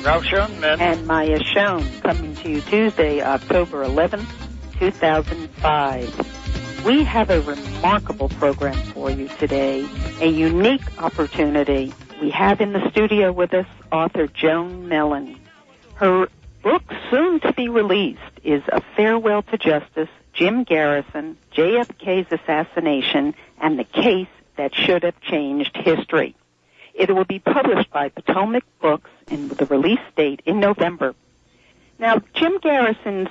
Ralph Schoenman. And Maya Schoen, coming to you Tuesday, October 11th, 2005. We have a remarkable program for you today, a unique opportunity. We have in the studio with us author Joan Mellen. Her book, soon to be released, is A Farewell to Justice, Jim Garrison, JFK's Assassination, and the Case That Should Have Changed History. It will be published by Potomac Books in the release date in November. Now, Jim Garrison's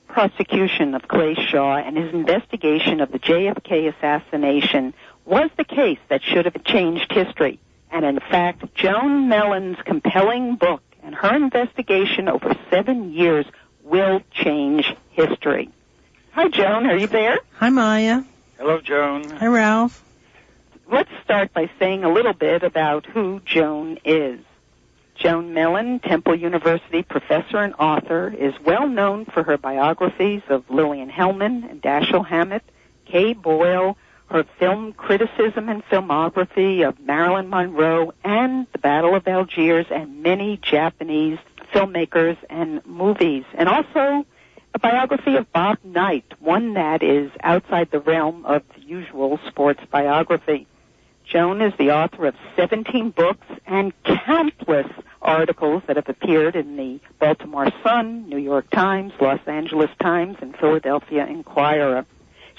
prosecution of Clay Shaw and his investigation of the JFK assassination was the case that should have changed history. And in fact, Joan Mellen's compelling book and her investigation over 7 years will change history. Hi, Joan. Are you there? Hi, Maya. Hello, Joan. Hi, Ralph. Let's start by saying a little bit about who Joan is. Joan Mellen, Temple University professor and author, is well known for her biographies of Lillian Hellman and Dashiell Hammett, Kay Boyle, her film criticism and filmography of Marilyn Monroe and the Battle of Algiers, and many Japanese filmmakers and movies, and also a biography of Bob Knight, one that is outside the realm of the usual sports biography. Joan is the author of 17 books and countless articles that have appeared in the Baltimore Sun, New York Times, Los Angeles Times, and Philadelphia Inquirer.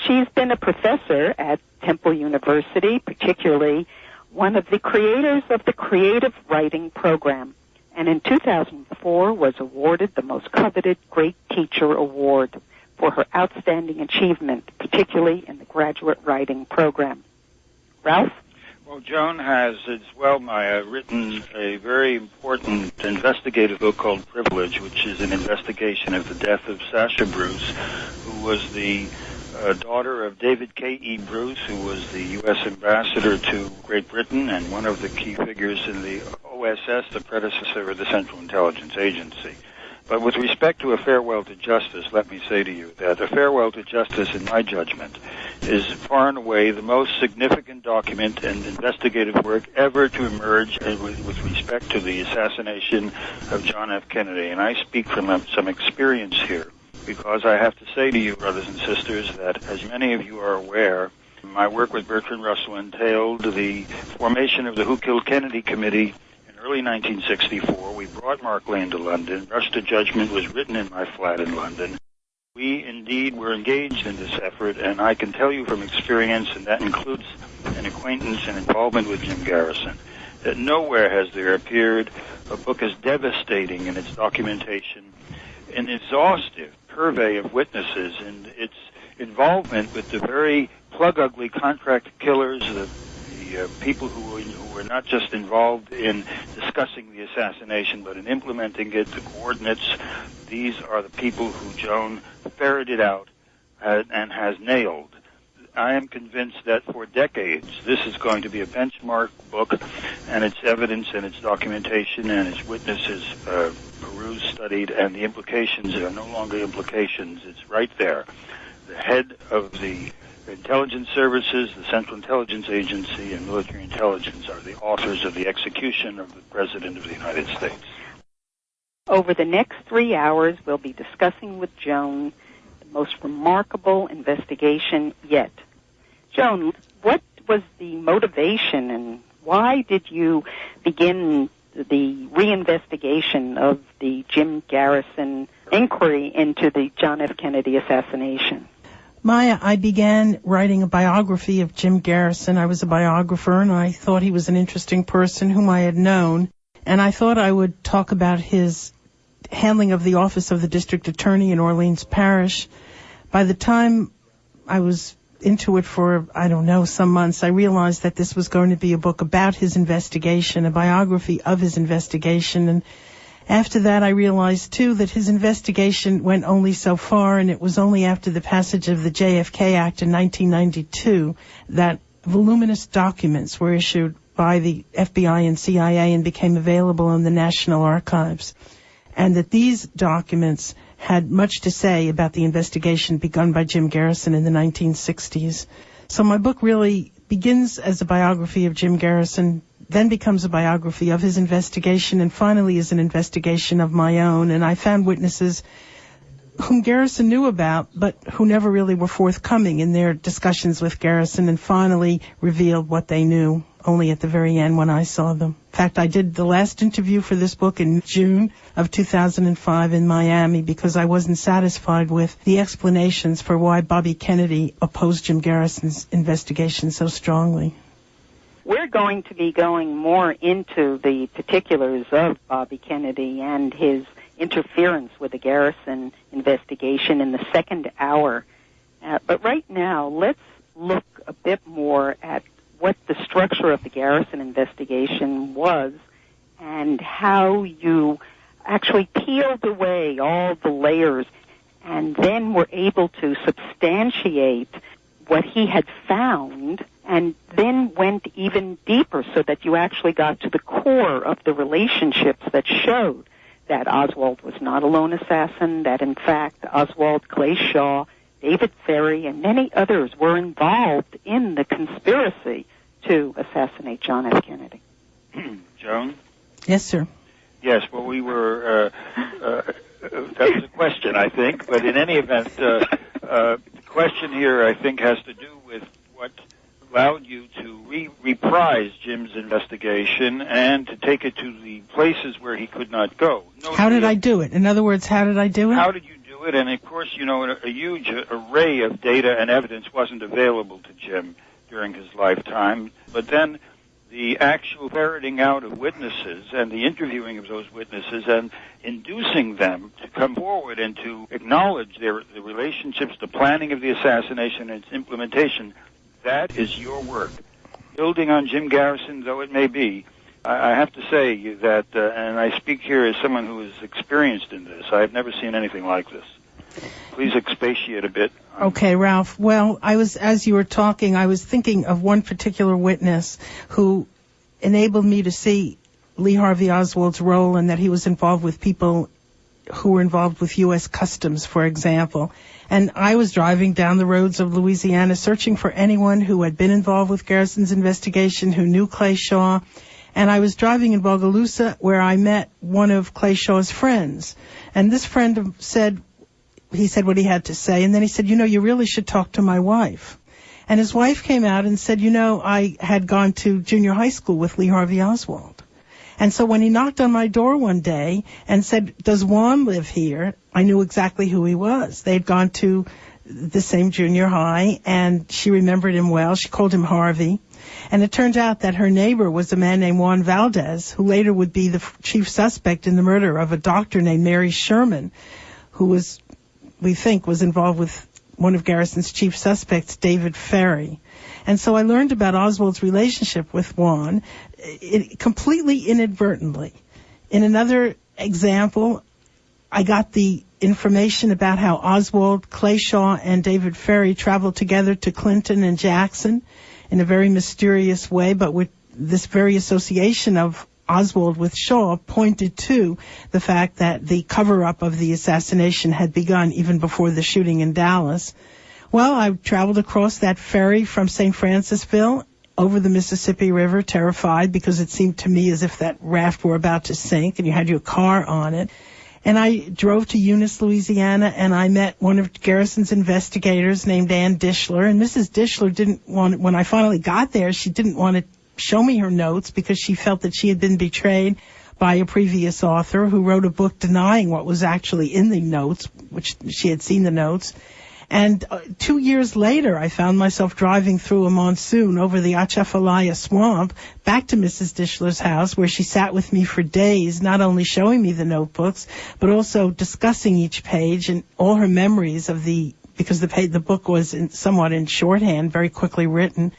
She's been a professor at Temple University, particularly one of the creators of the Creative Writing Program, and in 2004 was awarded the most coveted Great Teacher Award for her outstanding achievement, particularly in the Graduate Writing Program. Ralph? Well, Joan has, as well, Maya, written a very important investigative book called Privilege, which is an investigation of the death of Sasha Bruce, who was the daughter of David K.E. Bruce, who was the U.S. ambassador to Great Britain and one of the key figures in the OSS, the predecessor of the Central Intelligence Agency. But with respect to A Farewell to Justice, let me say to you that A Farewell to Justice, in my judgment, is far and away the most significant document and investigative work ever to emerge with respect to the assassination of John F. Kennedy. And I speak from some experience here, because I have to say to you, brothers and sisters, that as many of you are aware, my work with Bertrand Russell entailed the formation of the Who Killed Kennedy Committee in early 1964. We brought Mark Lane to London. Rush to Judgment was written in my flat in London. We indeed were engaged in this effort, and I can tell you from experience, and that includes an acquaintance and involvement with Jim Garrison, that nowhere has there appeared a book as devastating in its documentation, an exhaustive purvey of witnesses, and its involvement with the very plug-ugly contract killers, the people who were not just involved in discussing the assassination, but in implementing it, the coordinates. These are the people who Joan ferreted out and has nailed. I am convinced that for decades this is going to be a benchmark book, and its evidence and its documentation and its witnesses perused, studied, and the implications are no longer implications. It's right there. The head of the intelligence services, the Central Intelligence Agency, and military intelligence are the authors of the execution of the President of the United States. Over the next 3 hours, we'll be discussing with Joan the most remarkable investigation yet. Joan, what was the motivation and why did you begin the reinvestigation of the Jim Garrison inquiry into the John F. Kennedy assassination? Maya, I began writing a biography of Jim Garrison. I was a biographer, and I thought he was an interesting person whom I had known. And I thought I would talk about his handling of the office of the district attorney in Orleans Parish. By the time I was into it for, some months, I realized that this was going to be a book about his investigation, a biography of his investigation. And after that, I realized, too, that his investigation went only so far, and it was only after the passage of the JFK Act in 1992 that voluminous documents were issued by the FBI and CIA and became available in the National Archives, and that these documents had much to say about the investigation begun by Jim Garrison in the 1960s. So my book really begins as a biography of Jim Garrison, then becomes a biography of his investigation and finally is an investigation of my own. And I found witnesses whom Garrison knew about, but who never really were forthcoming in their discussions with Garrison, and finally revealed what they knew only at the very end when I saw them. In fact, I did the last interview for this book in June of 2005 in Miami because I wasn't satisfied with the explanations for why Bobby Kennedy opposed Jim Garrison's investigation so strongly. We're going to be going more into the particulars of Bobby Kennedy and his interference with the Garrison investigation in the second hour. But right now, let's look a bit more at what the structure of the Garrison investigation was and how you actually peeled away all the layers and then were able to substantiate what he had found and then went even deeper so that you actually got to the core of the relationships that showed that Oswald was not a lone assassin, that in fact Oswald, Clay Shaw, David Ferry, and many others were involved in the conspiracy to assassinate John F. Kennedy. Joan? Yes, sir. Yes, well, we were, that was a question, I think, but in any event, the question here, I think, has to do with what allowed you to reprise Jim's investigation and to take it to the places where he could not go. How did I do it? In other words, how did I do it? How did you do it? And, of course, you know, a huge array of data and evidence wasn't available to Jim during his lifetime. But then the actual ferreting out of witnesses and the interviewing of those witnesses and inducing them to come forward and to acknowledge the relationships, the planning of the assassination and its implementation, that is your work. Building on Jim Garrison, though it may be, I have to say that, and I speak here as someone who is experienced in this, I have never seen anything like this. Please expatiate a bit. Okay, Ralph. Well, as you were talking, I was thinking of one particular witness who enabled me to see Lee Harvey Oswald's role and that he was involved with people who were involved with U.S. Customs, for example. And I was driving down the roads of Louisiana searching for anyone who had been involved with Garrison's investigation, who knew Clay Shaw. And I was driving in Bogalusa where I met one of Clay Shaw's friends. And this friend said what he had to say. And then he said, you know, you really should talk to my wife. And his wife came out and said, you know, I had gone to junior high school with Lee Harvey Oswald. And so when he knocked on my door one day and said, does Juan live here? I knew exactly who he was. They'd gone to the same junior high, and she remembered him well. She called him Harvey. And it turned out that her neighbor was a man named Juan Valdez, who later would be the chief suspect in the murder of a doctor named Mary Sherman, who was, we think, was involved with one of Garrison's chief suspects, David Ferry. And so I learned about Oswald's relationship with Juan completely inadvertently. In another example, I got the information about how Oswald, Clay Shaw, and David Ferry traveled together to Clinton and Jackson in a very mysterious way, but with this very association of Oswald with Shaw pointed to the fact that the cover-up of the assassination had begun even before the shooting in Dallas. Well, I traveled across that ferry from St. Francisville over the Mississippi River, terrified because it seemed to me as if that raft were about to sink and you had your car on it. And I drove to Eunice, Louisiana, and I met one of Garrison's investigators named Ann Dishler. And Mrs. Dishler didn't want, when I finally got there, she didn't want to show me her notes because she felt that she had been betrayed by a previous author who wrote a book denying what was actually in the notes, which she had seen the notes. And 2 years later, I found myself driving through a monsoon over the Atchafalaya swamp back to Mrs. Dishler's house, where she sat with me for days, not only showing me the notebooks, but also discussing each page and all her memories of because the book was somewhat in shorthand, very quickly written.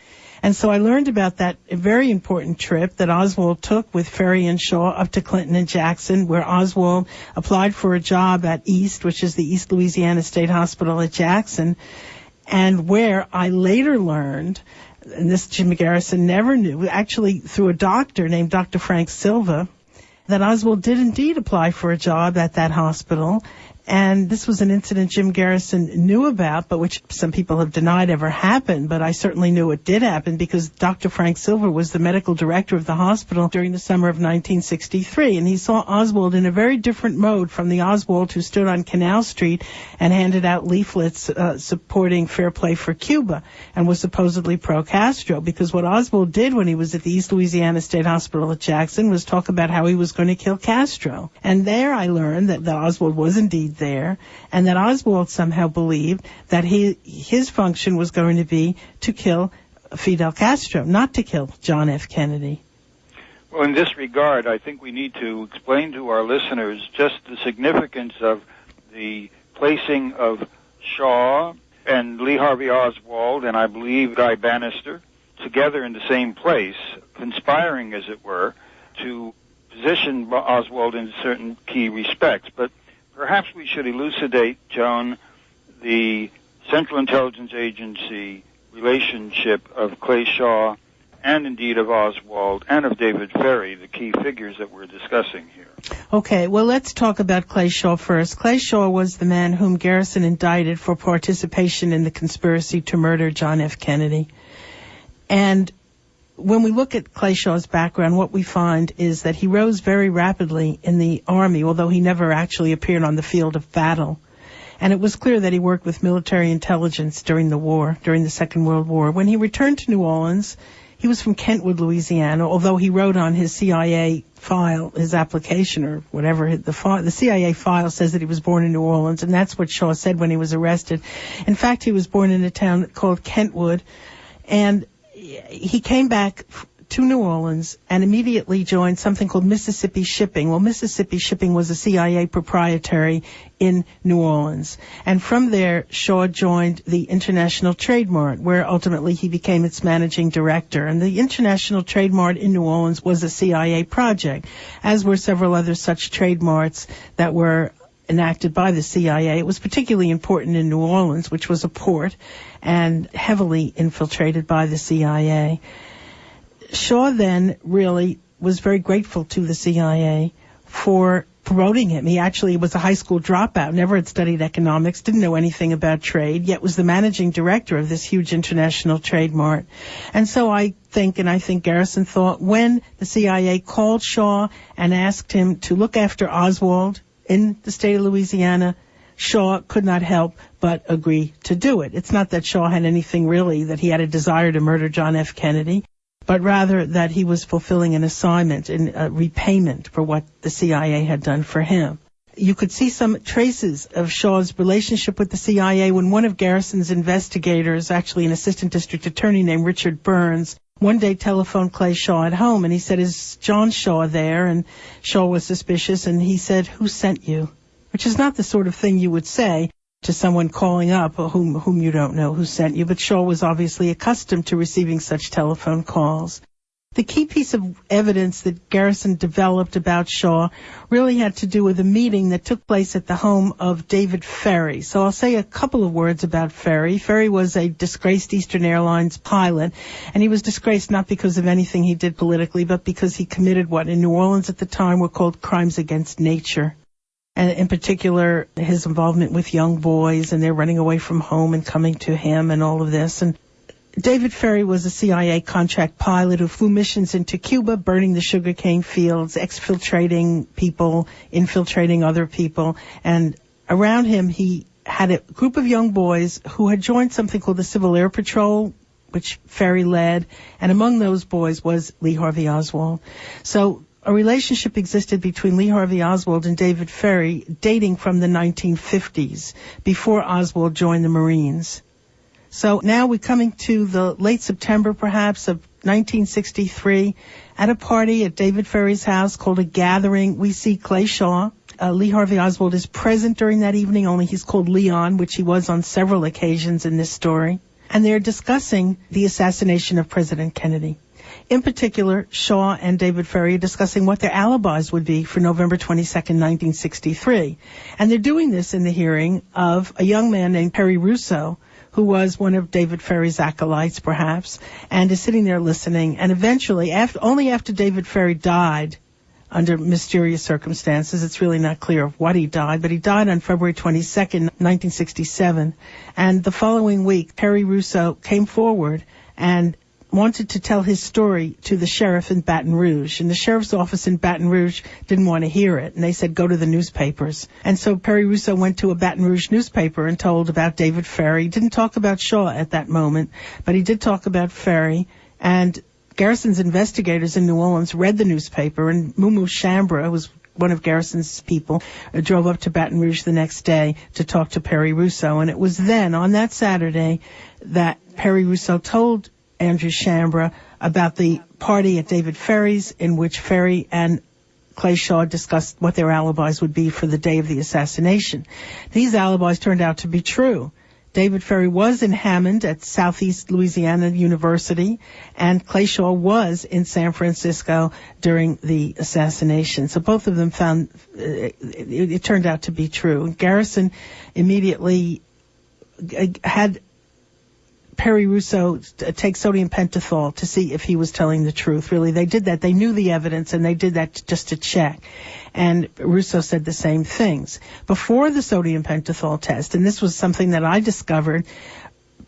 And so I learned about that very important trip that Oswald took with Ferry and Shaw up to Clinton and Jackson, where Oswald applied for a job at East, which is the East Louisiana State Hospital at Jackson, and where I later learned, and this Jim Garrison never knew, actually through a doctor named Dr. Frank Silva, that Oswald did indeed apply for a job at that hospital, And this was an incident Jim Garrison knew about, but which some people have denied ever happened. But I certainly knew it did happen because Dr. Frank Silver was the medical director of the hospital during the summer of 1963. And he saw Oswald in a very different mode from the Oswald who stood on Canal Street and handed out leaflets supporting fair play for Cuba and was supposedly pro-Castro. Because what Oswald did when he was at the East Louisiana State Hospital at Jackson was talk about how he was going to kill Castro. And there I learned that Oswald was indeed there, and that Oswald somehow believed that his function was going to be to kill Fidel Castro, not to kill John F. Kennedy. Well, in this regard, I think we need to explain to our listeners just the significance of the placing of Shaw and Lee Harvey Oswald and I believe Guy Bannister together in the same place, conspiring, as it were, to position Oswald in certain key respects. But perhaps we should elucidate, Joan, the Central Intelligence Agency relationship of Clay Shaw and indeed of Oswald and of David Ferry, the key figures that we're discussing here. Okay, well, let's talk about Clay Shaw first. Clay Shaw was the man whom Garrison indicted for participation in the conspiracy to murder John F. Kennedy. And when we look at Clay Shaw's background, what we find is that he rose very rapidly in the Army, although he never actually appeared on the field of battle. And it was clear that he worked with military intelligence during the war, during the Second World War. When he returned to New Orleans, he was from Kentwood, Louisiana, although he wrote on his CIA file, his application or whatever, the CIA file says that he was born in New Orleans, and that's what Shaw said when he was arrested. In fact, he was born in a town called Kentwood, and he came back to New Orleans and immediately joined something called Mississippi Shipping. Well, Mississippi Shipping was a CIA proprietary in New Orleans. And from there, Shaw joined the International Trade Mart, where ultimately he became its managing director. And the International Trade Mart in New Orleans was a CIA project, as were several other such trade marts that were enacted by the CIA. It was particularly important in New Orleans, which was a port and heavily infiltrated by the CIA. Shaw then really was very grateful to the CIA for promoting him. He actually was a high school dropout, never had studied economics, didn't know anything about trade, yet was the managing director of this huge international trade mart. And so I think Garrison thought when the CIA called Shaw and asked him to look after Oswald in the state of Louisiana, Shaw could not help but agree to do it. It's not that Shaw had anything really, that he had a desire to murder John F. Kennedy, but rather that he was fulfilling an assignment and a repayment for what the CIA had done for him. You could see some traces of Shaw's relationship with the CIA when one of Garrison's investigators, actually an assistant district attorney named Richard Burns, one day telephoned Clay Shaw at home, and he said, "Is John Shaw there?" And Shaw was suspicious, and he said, "Who sent you?" Which is not the sort of thing you would say to someone calling up whom you don't know who sent you, but Shaw was obviously accustomed to receiving such telephone calls. The key piece of evidence that Garrison developed about Shaw really had to do with a meeting that took place at the home of David Ferry. So I'll say a couple of words about Ferry. Ferry was a disgraced Eastern Airlines pilot, and he was disgraced not because of anything he did politically, but because he committed what in New Orleans at the time were called crimes against nature. And in particular, his involvement with young boys and their running away from home and coming to him and all of this. And David Ferry was a CIA contract pilot who flew missions into Cuba, burning the sugarcane fields, exfiltrating people, infiltrating other people. And around him, he had a group of young boys who had joined something called the Civil Air Patrol, which Ferry led. And among those boys was Lee Harvey Oswald. So a relationship existed between Lee Harvey Oswald and David Ferry dating from the 1950s, before Oswald joined the Marines. So now we're coming to the late September, perhaps, of 1963. At a party at David Ferry's house called a gathering, we see Clay Shaw. Lee Harvey Oswald is present during that evening, only he's called Leon, which he was on several occasions in this story. And they're discussing the assassination of President Kennedy. In particular, Shaw and David Ferry are discussing what their alibis would be for November 22nd, 1963. And they're doing this in the hearing of a young man named Perry Russo, who was one of David Ferry's acolytes, perhaps, and is sitting there listening. And eventually, only after David Ferry died, under mysterious circumstances. It's really not clear of what he died, but he died on February 22nd, 1967. And the following week, Perry Russo came forward and wanted to tell his story to the sheriff in Baton Rouge. And the sheriff's office in Baton Rouge didn't want to hear it. And they said, go to the newspapers. And so Perry Russo went to a Baton Rouge newspaper and told about David Ferry. He didn't talk about Shaw at that moment, but he did talk about Ferry. And Garrison's investigators in New Orleans read the newspaper, and Mumu Chambra was one of Garrison's people, drove up to Baton Rouge the next day to talk to Perry Russo. And it was then, on that Saturday, that Perry Russo told Andrew Chambra about the party at David Ferry's in which Ferry and Clay Shaw discussed what their alibis would be for the day of the assassination. These alibis turned out to be true. David Ferry was in Hammond at Southeast Louisiana University, and Clay Shaw was in San Francisco during the assassination. So both of them found it turned out to be true. Garrison immediately had Perry Russo take sodium pentothal to see if he was telling the truth. Really, they did that. They knew the evidence, and they did that just to check. And Russo said the same things. Before the sodium pentothal test, and this was something that I discovered,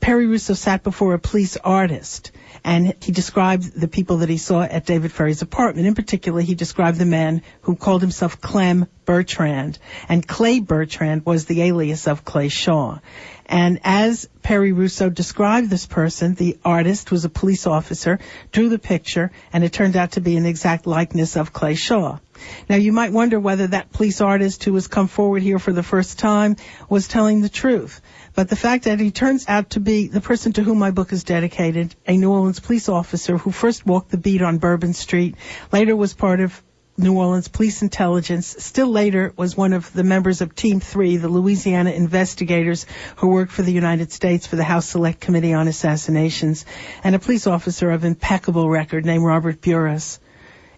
Perry Russo sat before a police artist, and he described the people that he saw at David Ferry's apartment. In particular, he described the man who called himself Clem Bertrand, and Clay Bertrand was the alias of Clay Shaw. And as Perry Russo described this person, the artist was a police officer, drew the picture, and it turned out to be an exact likeness of Clay Shaw. Now, you might wonder whether that police artist who has come forward here for the first time was telling the truth. But the fact that he turns out to be the person to whom my book is dedicated, a New Orleans police officer who first walked the beat on Bourbon Street, later was part of New Orleans Police Intelligence, still later was one of the members of Team 3, the Louisiana investigators who worked for the United States for the House Select Committee on Assassinations, and a police officer of impeccable record named Robert Burris.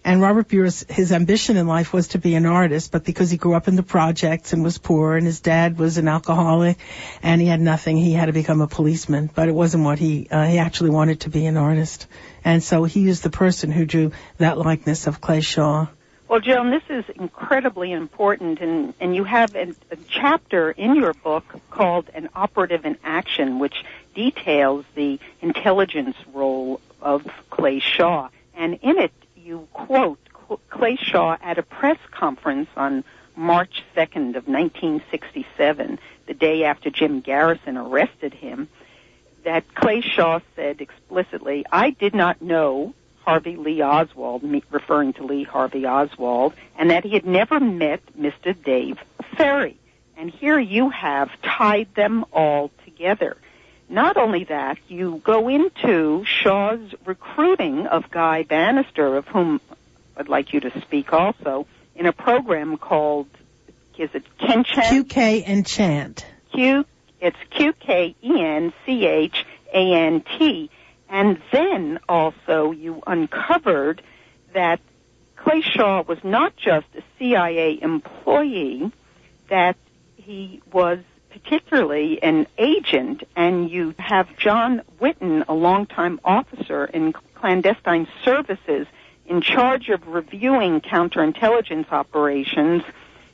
And Robert Burris, his ambition in life was to be an artist, but because he grew up in the projects and was poor, and his dad was an alcoholic, and he had nothing, he had to become a policeman. But it wasn't what he actually wanted to be an artist. And so he is the person who drew that likeness of Clay Shaw. Well, Joan, this is incredibly important, and you have a chapter in your book called An Operative in Action, which details the intelligence role of Clay Shaw. And in it, you quote Clay Shaw at a press conference on March 2nd of 1967, the day after Jim Garrison arrested him, that Clay Shaw said explicitly, "I did not know Harvey Lee Oswald," referring to Lee Harvey Oswald, and that he had never met Mr. Dave Ferry. And here you have tied them all together. Not only that, you go into Shaw's recruiting of Guy Bannister, of whom I'd like you to speak also, in a program called, is it Kenchant? QK Enchant. It's QKENCHANT. And then also you uncovered that Clay Shaw was not just a CIA employee, that he was particularly an agent, and you have John Whitten, a longtime officer in clandestine services, in charge of reviewing counterintelligence operations.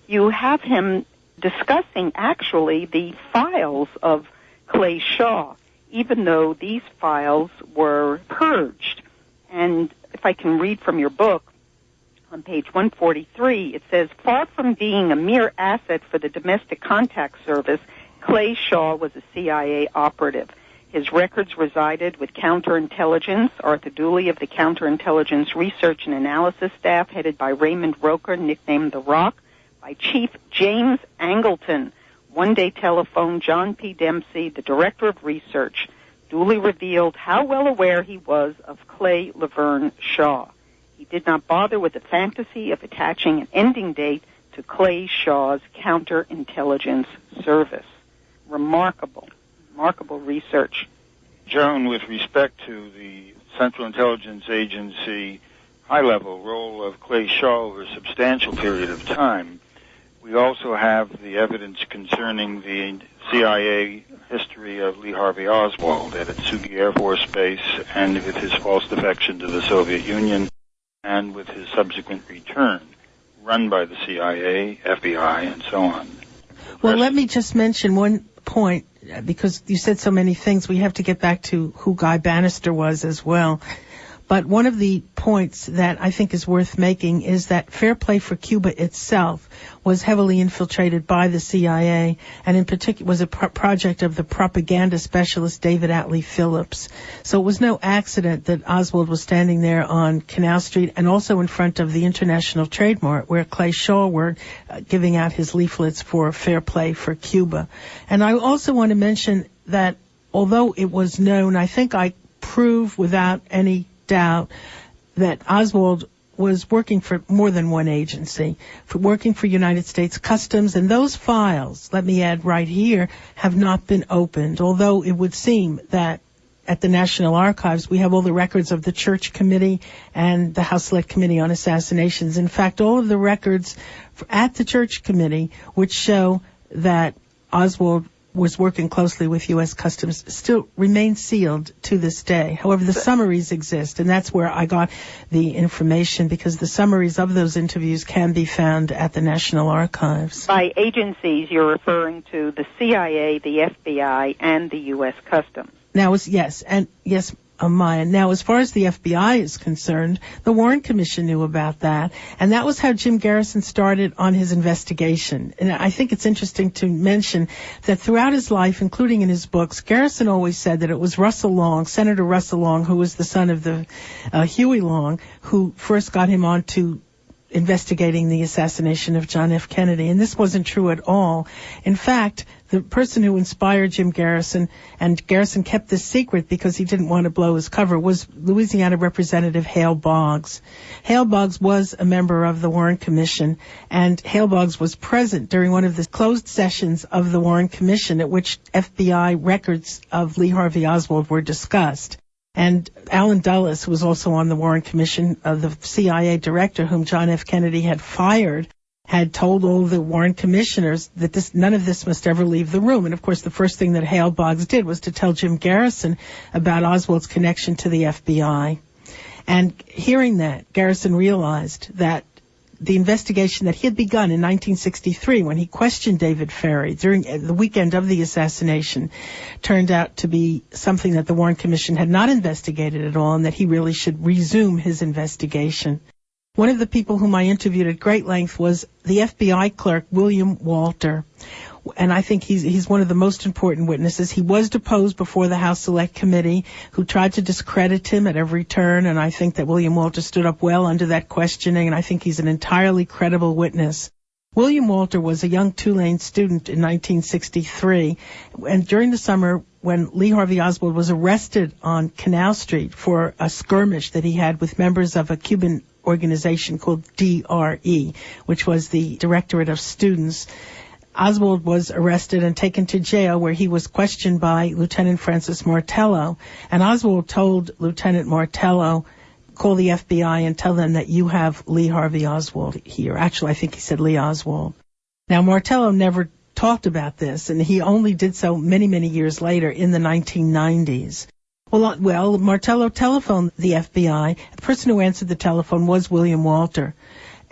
You have him discussing actually the files of Clay Shaw, even though these files were purged. And if I can read from your book, on page 143, it says, "Far from being a mere asset for the Domestic Contact Service, Clay Shaw was a CIA operative. His records resided with counterintelligence, Arthur Dooley of the Counterintelligence Research and Analysis Staff, headed by Raymond Roker, nicknamed The Rock, by Chief James Angleton. One day telephoned John P. Dempsey, the Director of Research. Dooley revealed how well aware he was of Clay Laverne Shaw. He did not bother with the fantasy of attaching an ending date to Clay Shaw's counterintelligence service." Remarkable research. Joan, with respect to the Central Intelligence Agency high-level role of Clay Shaw over a substantial period of time, we also have the evidence concerning the CIA history of Lee Harvey Oswald at Atsugi Air Force Base, and with his false defection to the Soviet Union, and with his subsequent return. run by the CIA, FBI, and so on. Well, let me just mention one point, because you said so many things. We have to get back to who Guy Bannister was as well. But one of the points that I think is worth making is that Fair Play for Cuba itself was heavily infiltrated by the CIA, and in particular was a project of the propaganda specialist David Atlee Phillips. So it was no accident that Oswald was standing there on Canal Street and also in front of the International Trade Mart, where Clay Shaw were giving out his leaflets for Fair Play for Cuba. And I also want to mention that although it was known, I think I prove without any doubt that Oswald was working for more than one agency, working for United States Customs, and those files, let me add right here, have not been opened, although it would seem that at the National Archives we have all the records of the Church Committee and the House Select Committee on Assassinations. In fact, all of the records at the Church Committee, which show that Oswald was working closely with U.S. Customs, still remain sealed to this day. However, the summaries exist, and that's where I got the information, because the summaries of those interviews can be found at the National Archives. By agencies, you're referring to the CIA, the FBI, and the U.S. Customs. Now, Maya. Now, as far as the FBI is concerned, the Warren Commission knew about that, and that was how Jim Garrison started on his investigation. And I think it's interesting to mention that throughout his life, including in his books, Garrison always said that it was Russell Long, Senator Russell Long, who was the son of the Huey Long, who first got him on to investigating the assassination of John F. Kennedy, and this wasn't true at all. In fact, the person who inspired Jim Garrison, and Garrison kept this secret because he didn't want to blow his cover, was Louisiana Representative Hale Boggs. Hale Boggs was a member of the Warren Commission, and Hale Boggs was present during one of the closed sessions of the Warren Commission at which FBI records of Lee Harvey Oswald were discussed. And Allen Dulles, who was also on the Warren Commission, the CIA director whom John F. Kennedy had fired, had told all the Warren commissioners that none of this must ever leave the room. And, of course, the first thing that Hale Boggs did was to tell Jim Garrison about Oswald's connection to the FBI. And hearing that, Garrison realized that the investigation that he had begun in 1963 when he questioned David Ferry during the weekend of the assassination turned out to be something that the Warren Commission had not investigated at all, and that he really should resume his investigation. One of the people whom I interviewed at great length was the FBI clerk, William Walter. And I think he's one of the most important witnesses. He was deposed before the House Select Committee, who tried to discredit him at every turn, and I think that William Walter stood up well under that questioning, and I think he's an entirely credible witness. William Walter was a young Tulane student in 1963, and during the summer when Lee Harvey Oswald was arrested on Canal Street for a skirmish that he had with members of a Cuban organization called DRE, which was the Directorate of Students, Oswald was arrested and taken to jail, where he was questioned by Lieutenant Francis Martello. And Oswald told Lieutenant Martello, call the FBI and tell them that you have Lee Harvey Oswald here. Actually, I think he said Lee Oswald. Now, Martello never talked about this, and he only did so many, many years later in the 1990s. Well, Martello telephoned the FBI. The person who answered the telephone was William Walter.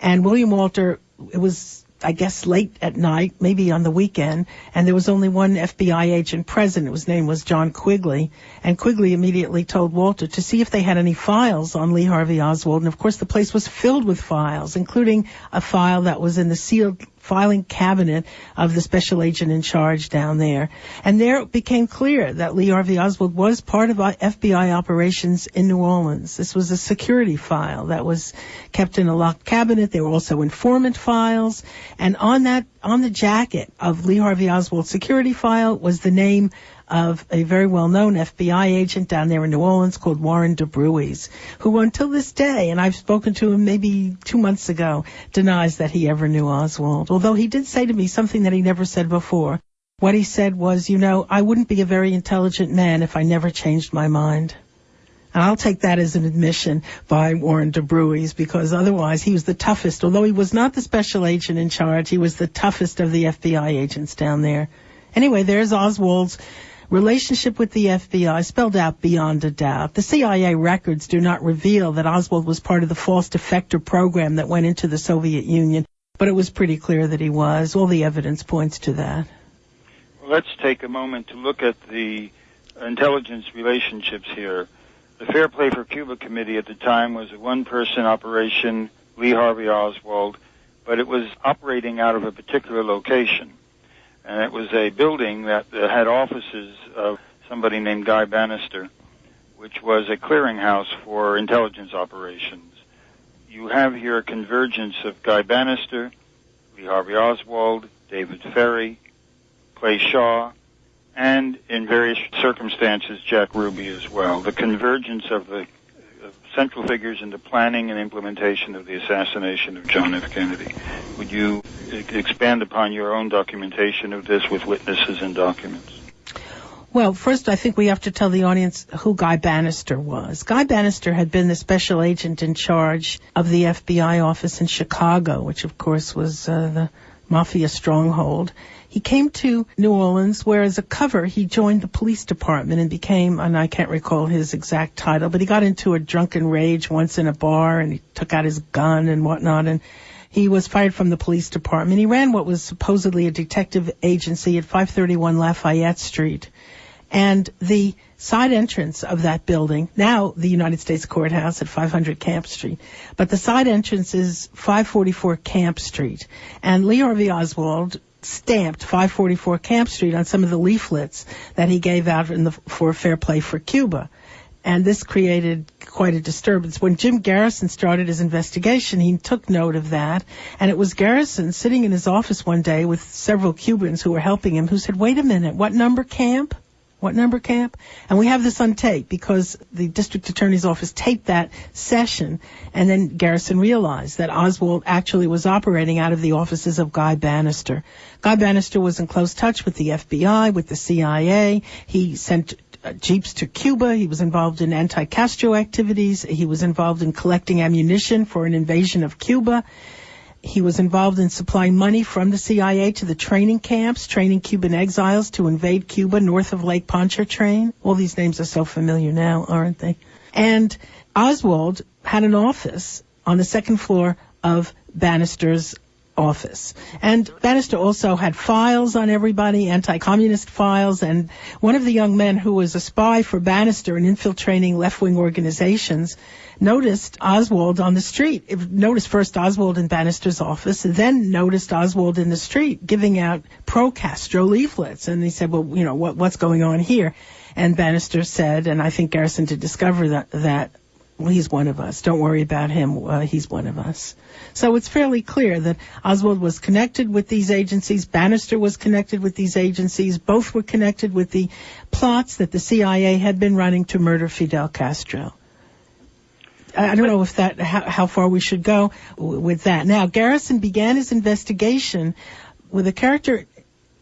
And William Walter, it was, I guess, late at night, maybe on the weekend, and there was only one FBI agent present. His name was John Quigley, and Quigley immediately told Walter to see if they had any files on Lee Harvey Oswald, and of course the place was filled with files, including a file that was in the sealed filing cabinet of the special agent in charge down there. And there it became clear that Lee Harvey Oswald was part of FBI operations in New Orleans. This was a security file that was kept in a locked cabinet. There were also informant files. And on the jacket of Lee Harvey Oswald's security file was the name of a very well-known FBI agent down there in New Orleans called Warren DeBruys, who until this day, and I've spoken to him maybe 2 months ago, denies that he ever knew Oswald, although he did say to me something that he never said before. What he said was, I wouldn't be a very intelligent man if I never changed my mind. And I'll take that as an admission by Warren DeBruys, because otherwise he was the toughest. Although he was not the special agent in charge, he was the toughest of the FBI agents down there. Anyway, there's Oswald's Relationship with the FBI spelled out beyond a doubt. The CIA records do not reveal that Oswald was part of the false defector program that went into the Soviet Union, but it was pretty clear that he was. All the evidence points to that. Well, let's take a moment to look at the intelligence relationships here. The Fair Play for Cuba Committee at the time was a one-person operation, Lee Harvey Oswald, but it was operating out of a particular location. And it was a building that had offices of somebody named Guy Bannister, which was a clearinghouse for intelligence operations. You have here a convergence of Guy Bannister, Lee Harvey Oswald, David Ferry, Clay Shaw, and in various circumstances, Jack Ruby as well. The convergence of the central figures in the planning and implementation of the assassination of John F. Kennedy. Would you expand upon your own documentation of this with witnesses and documents? Well, first, I think we have to tell the audience who Guy Bannister was. Guy Bannister had been the special agent in charge of the FBI office in Chicago, which, of course, was the mafia stronghold. He came to New Orleans where, as a cover, he joined the police department and became, and I can't recall his exact title, but he got into a drunken rage once in a bar and he took out his gun and whatnot, and he was fired from the police department. He ran what was supposedly a detective agency at 531 Lafayette Street. And the side entrance of that building, now the United States Courthouse at 500 Camp Street, but the side entrance is 544 Camp Street. And Lee Harvey Oswald stamped 544 Camp Street on some of the leaflets that he gave out for Fair Play for Cuba. And this created quite a disturbance. When Jim Garrison started his investigation, he took note of that. And it was Garrison sitting in his office one day with several Cubans who were helping him who said, "Wait a minute, what number camp? What number camp?" And we have this on tape because the district attorney's office taped that session, and then Garrison realized that Oswald actually was operating out of the offices of Guy Bannister. Guy Bannister was in close touch with the FBI, with the CIA. He sent jeeps to Cuba. He was involved in anti-Castro activities. He was involved in collecting ammunition for an invasion of Cuba. He was involved in supplying money from the CIA to the training camps, training Cuban exiles to invade Cuba north of Lake Pontchartrain. All these names are so familiar now, aren't they? And Oswald had an office on the second floor of Bannister's office. And Bannister also had files on everybody, anti-communist files, and one of the young men who was a spy for Bannister and infiltrating left-wing organizations noticed Oswald on the street. Noticed first Oswald in Bannister's office, and then noticed Oswald in the street giving out pro-Castro leaflets. And he said, well, you know, what's going on here? And Bannister said, and I think Garrison did discover that well, he's one of us. Don't worry about him. He's one of us. So it's fairly clear that Oswald was connected with these agencies. Bannister was connected with these agencies. Both were connected with the plots that the CIA had been running to murder Fidel Castro. I don't know if how far we should go with that. Now, Garrison began his investigation with a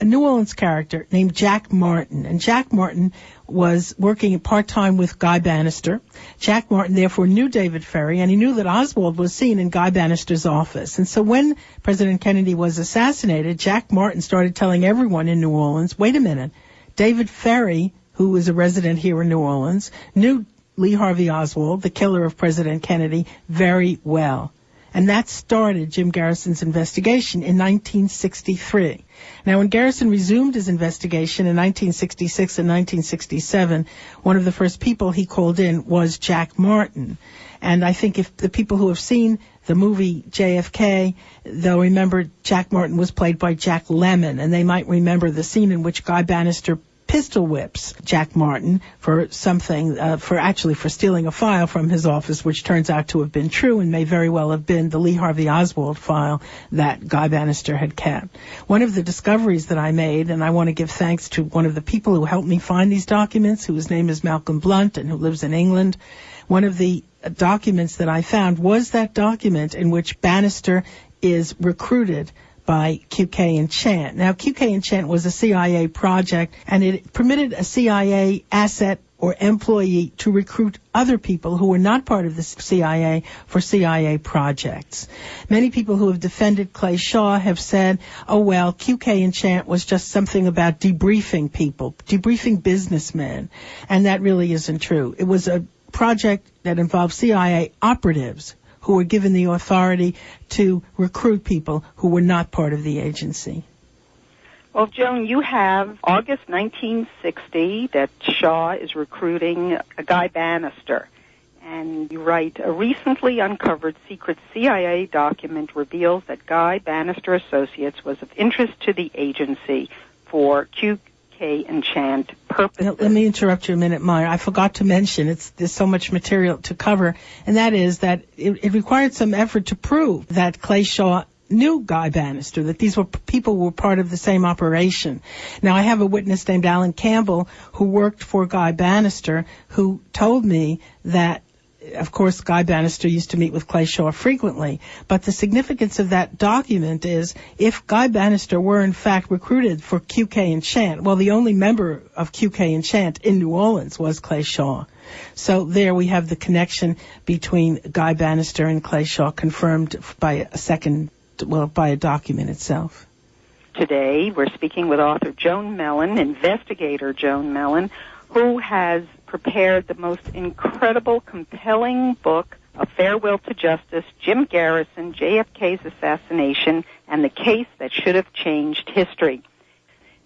New Orleans character named Jack Martin. And Jack Martin was working part-time with Guy Bannister. Jack Martin, therefore, knew David Ferry, and he knew that Oswald was seen in Guy Bannister's office. And so when President Kennedy was assassinated, Jack Martin started telling everyone in New Orleans, wait a minute, David Ferry, who was a resident here in New Orleans, knew Lee Harvey Oswald, the killer of President Kennedy, very well. And that started Jim Garrison's investigation in 1963. Now, when Garrison resumed his investigation in 1966 and 1967, one of the first people he called in was Jack Martin. And I think if the people who have seen the movie JFK, they'll remember Jack Martin was played by Jack Lemmon, and they might remember the scene in which Guy Bannister pistol whips Jack Martin for something, for stealing a file from his office, which turns out to have been true and may very well have been the Lee Harvey Oswald file that Guy Bannister had kept. One of the discoveries that I made, and I want to give thanks to one of the people who helped me find these documents, whose name is Malcolm Blunt and who lives in England. One of the documents that I found was that document in which Bannister is recruited by QK and Chant. Now, QK and Chant was a CIA project, and it permitted a CIA asset or employee to recruit other people who were not part of the CIA for CIA projects. Many people who have defended Clay Shaw have said, oh well, QK Enchant was just something about debriefing people, debriefing businessmen, and that really isn't true. It was a project that involved CIA operatives who were given the authority to recruit people who were not part of the agency. Well, Joan, you have August 1960 that Shaw is recruiting a Guy Bannister. And you write, a recently uncovered secret CIA document reveals that Guy Bannister Associates was of interest to the agency for QK Enchant purposes. Now, let me interrupt you a minute, Maya. I forgot to mention, there's so much material to cover, and that is that it required some effort to prove that Clay Shaw knew Guy Bannister, that these were people who were part of the same operation. Now, I have a witness named Alan Campbell who worked for Guy Bannister who told me that, of course, Guy Bannister used to meet with Clay Shaw frequently, but the significance of that document is if Guy Bannister were in fact recruited for QK Enchant, well, the only member of QK Enchant in New Orleans was Clay Shaw. So there we have the connection between Guy Bannister and Clay Shaw confirmed by a document itself. Today, we're speaking with author Joan Mellen, investigator Joan Mellen, who has prepared the most incredible, compelling book, A Farewell to Justice, Jim Garrison, JFK's Assassination, and the Case That Should Have Changed History.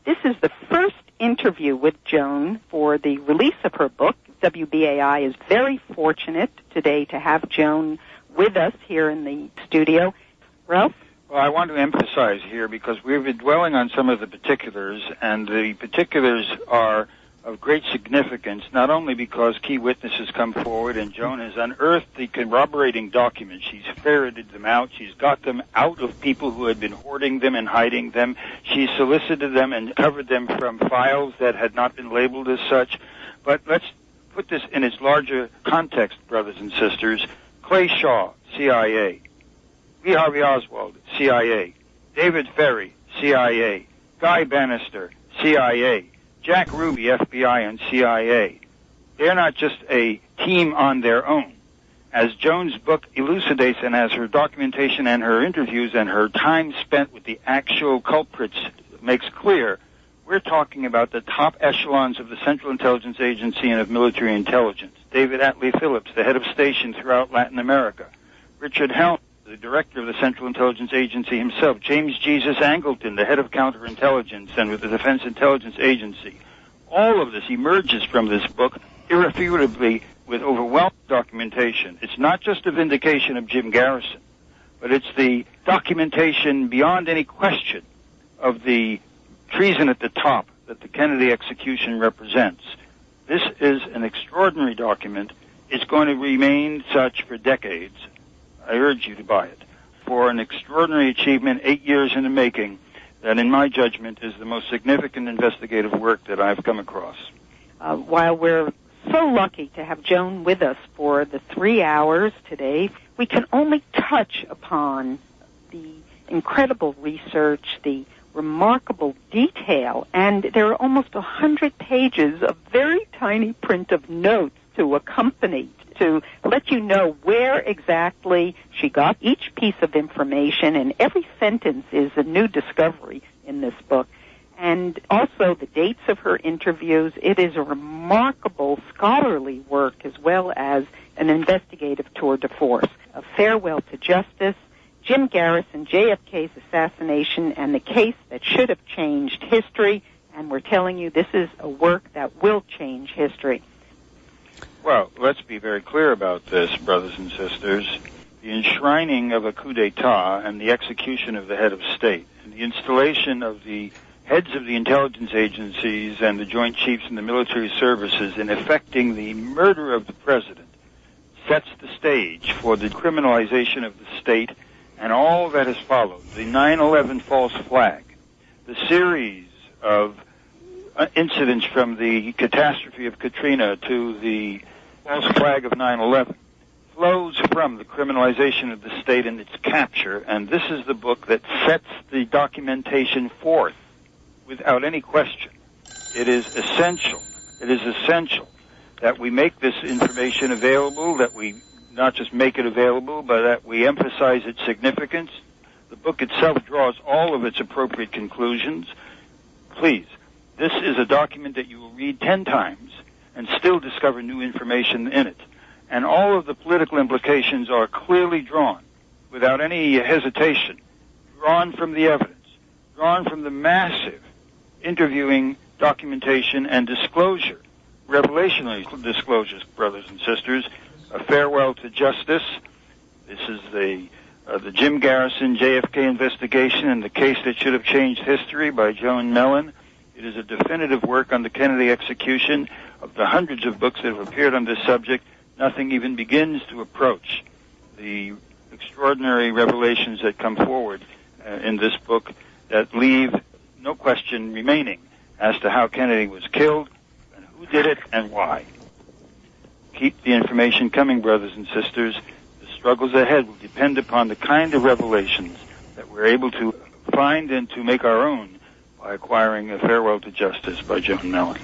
This is the first interview with Joan for the release of her book. WBAI is very fortunate today to have Joan with us here in the studio. Ralph? Well, I want to emphasize here, because we've been dwelling on some of the particulars, and the particulars are of great significance, not only because key witnesses come forward and Joan has unearthed the corroborating documents. She's ferreted them out. She's got them out of people who had been hoarding them and hiding them. She solicited them and covered them from files that had not been labeled as such. But let's put this in its larger context, brothers and sisters. Clay Shaw, CIA. Lee Harvey Oswald, CIA. David Ferry, CIA. Guy Bannister, CIA. Jack Ruby, FBI and CIA. They're not just a team on their own. As Joan's book elucidates, and as her documentation and her interviews and her time spent with the actual culprits makes clear, we're talking about the top echelons of the Central Intelligence Agency and of military intelligence. David Atlee Phillips, the head of station throughout Latin America. Richard Helms, the director of the Central Intelligence Agency himself. James Jesus Angleton, the head of counterintelligence and with the Defense Intelligence Agency. All of this emerges from this book irrefutably with overwhelming documentation. It's not just a vindication of Jim Garrison, but it's the documentation beyond any question of the treason at the top that the Kennedy execution represents. This is an extraordinary document. It's going to remain such for decades. I urge you to buy it. For an extraordinary achievement, 8 years in the making, that in my judgment is the most significant investigative work that I've come across. While we're so lucky to have Joan with us for the 3 hours today, we can only touch upon the incredible research, the remarkable detail, and there are almost 100 pages of very tiny print of notes to accompany, to let you know where exactly she got each piece of information, and every sentence is a new discovery in this book. And also the dates of her interviews. It is a remarkable scholarly work as well as an investigative tour de force. A Farewell to Justice, Jim Garrison, JFK's Assassination, and the Case That Should Have Changed History. And we're telling you this is a work that will change history. Well, let's be very clear about this, brothers and sisters. The enshrining of a coup d'etat and the execution of the head of state, and the installation of the heads of the intelligence agencies and the Joint Chiefs in the military services in effecting the murder of the president sets the stage for the criminalization of the state and all that has followed. The 9/11 false flag, the series of incidents from the catastrophe of Katrina to the false flag of 9/11 flows from the criminalization of the state and its capture, and this is the book that sets the documentation forth without any question. It is essential that we make this information available, that we not just make it available, but that we emphasize its significance. The book itself draws all of its appropriate conclusions. Please, this is a document that you will read 10 times and still discover new information in it. And all of the political implications are clearly drawn, without any hesitation, drawn from the evidence, drawn from the massive interviewing, documentation, and disclosure, revelationary disclosures, brothers and sisters. A Farewell to Justice. This is the Jim Garrison JFK investigation and the case that should have changed history by Joan Mellen. It is a definitive work on the Kennedy execution. Of the hundreds of books that have appeared on this subject, nothing even begins to approach the extraordinary revelations that come forward in this book that leave no question remaining as to how Kennedy was killed and who did it and why. Keep the information coming, brothers and sisters. The struggles ahead will depend upon the kind of revelations that we're able to find and to make our own by acquiring A Farewell to Justice by Joan Mellen.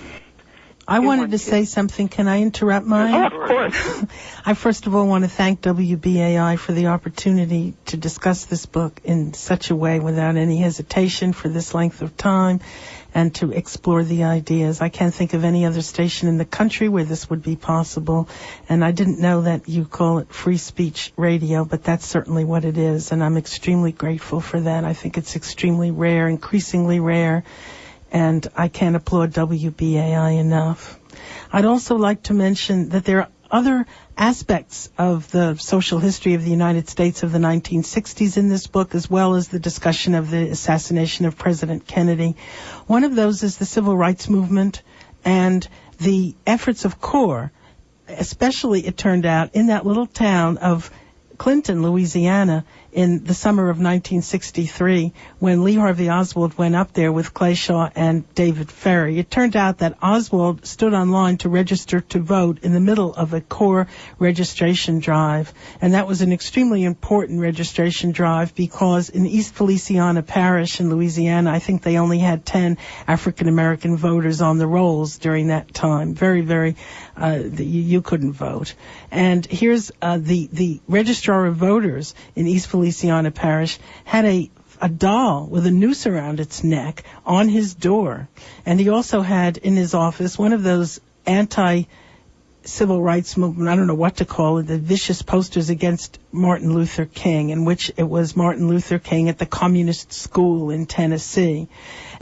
I wanted to say something. Can I interrupt, Maya? Oh, of course. I first of all want to thank WBAI for the opportunity to discuss this book in such a way without any hesitation for this length of time and to explore the ideas. I can't think of any other station in the country where this would be possible, and I didn't know that you call it free speech radio, but that's certainly what it is, and I'm extremely grateful for that. I think it's extremely rare, increasingly rare, and I can't applaud WBAI enough. I'd also like to mention that there are other aspects of the social history of the United States of the 1960s in this book, as well as the discussion of the assassination of President Kennedy. One of those is the civil rights movement and the efforts of CORE, especially, it turned out, in that little town of Clinton, Louisiana, in the summer of 1963, when Lee Harvey Oswald went up there with Clay Shaw and David Ferry. It turned out that Oswald stood on line to register to vote in the middle of a CORE registration drive. And that was an extremely important registration drive because in East Feliciana Parish in Louisiana, I think they only had 10 African-American voters on the rolls during that time. Very, very, you couldn't vote. And here's the registrar of voters in East Feliciana Parish had a doll with a noose around its neck on his door. And he also had in his office one of those anti-civil rights movement, I don't know what to call it, the vicious posters against Martin Luther King, in which it was Martin Luther King at the communist school in Tennessee.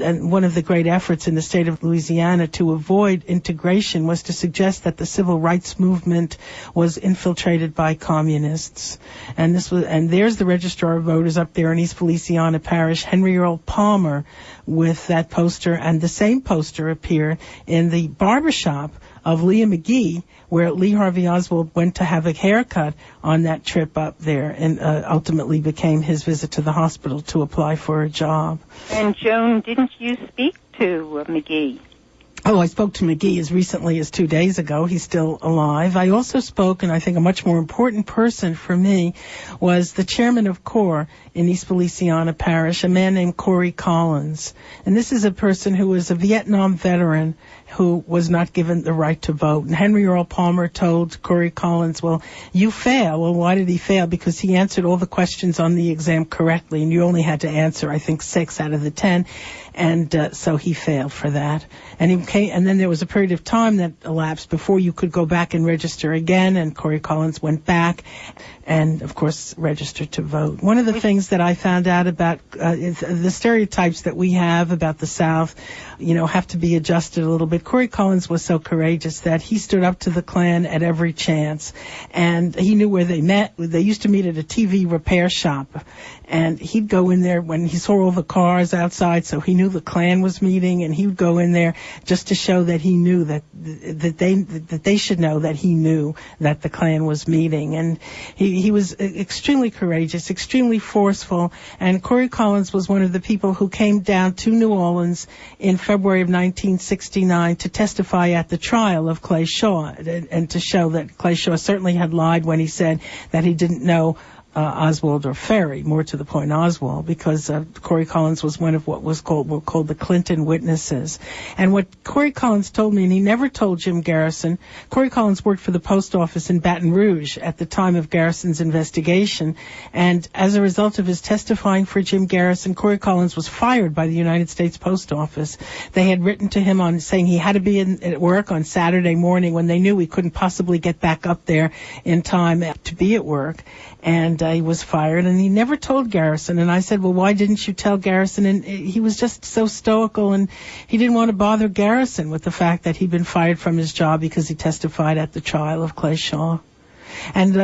And one of the great efforts in the state of Louisiana to avoid integration was to suggest that the civil rights movement was infiltrated by communists. And there's the registrar of voters up there in East Feliciana Parish, Henry Earl Palmer, with that poster. And the same poster appeared in the barbershop of Leah McGee, where Lee Harvey Oswald went to have a haircut on that trip up there, and ultimately became his visit to the hospital to apply for a job. And Joan, didn't you speak to McGee? Oh, I spoke to McGee as recently as 2 days ago. He's still alive. I also spoke, and I think a much more important person for me was the chairman of CORE in East Feliciana Parish, a man named Corey Collins. And this is a person who was a Vietnam veteran who was not given the right to vote. And Henry Earl Palmer told Corey Collins, well, you fail. Well, why did he fail? Because he answered all the questions on the exam correctly, and you only had to answer, I think, 6 out of the 10. And so he failed for that. And then there was a period of time that elapsed before you could go back and register again, and Corey Collins went back and, of course, registered to vote. One of the things that I found out about the stereotypes that we have about the South, have to be adjusted a little bit. Corey Collins was so courageous that he stood up to the Klan at every chance, and he knew where they met. They used to meet at a TV repair shop, and he'd go in there when he saw all the cars outside, so he knew the Klan was meeting, and he would go in there just to show that he knew that they should know that he knew that the Klan was meeting. And he was extremely courageous, extremely forceful, and Corey Collins was one of the people who came down to New Orleans in February of 1969 to testify at the trial of Clay Shaw, and to show that Clay Shaw certainly had lied when he said that he didn't know Oswald, or Ferry, more to the point Oswald, because Corey Collins was one of what were called the Clinton witnesses. And what Corey Collins told me, and he never told Jim Garrison, Corey Collins worked for the post office in Baton Rouge at the time of Garrison's investigation, and as a result of his testifying for Jim Garrison, Corey Collins was fired by the United States Post Office. They had written to him on saying he had to be at work on Saturday morning when they knew he couldn't possibly get back up there in time to be at work. And he was fired, and he never told Garrison. And I said, well, why didn't you tell Garrison? And he was just so stoical, and he didn't want to bother Garrison with the fact that he'd been fired from his job because he testified at the trial of Clay Shaw. And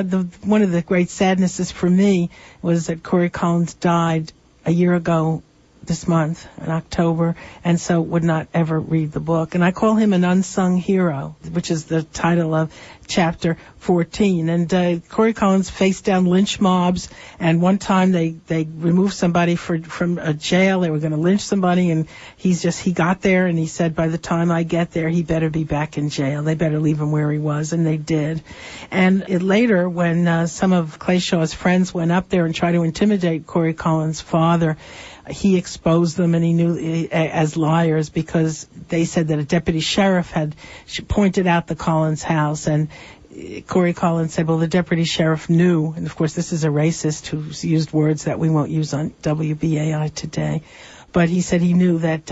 one of the great sadnesses for me was that Corey Collins died a year ago this month, in October, and so would not ever read the book. And I call him an unsung hero, which is the title of chapter 14. And Corey Collins faced down lynch mobs, and one time they removed somebody from a jail. They were going to lynch somebody, and he got there, and he said, by the time I get there, he better be back in jail. They better leave him where he was, and they did. And later, when some of Clay Shaw's friends went up there and tried to intimidate Corey Collins' father, he exposed them, and he knew as liars, because they said that a deputy sheriff had pointed out the Collins house, and Corey Collins said, well, the deputy sheriff knew, and of course this is a racist who's used words that we won't use on WBAI today, but he said he knew that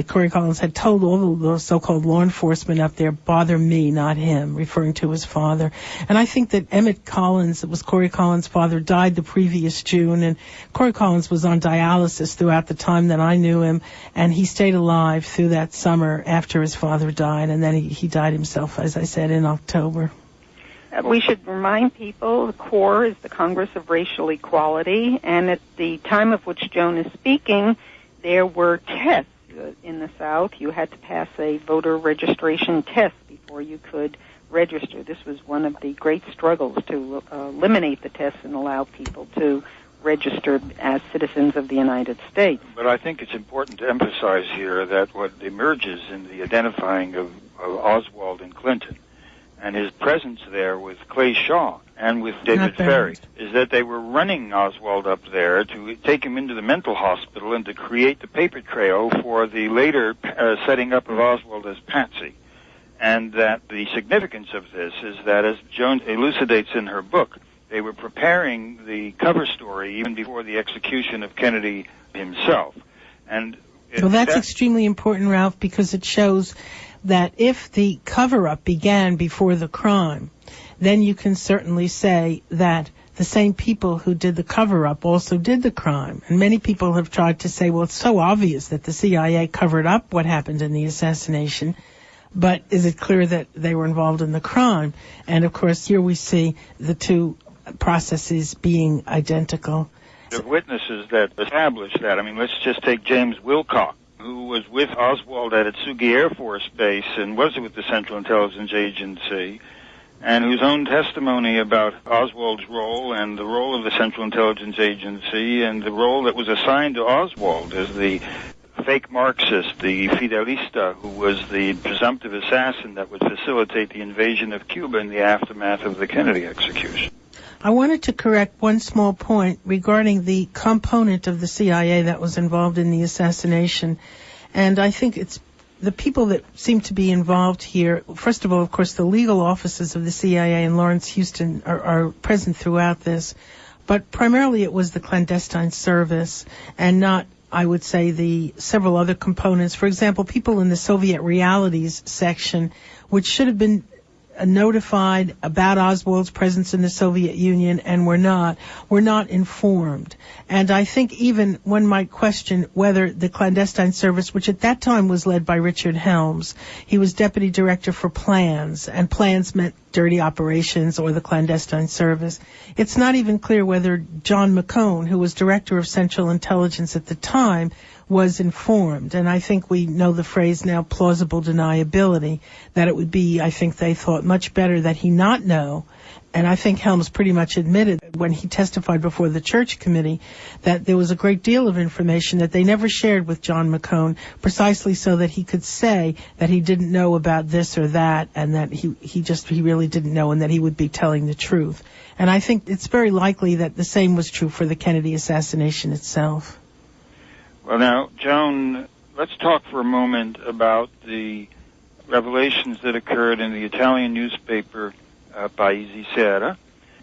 Corey Collins had told all the so-called law enforcement up there, bother me, not him, referring to his father. And I think that Emmett Collins, it was Corey Collins' father, died the previous June, and Corey Collins was on dialysis throughout the time that I knew him, and he stayed alive through that summer after his father died, and then he died himself, as I said, in October. We should remind people the CORE is the Congress of Racial Equality, and at the time of which Joan is speaking, there were tests in the South. You had to pass a voter registration test before you could register. This was one of the great struggles to eliminate the tests and allow people to register as citizens of the United States. But I think it's important to emphasize here that what emerges in the identifying of Oswald and Clinton and his presence there with Clay Shaw and with David Ferry is that they were running Oswald up there to take him into the mental hospital and to create the paper trail for the later setting up of Oswald as Patsy. And that the significance of this is that, as Joan elucidates in her book, they were preparing the cover story even before the execution of Kennedy himself. And well, that's extremely important, Ralph, because it shows that if the cover-up began before the crime, then you can certainly say that the same people who did the cover-up also did the crime. And many people have tried to say, well, it's so obvious that the CIA covered up what happened in the assassination, but is it clear that they were involved in the crime? And, of course, here we see the two processes being identical. The witnesses that established that, I mean, let's just take James Wilcox, who was with Oswald at Atsugi Air Force Base and was with the Central Intelligence Agency, and whose own testimony about Oswald's role and the role of the Central Intelligence Agency and the role that was assigned to Oswald as the fake Marxist, the Fidelista, who was the presumptive assassin that would facilitate the invasion of Cuba in the aftermath of the Kennedy execution. I wanted to correct one small point regarding the component of the CIA that was involved in the assassination. And I think it's the people that seem to be involved here. First of all, of course, the legal offices of the CIA in Lawrence, Houston are present throughout this. But primarily it was the clandestine service and not, I would say, the several other components. For example, people in the Soviet realities section, which should have been notified about Oswald's presence in the Soviet Union and were not informed. And I think even one might question whether the clandestine service, which at that time was led by Richard Helms, he was deputy director for plans, and plans meant dirty operations or the clandestine service. It's not even clear whether John McCone, who was director of Central Intelligence at the time, was informed. And I think we know the phrase now, plausible deniability, that it would be, I think they thought, much better that he not know. And I think Helms pretty much admitted when he testified before the Church Committee that there was a great deal of information that they never shared with John McCone, precisely so that he could say that he didn't know about this or that, and that he really really didn't know and that he would be telling the truth. And I think it's very likely that the same was true for the Kennedy assassination itself. Well, now, Joan, let's talk for a moment about the revelations that occurred in the Italian newspaper Paesi Sera,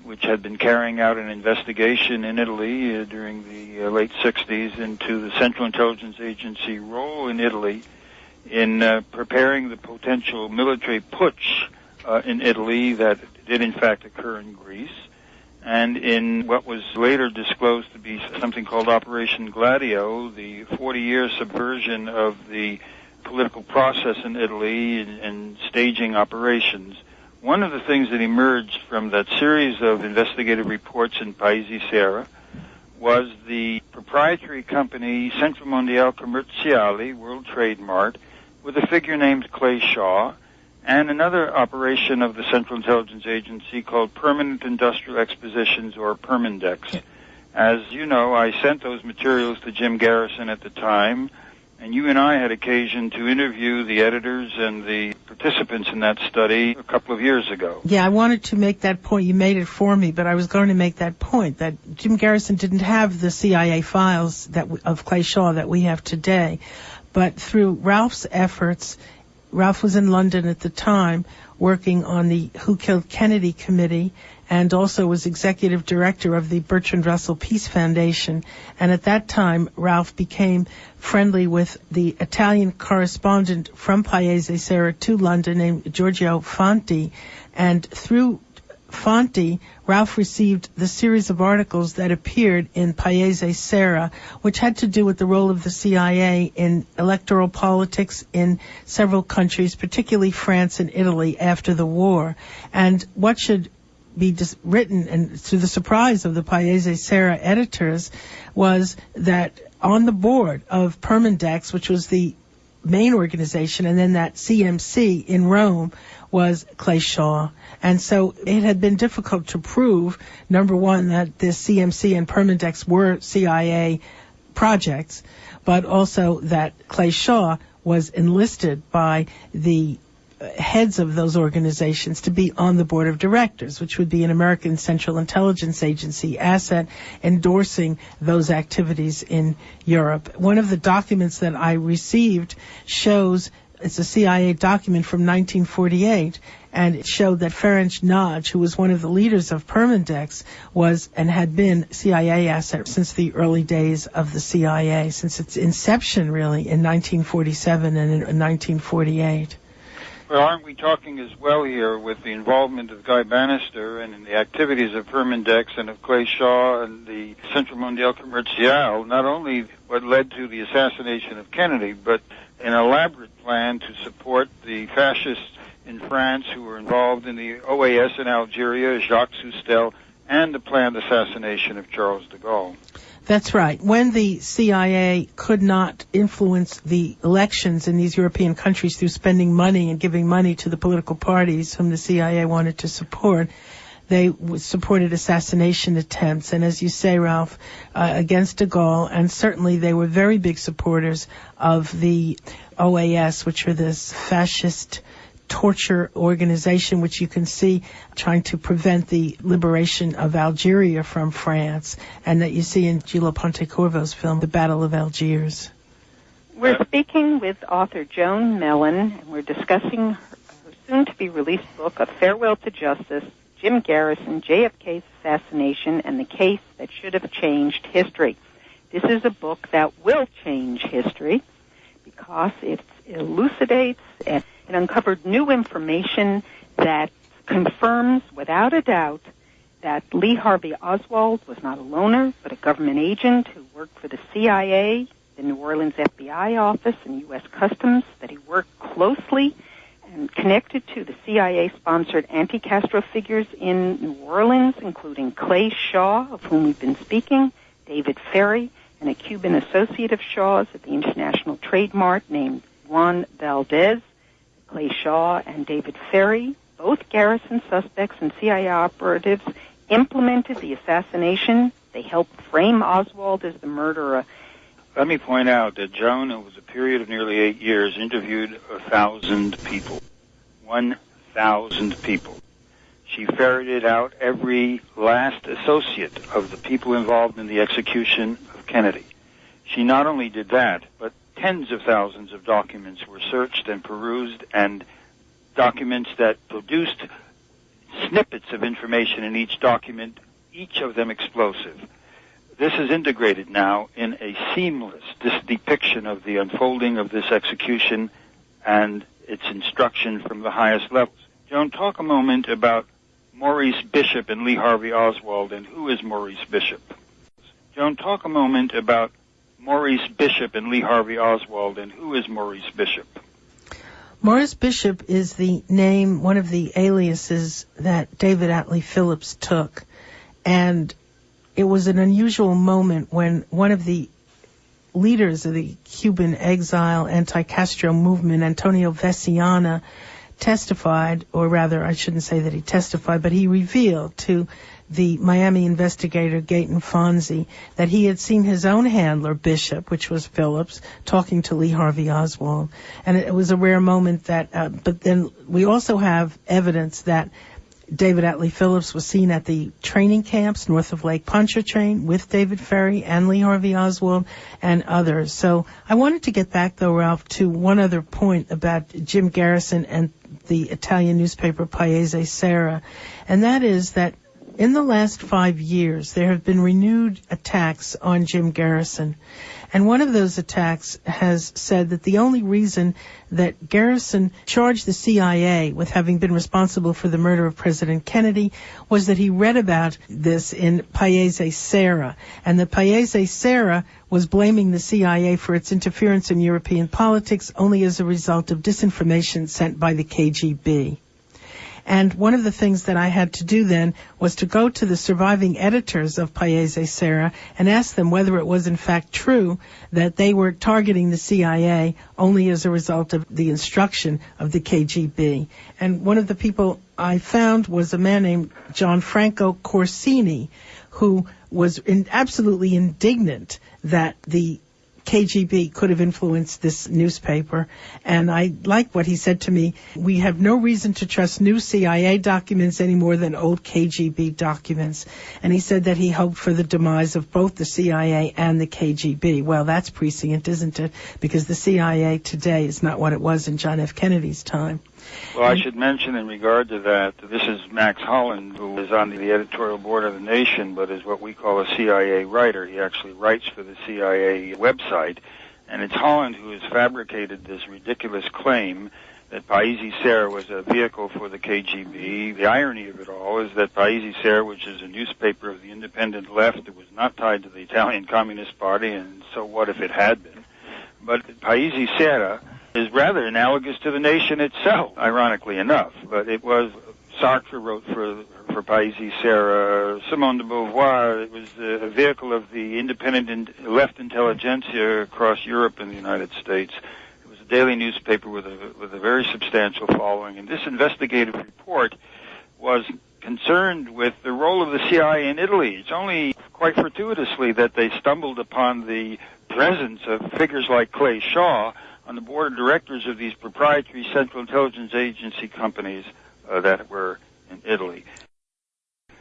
which had been carrying out an investigation in Italy during the late 60s into the Central Intelligence Agency role in Italy in preparing the potential military putsch in Italy that did in fact occur in Greece, and in what was later disclosed to be something called Operation Gladio, the 40-year subversion of the political process in Italy and staging operations. One of the things that emerged from that series of investigative reports in Paesi Sera was the proprietary company Centro Mondiale Commerciale, World Trade Mart, with a figure named Clay Shaw, and another operation of the Central Intelligence Agency called Permanent Industrial Expositions, or Permindex. As you know, I sent those materials to Jim Garrison at the time, and you and I had occasion to interview the editors and the participants in that study a couple of years ago. Yeah, I wanted to make that point. You made it for me, but I was going to make that point, that Jim Garrison didn't have the CIA files of Clay Shaw that we have today. But through Ralph's efforts, Ralph was in London at the time working on the Who Killed Kennedy Committee, and also was executive director of the Bertrand Russell Peace Foundation. And at that time, Ralph became friendly with the Italian correspondent from Paesi Sera to London named Giorgio Fanti. And through Fanti, Ralph received the series of articles that appeared in Paesi Sera, which had to do with the role of the CIA in electoral politics in several countries, particularly France and Italy after the war. And what should be written, and to the surprise of the Paesi Sera editors, was that on the board of Permindex, which was the main organization, and then that CMC in Rome, was Clay Shaw. And so it had been difficult to prove, number one, that the CMC and Permindex were CIA projects, but also that Clay Shaw was enlisted by the heads of those organizations to be on the board of directors, which would be an American Central Intelligence Agency asset endorsing those activities in Europe. One of the documents that I received shows, it's a CIA document from 1948, and it showed that Ferenc Nagy, who was one of the leaders of Permindex, was and had been CIA asset since the early days of the CIA, since its inception really in 1947 and in 1948. Well, aren't we talking as well here with the involvement of Guy Bannister and in the activities of Permindex and of Clay Shaw and the Centro Mondiale Commerciale, not only what led to the assassination of Kennedy, but an elaborate plan to support the fascists in France who were involved in the OAS in Algeria, Jacques Soustelle, and the planned assassination of Charles de Gaulle. That's right. When the CIA could not influence the elections in these European countries through spending money and giving money to the political parties whom the CIA wanted to support, they supported assassination attempts. And as you say, Ralph, against de Gaulle, and certainly they were very big supporters of the OAS, which were this fascist torture organization, which you can see trying to prevent the liberation of Algeria from France, and that you see in Gillo Pontecorvo's film, The Battle of Algiers. We're speaking with author Joan Mellen, and we're discussing her soon-to-be-released book, A Farewell to Justice, Jim Garrison, JFK's Assassination, and the Case That Should Have Changed History. This is a book that will change history because it elucidates and it uncovered new information that confirms without a doubt that Lee Harvey Oswald was not a loner, but a government agent who worked for the CIA, the New Orleans FBI office, and U.S. Customs, that he worked closely and connected to the CIA-sponsored anti-Castro figures in New Orleans, including Clay Shaw, of whom we've been speaking, David Ferry, and a Cuban associate of Shaw's at the International Trade Mart named Juan Valdez. Clay Shaw and David Ferry, both Garrison suspects and CIA operatives, implemented the assassination. They helped frame Oswald as the murderer. Let me point out that Joan, over the period of nearly 8 years, interviewed 1,000 people. 1,000 people. She ferreted out every last associate of the people involved in the execution of Kennedy. She not only did that, but tens of thousands of documents were searched and perused, and documents that produced snippets of information in each document, each of them explosive. This is integrated now in a seamless depiction of the unfolding of this execution and its instruction from the highest levels. Joan, talk a moment about Maurice Bishop and Lee Harvey Oswald, and who is Maurice Bishop? Joan, talk a moment about Maurice Bishop and Lee Harvey Oswald, and who is Maurice Bishop? Maurice Bishop is the name, one of the aliases that David Atlee Phillips took. And it was an unusual moment when one of the leaders of the Cuban exile anti-Castro movement, Antonio Veciana, testified, or rather, I shouldn't say that he testified, but he revealed to the Miami investigator Gaten Fonzi that he had seen his own handler, Bishop, which was Phillips, talking to Lee Harvey Oswald. And it was a rare moment that, but then we also have evidence that David Atlee Phillips was seen at the training camps north of Lake Pontchartrain with David Ferry and Lee Harvey Oswald and others. So I wanted to get back, though, Ralph, to one other point about Jim Garrison and the Italian newspaper Paese Sera, and that is that in the last 5 years, there have been renewed attacks on Jim Garrison. And one of those attacks has said that the only reason that Garrison charged the CIA with having been responsible for the murder of President Kennedy was that he read about this in Paese Sera. And the Paese Sera was blaming the CIA for its interference in European politics only as a result of disinformation sent by the KGB. And one of the things that I had to do then was to go to the surviving editors of Paese Sera and ask them whether it was in fact true that they were targeting the CIA only as a result of the instruction of the KGB. And one of the people I found was a man named Gianfranco Corsini, who was absolutely indignant that the KGB could have influenced this newspaper, and I like what he said to me. We have no reason to trust new CIA documents any more than old KGB documents. And he said that he hoped for the demise of both the CIA and the KGB. Well, that's prescient, isn't it? Because the CIA today is not what it was in John F. Kennedy's time. Well, I should mention in regard to that, this is Max Holland, who is on the editorial board of The Nation, but is what we call a CIA writer. He actually writes for the CIA website, and it's Holland who has fabricated this ridiculous claim that Paese Sera was a vehicle for the KGB. The irony of it all is that Paese Sera, which is a newspaper of the independent left, it was not tied to the Italian Communist Party, and so what if it had been? But Paese Sera is rather analogous to The Nation itself, ironically enough. But it was Sartre wrote for Paese Sera, Simone de Beauvoir. It was a vehicle of the independent left intelligentsia across Europe and the United States. It was a daily newspaper with a very substantial following. And this investigative report was concerned with the role of the CIA in Italy. It's only quite fortuitously that they stumbled upon the presence of figures like Clay Shaw on the board of directors of these proprietary Central Intelligence Agency companies that were in Italy.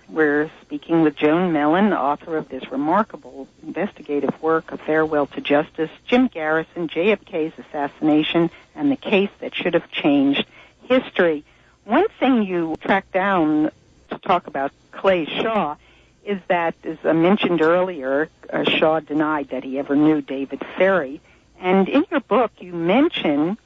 We're speaking with Joan Mellen, author of this remarkable investigative work, A Farewell to Justice, Jim Garrison, JFK's Assassination, and the Case That Should Have Changed History. One thing you tracked down to talk about Clay Shaw is that, as I mentioned earlier, Shaw denied that he ever knew David Ferry. And in your book, you mention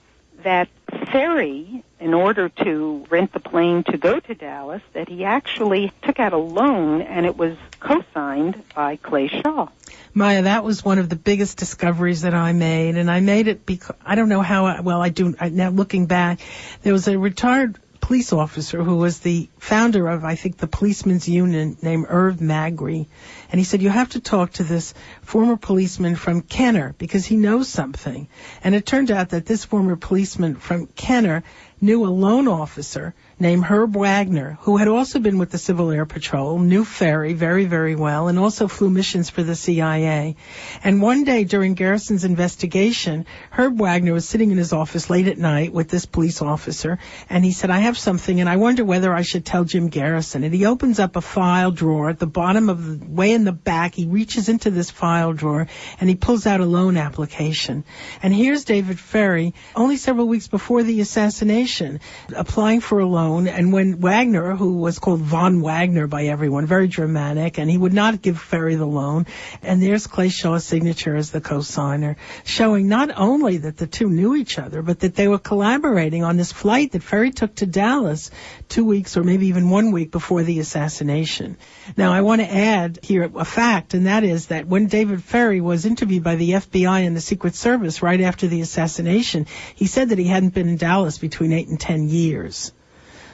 that Ferry, in order to rent the plane to go to Dallas, that he actually took out a loan, and it was co-signed by Clay Shaw. Maya, that was one of the biggest discoveries that I made, and I made it because I don't know how, now looking back, there was a retired police officer who was the founder of, I think, the Policemen's Union named Irv Magri. And he said, you have to talk to this former policeman from Kenner because he knows something. And it turned out that this former policeman from Kenner knew a loan officer named Herb Wagner, who had also been with the Civil Air Patrol, knew Ferry very, very well, and also flew missions for the CIA. And one day during Garrison's investigation, Herb Wagner was sitting in his office late at night with this police officer, and he said, I have something, and I wonder whether I should tell Jim Garrison. And he opens up a file drawer at the bottom of the, way in the back. He reaches into this file drawer, and he pulls out a loan application. And here's David Ferry, only several weeks before the assassination, applying for a loan. And when Wagner, who was called Von Wagner by everyone, very dramatic, and he would not give Ferry the loan, and there's Clay Shaw's signature as the co-signer, showing not only that the two knew each other, but that they were collaborating on this flight that Ferry took to Dallas 2 weeks or maybe even 1 week before the assassination. Now, I want to add here a fact, and that is that when David Ferry was interviewed by the FBI and the Secret Service right after the assassination, he said that he hadn't been in Dallas between 8 and 10 years.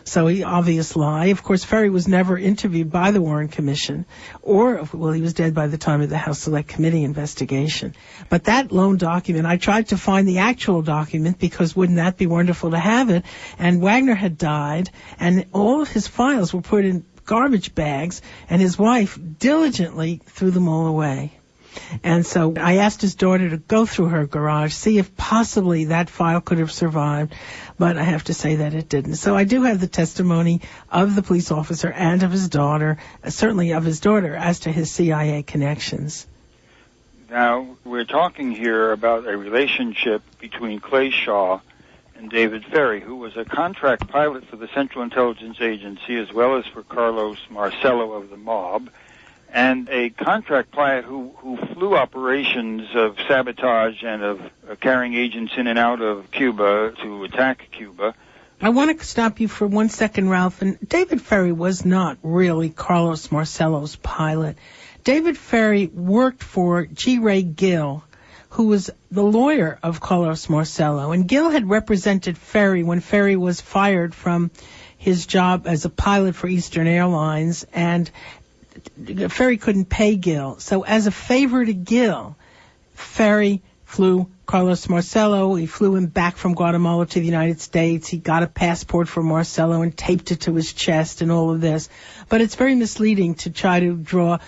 So obvious lie. Of course, Ferry was never interviewed by the Warren Commission, or, well, he was dead by the time of the House Select Committee investigation. But that loan document, I tried to find the actual document because wouldn't that be wonderful to have it? And Wagner had died, and all of his files were put in garbage bags, and his wife diligently threw them all away. And so I asked his daughter to go through her garage, see if possibly that file could have survived, but I have to say that it didn't. So I do have the testimony of the police officer and of his daughter, certainly of his daughter, as to his CIA connections. Now, we're talking here about a relationship between Clay Shaw and David Ferry, who was a contract pilot for the Central Intelligence Agency as well as for Carlos Marcello of the mob, and a contract pilot who flew operations of sabotage and of carrying agents in and out of Cuba to attack Cuba. I want to stop you for 1 second, Ralph. And David Ferry was not really Carlos Marcello's pilot. David Ferry worked for G. Ray Gill, who was the lawyer of Carlos Marcello. And Gill had represented Ferry when Ferry was fired from his job as a pilot for Eastern Airlines, and Ferry couldn't pay Gill. So as a favor to Gill, Ferry flew Carlos Marcello. He flew him back from Guatemala to the United States. He got a passport for Marcello and taped it to his chest and all of this. But it's very misleading to try to draw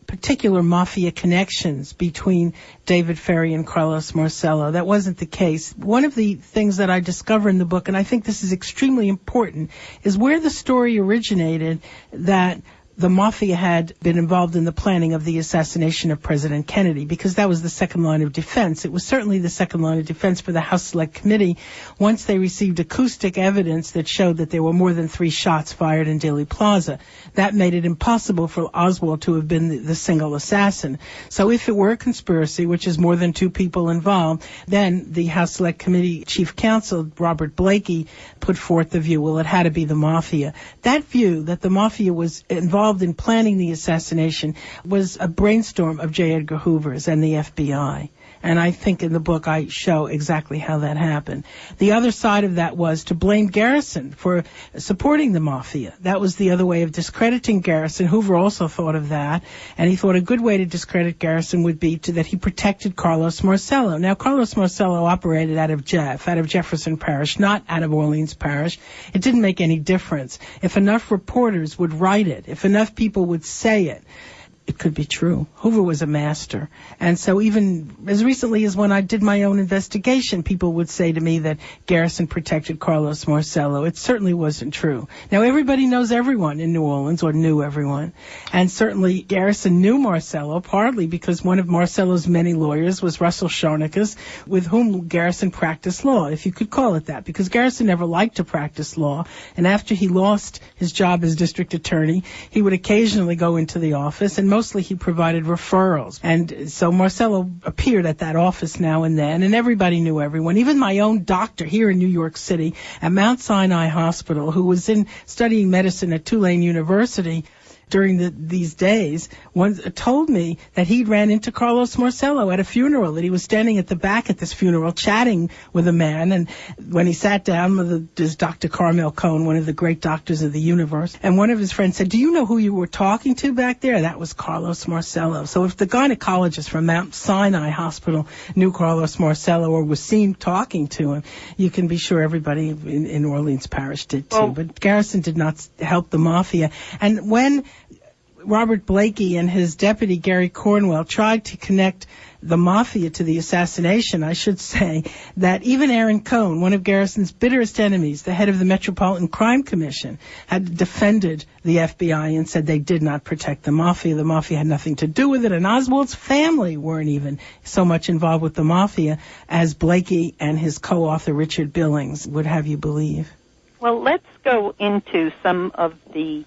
particular mafia connections between David Ferry and Carlos Marcello. That wasn't the case. One of the things that I discover in the book, and I think this is extremely important, is where the story originated that the mafia had been involved in the planning of the assassination of President Kennedy, because that was the second line of defense. It was certainly the second line of defense for the House Select Committee once they received acoustic evidence that showed that there were more than 3 shots fired in Dealey Plaza. That made it impossible for Oswald to have been the single assassin. So if it were a conspiracy, which is more than 2 people involved, then the House Select Committee Chief Counsel, Robert Blakey, put forth the view, well, it had to be the mafia. That view, that the mafia was involved in planning the assassination, was a brainstorm of J. Edgar Hoover's and the FBI. And I think in the book I show exactly how that happened. The other side of that was to blame Garrison for supporting the mafia. That was the other way of discrediting Garrison. Hoover also thought of that, and he thought a good way to discredit Garrison would be that he protected Carlos Marcello. Now, Carlos Marcello operated out of Jefferson Parish, not out of Orleans Parish. It didn't make any difference. If enough reporters would write it, if enough people would say it, it could be true. Hoover was a master. And so even as recently as when I did my own investigation, people would say to me that Garrison protected Carlos Marcello. It certainly wasn't true. Now, everybody knows everyone in New Orleans, or knew everyone. And certainly Garrison knew Marcello, partly because one of Marcello's many lawyers was Russell Sharnicus, with whom Garrison practiced law, if you could call it that, because Garrison never liked to practice law. And after he lost his job as district attorney, he would occasionally go into the office, and mostly he provided referrals. And so Marcello appeared at that office now and then, and everybody knew everyone. Even my own doctor here in New York City at Mount Sinai Hospital, who was studying medicine at Tulane University, during these days, told me that he'd ran into Carlos Marcello at a funeral, that he was standing at the back at this funeral chatting with a man, and when he sat down with Dr. Carmel Cohn, one of the great doctors of the universe, and one of his friends said, "Do you know who you were talking to back there?" That was Carlos Marcello. So if the gynecologist from Mount Sinai Hospital knew Carlos Marcello or was seen talking to him, you can be sure everybody in Orleans Parish did too. But Garrison did not help the mafia. And when Robert Blakey and his deputy Gary Cornwell tried to connect the mafia to the assassination, I should say that even Aaron Cohn, one of Garrison's bitterest enemies, the head of the Metropolitan Crime Commission, had defended the FBI and said they did not protect the mafia. The mafia had nothing to do with it, and Oswald's family weren't even so much involved with the mafia as Blakey and his co-author Richard Billings would have you believe. Well, let's go into some of the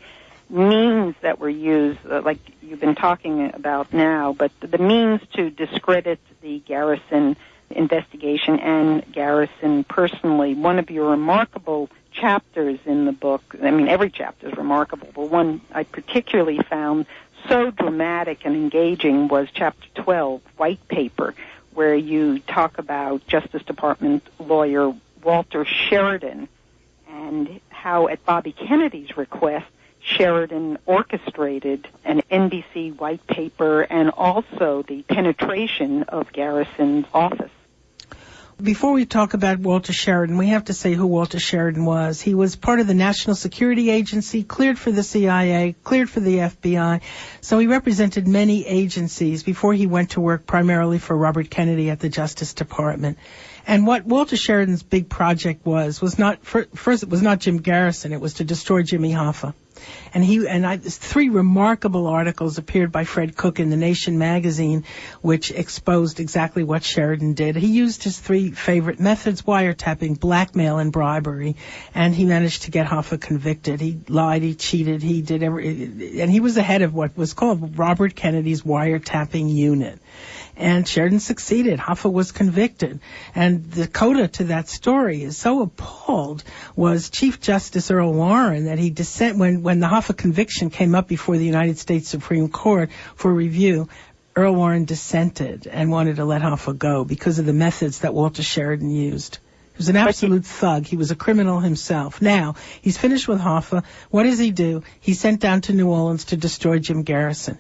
means that were used, like you've been talking about now, but the means to discredit the Garrison investigation and Garrison personally. One of your remarkable chapters in the book, I mean, every chapter is remarkable, but one I particularly found so dramatic and engaging was Chapter 12, White Paper, where you talk about Justice Department lawyer Walter Sheridan and how, at Bobby Kennedy's request, Sheridan orchestrated an NBC white paper and also the penetration of Garrison's office. Before we talk about Walter Sheridan, we have to say who Walter Sheridan was. He was part of the National Security Agency, cleared for the CIA, cleared for the FBI. So he represented many agencies before he went to work primarily for Robert Kennedy at the Justice Department. And what Walter Sheridan's big project was not, first it was not Jim Garrison, it was to destroy Jimmy Hoffa. And three remarkable articles appeared by Fred Cook in The Nation magazine, which exposed exactly what Sheridan did. He used his three favorite methods: wiretapping, blackmail, and bribery, and he managed to get Hoffa convicted. He lied, he cheated, he did and he was the head of what was called Robert Kennedy's wiretapping unit. And Sheridan succeeded. Hoffa was convicted. And the coda to that story is so appalled was Chief Justice Earl Warren that he when the Hoffa conviction came up before the United States Supreme Court for review, Earl Warren dissented and wanted to let Hoffa go because of the methods that Walter Sheridan used. He was an absolute thug. He was a criminal himself. Now, he's finished with Hoffa. What does he do? He's sent down to New Orleans to destroy Jim Garrison.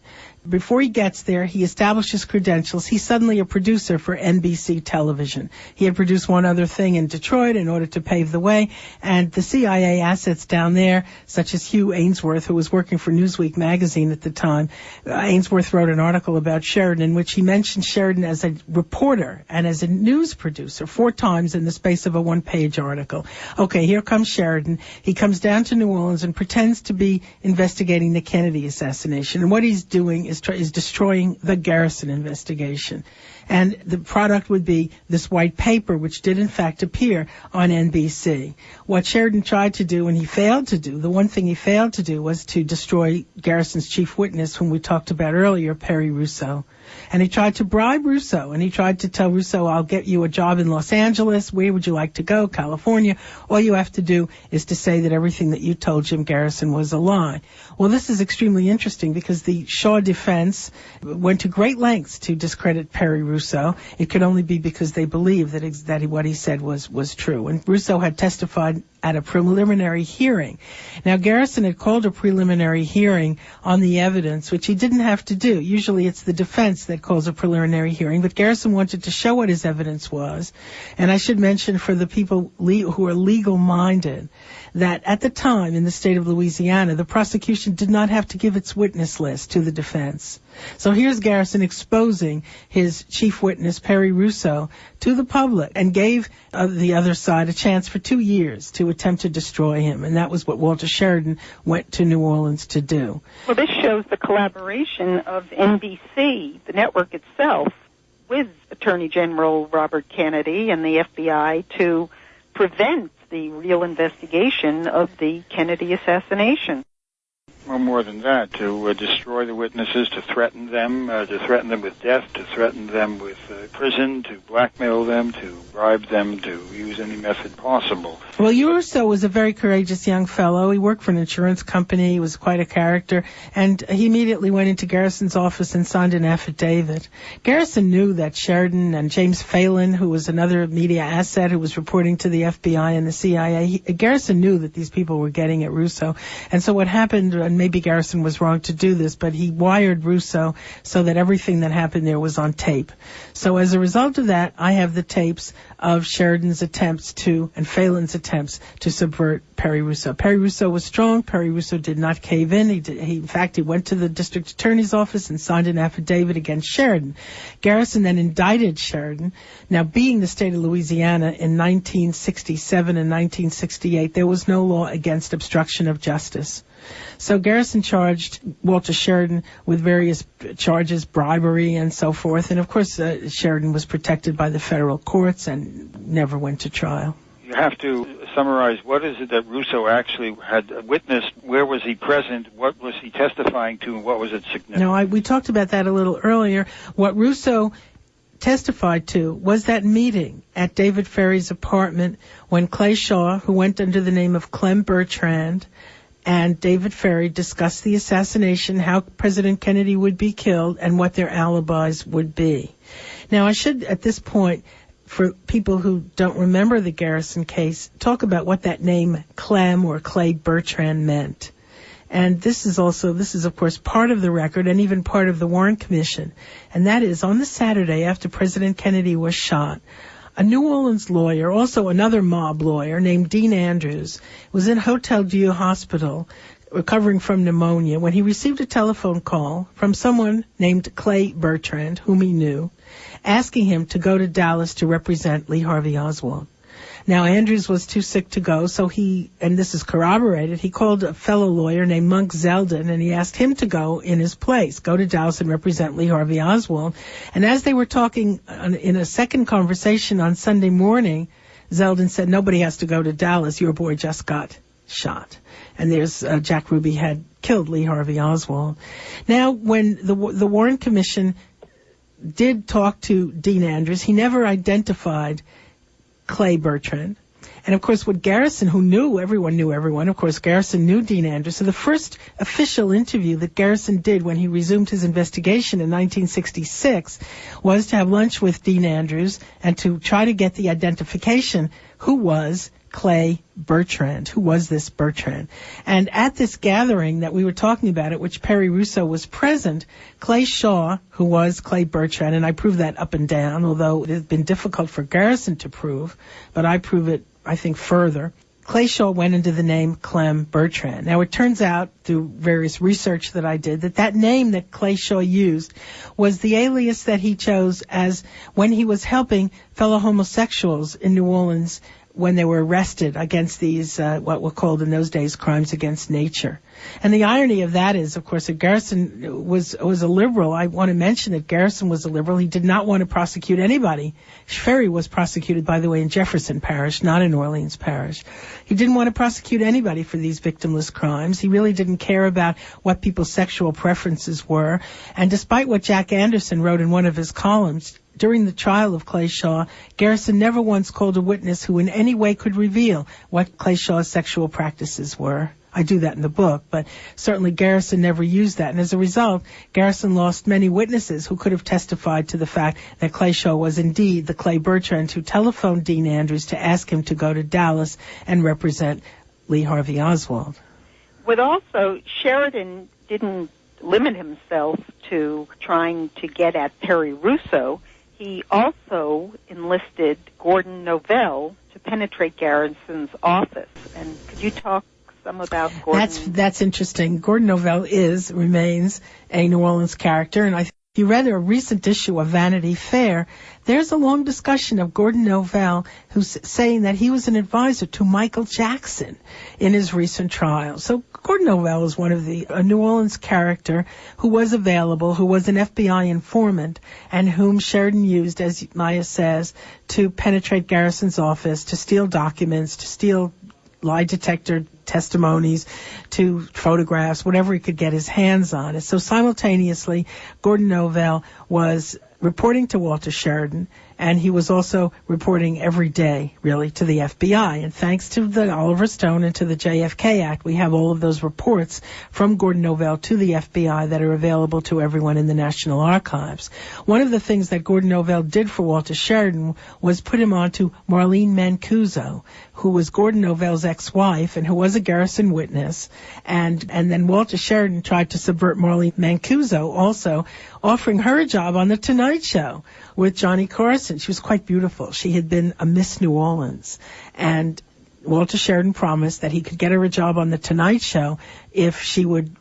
Before he gets there, he establishes credentials. He's suddenly a producer for NBC television. He had produced one other thing in Detroit in order to pave the way, and the CIA assets down there, such as Hugh Ainsworth, who was working for Newsweek magazine at the time, Ainsworth wrote an article about Sheridan in which he mentioned Sheridan as a reporter and as a news producer 4 times in the space of a 1-page article. Okay, here comes Sheridan. He comes down to New Orleans and pretends to be investigating the Kennedy assassination, and what he's doing is destroying the Garrison investigation. And the product would be this white paper, which did in fact appear on NBC. What Sheridan tried to do, and he failed to do, the one thing he failed to do was to destroy Garrison's chief witness, whom we talked about earlier, Perry Rousseau. And he tried to bribe Rousseau, and he tried to tell Rousseau, I'll get you a job in Los Angeles. Where would you like to go? California. All you have to do is to say that everything that you told Jim Garrison was a lie. Well, this is extremely interesting because the Shaw defense went to great lengths to discredit Perry Rousseau. It could only be because they believed that what he said was true. And Rousseau had testified at a preliminary hearing. Now, Garrison had called a preliminary hearing on the evidence, which he didn't have to do. Usually it's the defense that calls a preliminary hearing, but Garrison wanted to show what his evidence was. And I should mention for the people who are legal-minded that at the time in the state of Louisiana, the prosecution did not have to give its witness list to the defense. So here's Garrison exposing his chief witness, Perry Rousseau, to the public and gave the other side a chance for 2 years to attempt to destroy him. And that was what Walter Sheridan went to New Orleans to do. Well, this shows the collaboration of NBC, the network itself, with Attorney General Robert Kennedy and the FBI to prevent the real investigation of the Kennedy assassination. Well, more than that, to destroy the witnesses, to threaten them with death, to threaten them with prison, to blackmail them, to bribe them, to use any method possible. Well, Russo was a very courageous young fellow. He worked for an insurance company. He was quite a character. And he immediately went into Garrison's office and signed an affidavit. Garrison knew that Sheridan and James Phelan, who was another media asset who was reporting to the FBI and the CIA, Garrison knew that these people were getting at Russo. And so what happened, and maybe Garrison was wrong to do this, but he wired Russo so that everything that happened there was on tape. So as a result of that, I have the tapes of Sheridan's attempts and Phelan's attempts to subvert Perry Russo. Perry Russo was strong. Perry Russo did not cave in. In fact, he went to the district attorney's office and signed an affidavit against Sheridan. Garrison then indicted Sheridan. Now, being the state of Louisiana in 1967 and 1968, there was no law against obstruction of justice. So Garrison charged Walter Sheridan with various charges, bribery and so forth. And, of course, Sheridan was protected by the federal courts and never went to trial. You have to summarize, what is it that Russo actually had witnessed? Where was he present? What was he testifying to? And what was it significant? No, we talked about that a little earlier. What Russo testified to was that meeting at David Ferry's apartment when Clay Shaw, who went under the name of Clem Bertrand, and David Ferry discussed the assassination, how President Kennedy would be killed, and what their alibis would be. Now, I should, at this point, for people who don't remember the Garrison case, talk about what that name Clem or Clay Bertrand meant. And this is of course part of the record and even part of the Warren Commission. And that is, on the Saturday after President Kennedy was shot, a New Orleans lawyer, also another mob lawyer named Dean Andrews, was in Hotel Dieu Hospital recovering from pneumonia when he received a telephone call from someone named Clay Bertrand, whom he knew, asking him to go to Dallas to represent Lee Harvey Oswald. Now, Andrews was too sick to go, so and this is corroborated, he called a fellow lawyer named Monk Zeldin, and he asked him to go in his place, go to Dallas and represent Lee Harvey Oswald. And as they were talking in a second conversation on Sunday morning, Zeldin said, "Nobody has to go to Dallas, your boy just got shot." And there's Jack Ruby had killed Lee Harvey Oswald. Now, when the Warren Commission did talk to Dean Andrews, he never identified Clay Bertrand. And, of course, with Garrison, everyone knew everyone, of course, Garrison knew Dean Andrews. So the first official interview that Garrison did when he resumed his investigation in 1966 was to have lunch with Dean Andrews and to try to get the identification who was Clay Bertrand. Who was this Bertrand? And at this gathering that we were talking about, at which Perry Russo was present, Clay Shaw, who was Clay Bertrand, and I prove that up and down, although it has been difficult for Garrison to prove, but I prove it, I think, further. Clay Shaw went into the name Clem Bertrand. Now, it turns out, through various research that I did, that name that Clay Shaw used was the alias that he chose as when he was helping fellow homosexuals in New Orleans when they were arrested against these, what were called in those days, crimes against nature. And the irony of that is, of course, that Garrison was a liberal. I want to mention that Garrison was a liberal. He did not want to prosecute anybody. Ferry was prosecuted, by the way, in Jefferson Parish, not in Orleans Parish. He didn't want to prosecute anybody for these victimless crimes. He really didn't care about what people's sexual preferences were. And despite what Jack Anderson wrote in one of his columns, during the trial of Clay Shaw, Garrison never once called a witness who in any way could reveal what Clay Shaw's sexual practices were. I do that in the book, but certainly Garrison never used that. And as a result, Garrison lost many witnesses who could have testified to the fact that Clay Shaw was indeed the Clay Bertrand who telephoned Dean Andrews to ask him to go to Dallas and represent Lee Harvey Oswald. But also, Sheridan didn't limit himself to trying to get at Perry Russo. He also enlisted Gordon Novell to penetrate Garrison's office. And could you talk some about Gordon? That's interesting. Gordon Novell remains a New Orleans character, and if you read a recent issue of Vanity Fair, there's a long discussion of Gordon Novell who's saying that he was an advisor to Michael Jackson in his recent trial. So Gordon Novell is a New Orleans character who was available, who was an FBI informant, and whom Sheridan used, as Maya says, to penetrate Garrison's office, to steal documents, to steal lie detector testimonies, to photographs, whatever he could get his hands on. And so simultaneously, Gordon Novell was reporting to Walter Sheridan And he was also reporting every day, really, to the FBI. And thanks to the Oliver Stone and to the JFK Act, we have all of those reports from Gordon Novell to the FBI that are available to everyone in the National Archives. One of the things that Gordon Novell did for Walter Sheridan was put him on to Marlene Mancuso, who was Gordon Novell's ex-wife and who was a Garrison witness. And then Walter Sheridan tried to subvert Marlene Mancuso, also offering her a job on The Tonight Show with Johnny Carson. She was quite beautiful. She had been a Miss New Orleans. And Walter Sheridan promised that he could get her a job on The Tonight Show if she would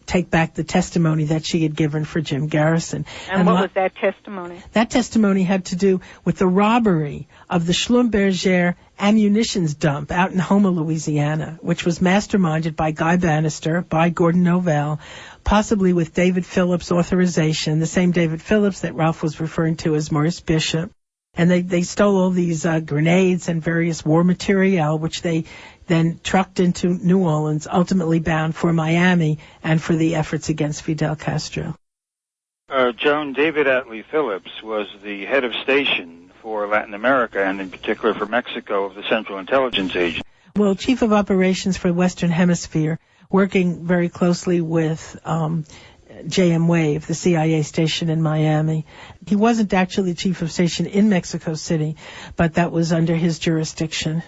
take back the testimony that she had given for Jim Garrison. And what was that testimony? That testimony had to do with the robbery of the Schlumberger ammunitions dump out in Houma, Louisiana, which was masterminded by Guy Bannister, by Gordon Novell, possibly with David Phillips' authorization, the same David Phillips that Ralph was referring to as Maurice Bishop. And they stole all these grenades and various war material, which they then trucked into New Orleans, ultimately bound for Miami and for the efforts against Fidel Castro. Joan, David Atlee Phillips was the head of station for Latin America and in particular for Mexico of the Central Intelligence Agency. Well, Chief of Operations for Western Hemisphere, working very closely with JM Wave, the CIA station in Miami. He wasn't actually chief of station in Mexico City, but that was under his jurisdiction.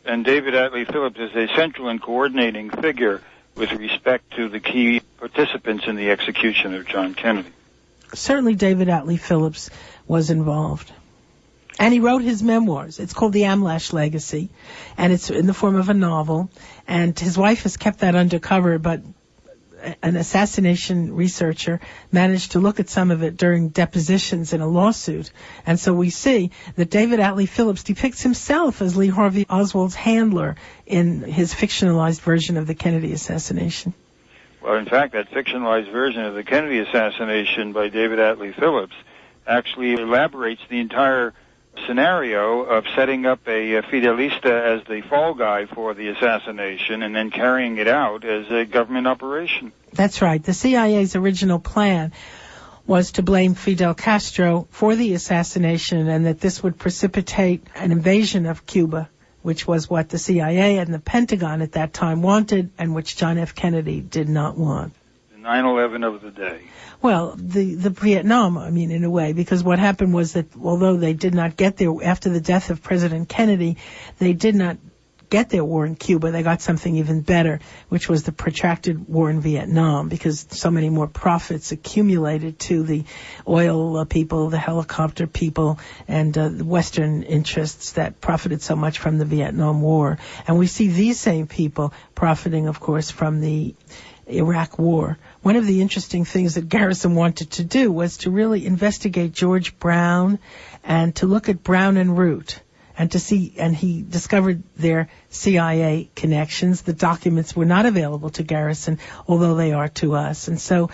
And David Atlee Phillips is a central and coordinating figure with respect to the key participants in the execution of John Kennedy. Certainly David Atlee Phillips was involved. And he wrote his memoirs. It's called The Amlash Legacy, and it's in the form of a novel. And his wife has kept that undercover, but an assassination researcher managed to look at some of it during depositions in a lawsuit. And so we see that David Atlee Phillips depicts himself as Lee Harvey Oswald's handler in his fictionalized version of the Kennedy assassination. Well, in fact, that fictionalized version of the Kennedy assassination by David Atlee Phillips actually elaborates the entire scenario of setting up a Fidelista as the fall guy for the assassination and then carrying it out as a government operation. That's right. The CIA's original plan was to blame Fidel Castro for the assassination and that this would precipitate an invasion of Cuba, which was what the CIA and the Pentagon at that time wanted and which John F. Kennedy did not want. 9/11 of the day. Well, the Vietnam, I mean, in a way, because what happened was that although they did not get there, after the death of President Kennedy, they did not get their war in Cuba. They got something even better, which was the protracted war in Vietnam, because so many more profits accumulated to the oil people, the helicopter people, and the Western interests that profited so much from the Vietnam War. And we see these same people profiting, of course, from the Iraq War. One of the interesting things that Garrison wanted to do was to really investigate George Brown and to look at Brown and Root and to see, and he discovered their CIA connections. The documents were not available to Garrison, although they are to us. And so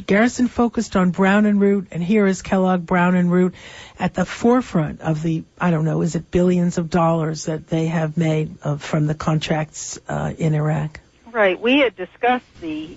Garrison focused on Brown and Root, and here is Kellogg Brown and Root at the forefront of the, I don't know, is it billions of dollars that they have made from the contracts in Iraq? Right. We had discussed the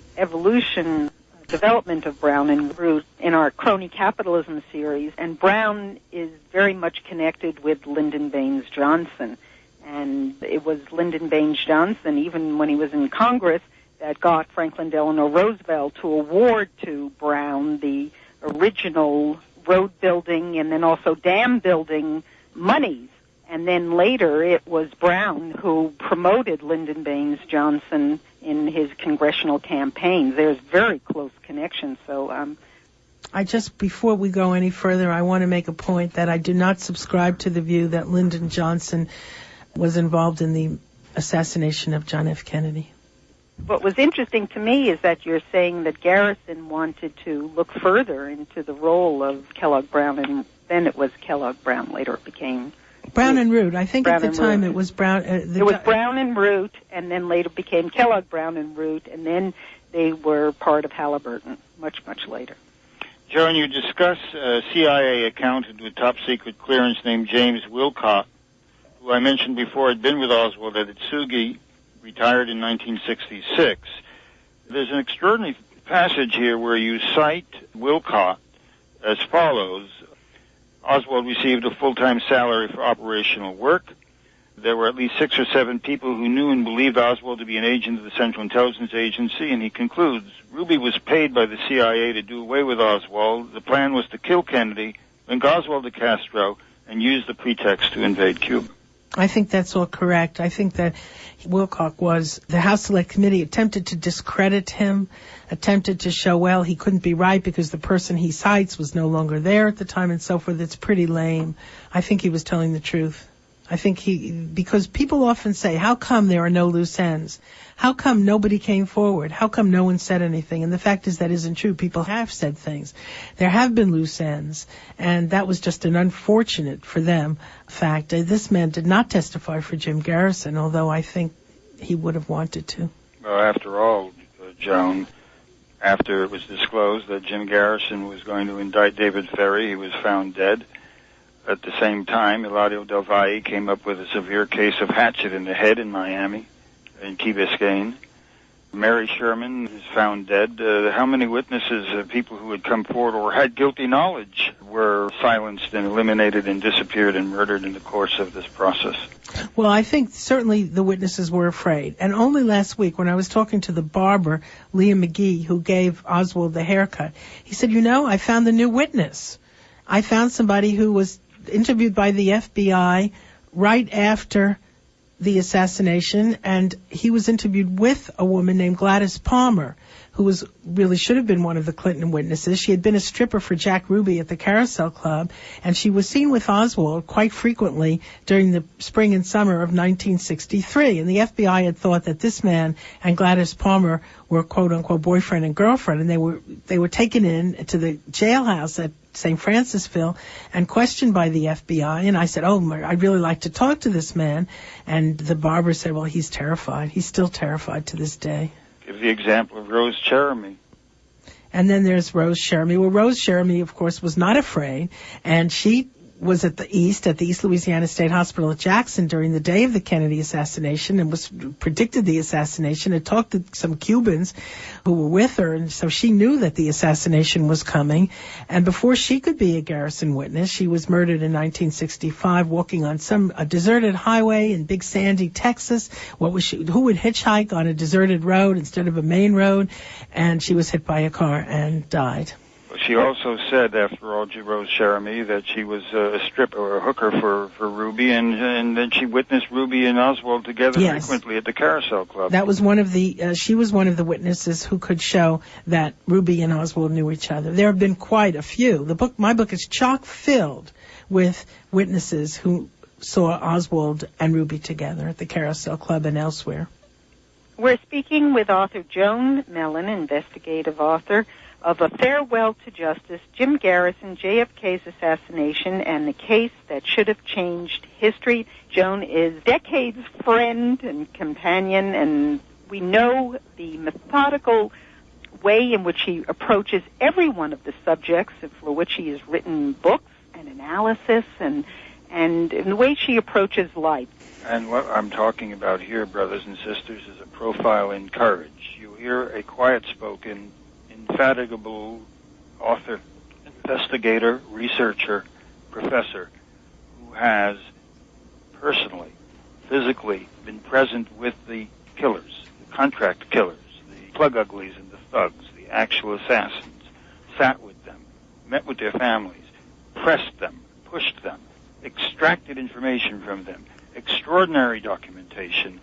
development of Brown and Root in our Crony Capitalism series, and Brown is very much connected with Lyndon Baines Johnson. And it was Lyndon Baines Johnson, even when he was in Congress, that got Franklin Delano Roosevelt to award to Brown the original road building and then also dam building monies. And then later it was Brown who promoted Lyndon Baines Johnson in his congressional campaigns. There's very close connections. So before we go any further, I want to make a point that I do not subscribe to the view that Lyndon Johnson was involved in the assassination of John F. Kennedy. What was interesting to me is that you're saying that Garrison wanted to look further into the role of Kellogg Brown, and then it was Kellogg Brown. Later it became Brown and Root. I think Brown at the time Root. it was Brown. It was Brown and Root, and then later became Kellogg Brown and Root, and then they were part of Halliburton much, much later. Joan, you discuss a CIA accountant with top-secret clearance named James Wilcott, who I mentioned before had been with Oswald at Atsugi, retired in 1966. There's an extraordinary passage here where you cite Wilcott as follows. Oswald received a full-time salary for operational work. There were at least 6 or 7 people who knew and believed Oswald to be an agent of the Central Intelligence Agency, and he concludes, Ruby was paid by the CIA to do away with Oswald. The plan was to kill Kennedy, link Oswald to Castro, and use the pretext to invade Cuba. I think that's all correct. I think that the House Select Committee attempted to discredit him, attempted to show, well, he couldn't be right because the person he cites was no longer there at the time and so forth. It's pretty lame. I think he was telling the truth. I think because people often say, how come there are no loose ends? How come nobody came forward? How come no one said anything? And the fact is that isn't true. People have said things. There have been loose ends, and that was just an unfortunate for them fact. This man did not testify for Jim Garrison, although I think he would have wanted to. Well, after all, Joan, after it was disclosed that Jim Garrison was going to indict David Ferrie, he was found dead. At the same time, Eladio Del Valle came up with a severe case of hatchet in the head in Miami, in Key Biscayne. Mary Sherman is found dead. How many witnesses, people who had come forward or had guilty knowledge, were silenced and eliminated and disappeared and murdered in the course of this process? Well, I think certainly the witnesses were afraid. And only last week, when I was talking to the barber, Liam McGee, who gave Oswald the haircut, he said, I found the new witness. I found somebody who was interviewed by the FBI right after the assassination, and he was interviewed with a woman named Gladys Palmer, who really should have been one of the Clinton witnesses. She had been a stripper for Jack Ruby at the Carousel Club, and she was seen with Oswald quite frequently during the spring and summer of 1963. And the FBI had thought that this man and Gladys Palmer were quote-unquote boyfriend and girlfriend, and they were taken in to the jailhouse at St. Francisville and questioned by the FBI. And I said, I'd really like to talk to this man. And the barber said, well, he's terrified. He's still terrified to this day. Give the example of Rose Cheramy. And then there's Rose Cheramy. Well, Rose Cheramy, of course, was not afraid, and she was at the East Louisiana State Hospital at Jackson during the day of the Kennedy assassination and predicted the assassination and talked to some Cubans who were with her, and so she knew that the assassination was coming. And before she could be a Garrison witness, she was murdered in 1965 walking on a deserted highway in Big Sandy, Texas. Who would hitchhike on a deserted road instead of a main road? And she was hit by a car and died. She also said, after all, Rose Cheramy, that she was a stripper or a hooker for Ruby, and then she witnessed Ruby and Oswald together frequently at the Carousel Club. That was she was one of the witnesses who could show that Ruby and Oswald knew each other. There have been quite a few. My book is chock filled with witnesses who saw Oswald and Ruby together at the Carousel Club and elsewhere. We're speaking with author Joan Mellen, investigative author of A Farewell to Justice, Jim Garrison, JFK's Assassination, and the Case That Should Have Changed History. Joan is decades friend and companion, and we know the methodical way in which he approaches every one of the subjects for which he has written books and analysis, and in the way she approaches life. And what I'm talking about here, brothers and sisters, is a profile in courage. You hear a quiet-spoken, indefatigable author, investigator, researcher, professor who has personally, physically been present with the killers, the contract killers, the plug uglies and the thugs, the actual assassins, sat with them, met with their families, pressed them, pushed them, extracted information from them, extraordinary documentation,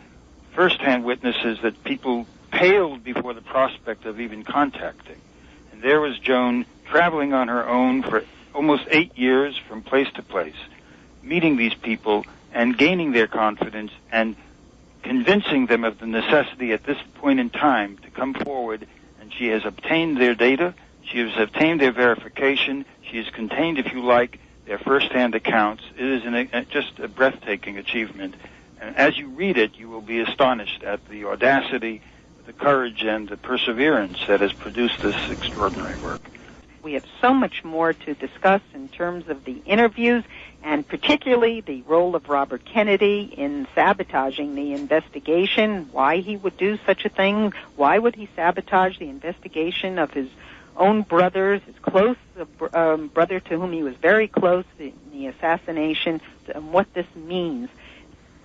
first-hand witnesses that people paled before the prospect of even contacting. And there was Joan traveling on her own for almost 8 years from place to place, meeting these people and gaining their confidence and convincing them of the necessity at this point in time to come forward. And she has obtained their data, she has obtained their verification, she has contained, if you like, their first-hand accounts. It is just a breathtaking achievement. And as you read it, you will be astonished at the audacity, the courage, and the perseverance that has produced this extraordinary work. We have so much more to discuss in terms of the interviews, and particularly the role of Robert Kennedy in sabotaging the investigation, why he would do such a thing, why would he sabotage the investigation of his own brothers, his close brother to whom he was very close in the assassination, and what this means.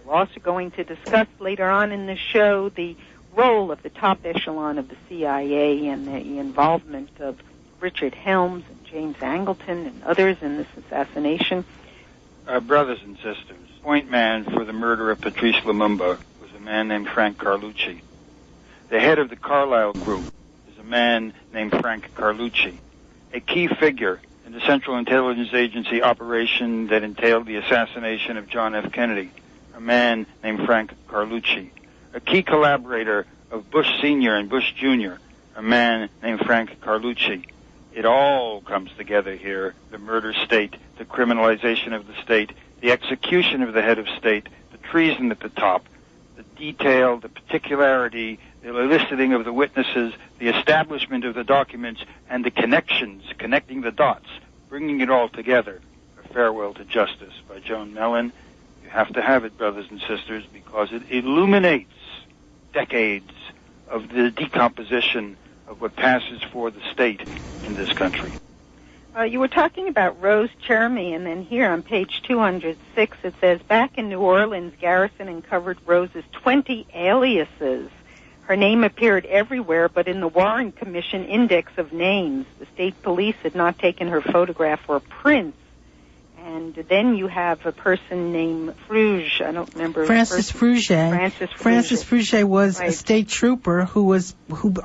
We're also going to discuss later on in the show the role of the top echelon of the CIA and the involvement of Richard Helms and James Angleton and others in this assassination. Brothers and sisters, point man for the murder of Patrice Lumumba was a man named Frank Carlucci. The head of the Carlyle Group is a man named Frank Carlucci. A key figure in the Central Intelligence Agency operation that entailed the assassination of John F. Kennedy, a man named Frank Carlucci. A key collaborator of Bush Sr. and Bush Jr., a man named Frank Carlucci. It all comes together here: the murder state, the criminalization of the state, the execution of the head of state, the treason at the top, the detail, the particularity, the eliciting of the witnesses, the establishment of the documents, and the connections, connecting the dots, bringing it all together. A Farewell to Justice by Joan Mellen. You have to have it, brothers and sisters, because it illuminates decades of the decomposition of what passes for the state in this country. You were talking about Rose Chermy, and then here on page 206 it says, back in New Orleans, Garrison uncovered Rose's 20 aliases. Her name appeared everywhere, but in the Warren Commission index of names. The state police had not taken her photograph or prints. And then you have a person named Fruge. I don't remember. Francis Fruge. Francis Fruge was a state trooper who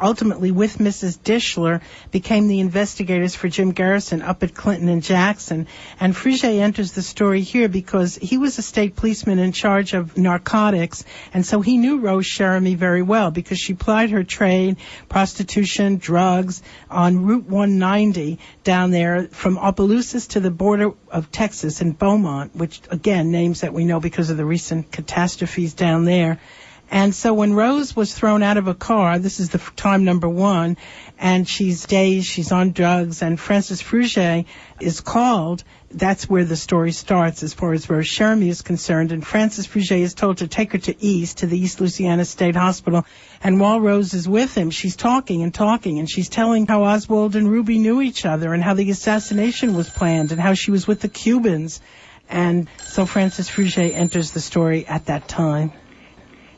ultimately, with Mrs. Dishler, became the investigators for Jim Garrison up at Clinton and Jackson. And Fruge enters the story here because he was a state policeman in charge of narcotics, and so he knew Rose Chermy very well because she plied her trade, prostitution, drugs, on Route 190 down there from Opelousas to the border of Texas in Beaumont, which, again, names that we know because of the recent catastrophes down there. And so when Rose was thrown out of a car, this is the time number one, and she's dazed, she's on drugs, and Francis Fruge is called. That's where the story starts as far as Rose Chermy is concerned. And Francis Fruge is told to take her to the East Louisiana State Hospital. And while Rose is with him, she's talking, and she's telling how Oswald and Ruby knew each other and how the assassination was planned and how she was with the Cubans. And so Francis Fruge enters the story at that time.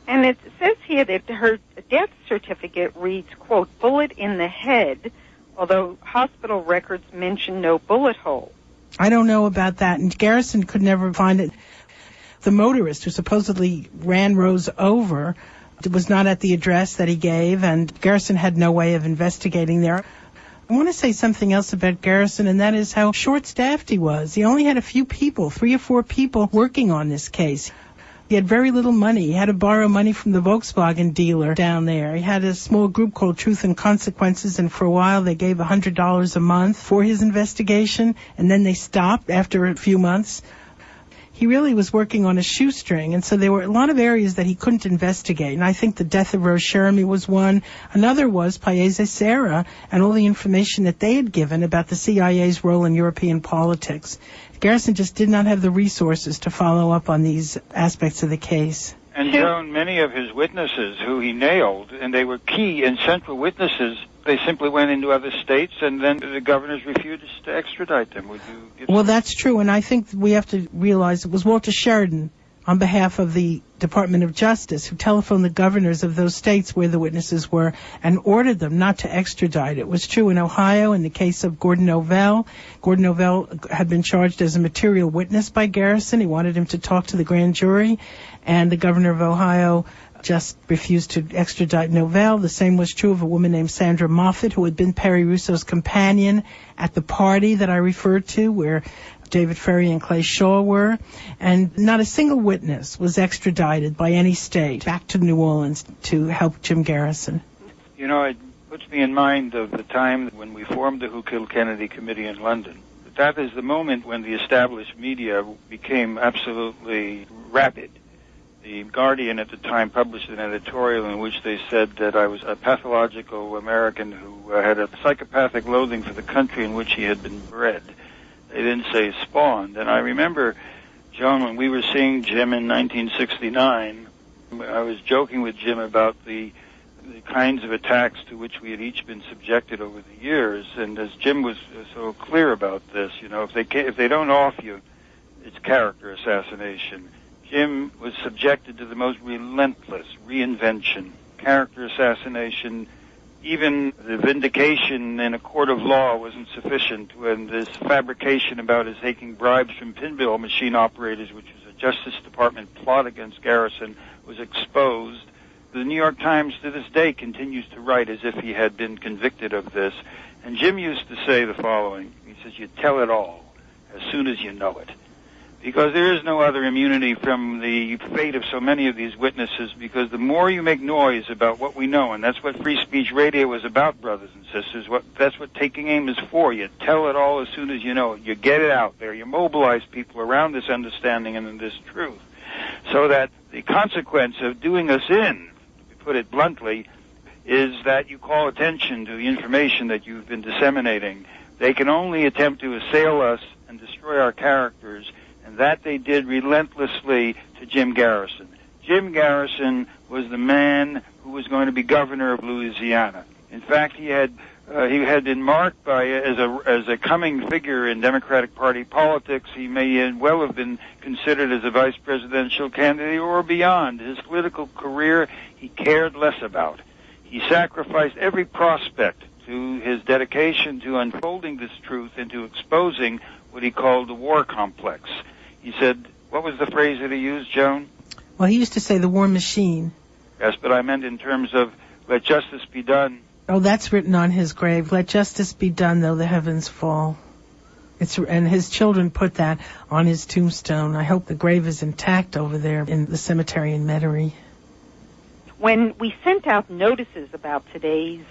And it says here that her death certificate reads, quote, bullet in the head, although hospital records mention no bullet hole. I don't know about that, and Garrison could never find it. The motorist who supposedly ran Rose over was not at the address that he gave, and Garrison had no way of investigating there. I want to say something else about Garrison, and that is how short-staffed he was. He only had a few people, 3 or 4 people working on this case. He had very little money. He had to borrow money from the Volkswagen dealer down there. He had a small group called Truth and Consequences, and for a while they gave $100 a month for his investigation, and then they stopped after a few months. He really was working on a shoestring, and so there were a lot of areas that he couldn't investigate, and I think the death of Rose Chermy was one. Another was Paese Serra and all the information that they had given about the CIA's role in European politics. Garrison just did not have the resources to follow up on these aspects of the case. And Joan, many of his witnesses who he nailed, and they were key and central witnesses, they simply went into other states, and then the governors refused to extradite them. Would you give Well, that's true, and I think we have to realize it was Walter Sheridan, on behalf of the Department of Justice, who telephoned the governors of those states where the witnesses were and ordered them not to extradite. It was true in Ohio in the case of Gordon Novell. Gordon Novell had been charged as a material witness by Garrison. He wanted him to talk to the grand jury, and the governor of Ohio just refused to extradite Novell. The same was true of a woman named Sandra Moffett, who had been Perry Russo's companion at the party that I referred to, where David Ferry and Clay Shaw were, and not a single witness was extradited by any state back to New Orleans to help Jim Garrison. You know, it puts me in mind of the time when we formed the Who Killed Kennedy Committee in London. That is the moment when the established media became absolutely rabid. The Guardian at the time published an editorial in which they said that I was a pathological American who had a psychopathic loathing for the country in which he had been bred. They didn't say spawned. And I remember, Joan, when we were seeing Jim in 1969, I was joking with Jim about the the kinds of attacks to which we had each been subjected over the years. And as Jim was so clear about this, if they don't off you, it's character assassination. Jim was subjected to the most relentless reinvention, character assassination. Even the vindication in a court of law wasn't sufficient when this fabrication about his taking bribes from pinball machine operators, which was a Justice Department plot against Garrison, was exposed. The New York Times to this day continues to write as if he had been convicted of this. And Jim used to say the following. He says, you tell it all as soon as you know it. Because there is no other immunity from the fate of so many of these witnesses, because the more you make noise about what we know, and that's what free speech radio is about, brothers and sisters, that's what Taking Aim is for. You tell it all as soon as you know it. You get it out there. You mobilize people around this understanding and this truth, so that the consequence of doing us in, to put it bluntly, is that you call attention to the information that you've been disseminating. They can only attempt to assail us and destroy our characters, and that they did relentlessly to Jim Garrison. Jim Garrison was the man who was going to be governor of Louisiana. In fact, he had been marked by as a coming figure in Democratic Party politics. He may well have been considered as a vice presidential candidate or beyond. His political career he cared less about. He sacrificed every prospect to his dedication to unfolding this truth and to exposing what he called the war complex. He said, what was the phrase that he used, Joan? Well, he used to say the war machine. Yes, but I meant in terms of let justice be done. Oh, that's written on his grave. Let justice be done, though the heavens fall. And his children put that on his tombstone. I hope the grave is intact over there in the cemetery in Metairie. When we sent out notices about today's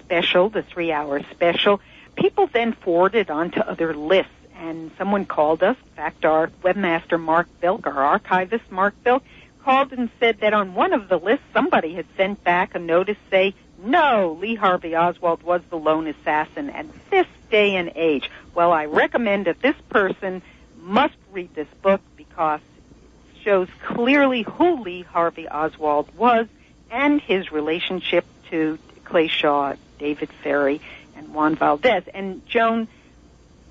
special, the 3-hour special, people then forwarded on to other lists. And someone called us, in fact, our webmaster, Mark Bilk, our archivist, Mark Bilk, called and said that on one of the lists, somebody had sent back a notice say, no, Lee Harvey Oswald was the lone assassin at this day and age. Well, I recommend that this person must read this book because it shows clearly who Lee Harvey Oswald was and his relationship to Clay Shaw, David Ferry, and Juan Valdez. And Joan,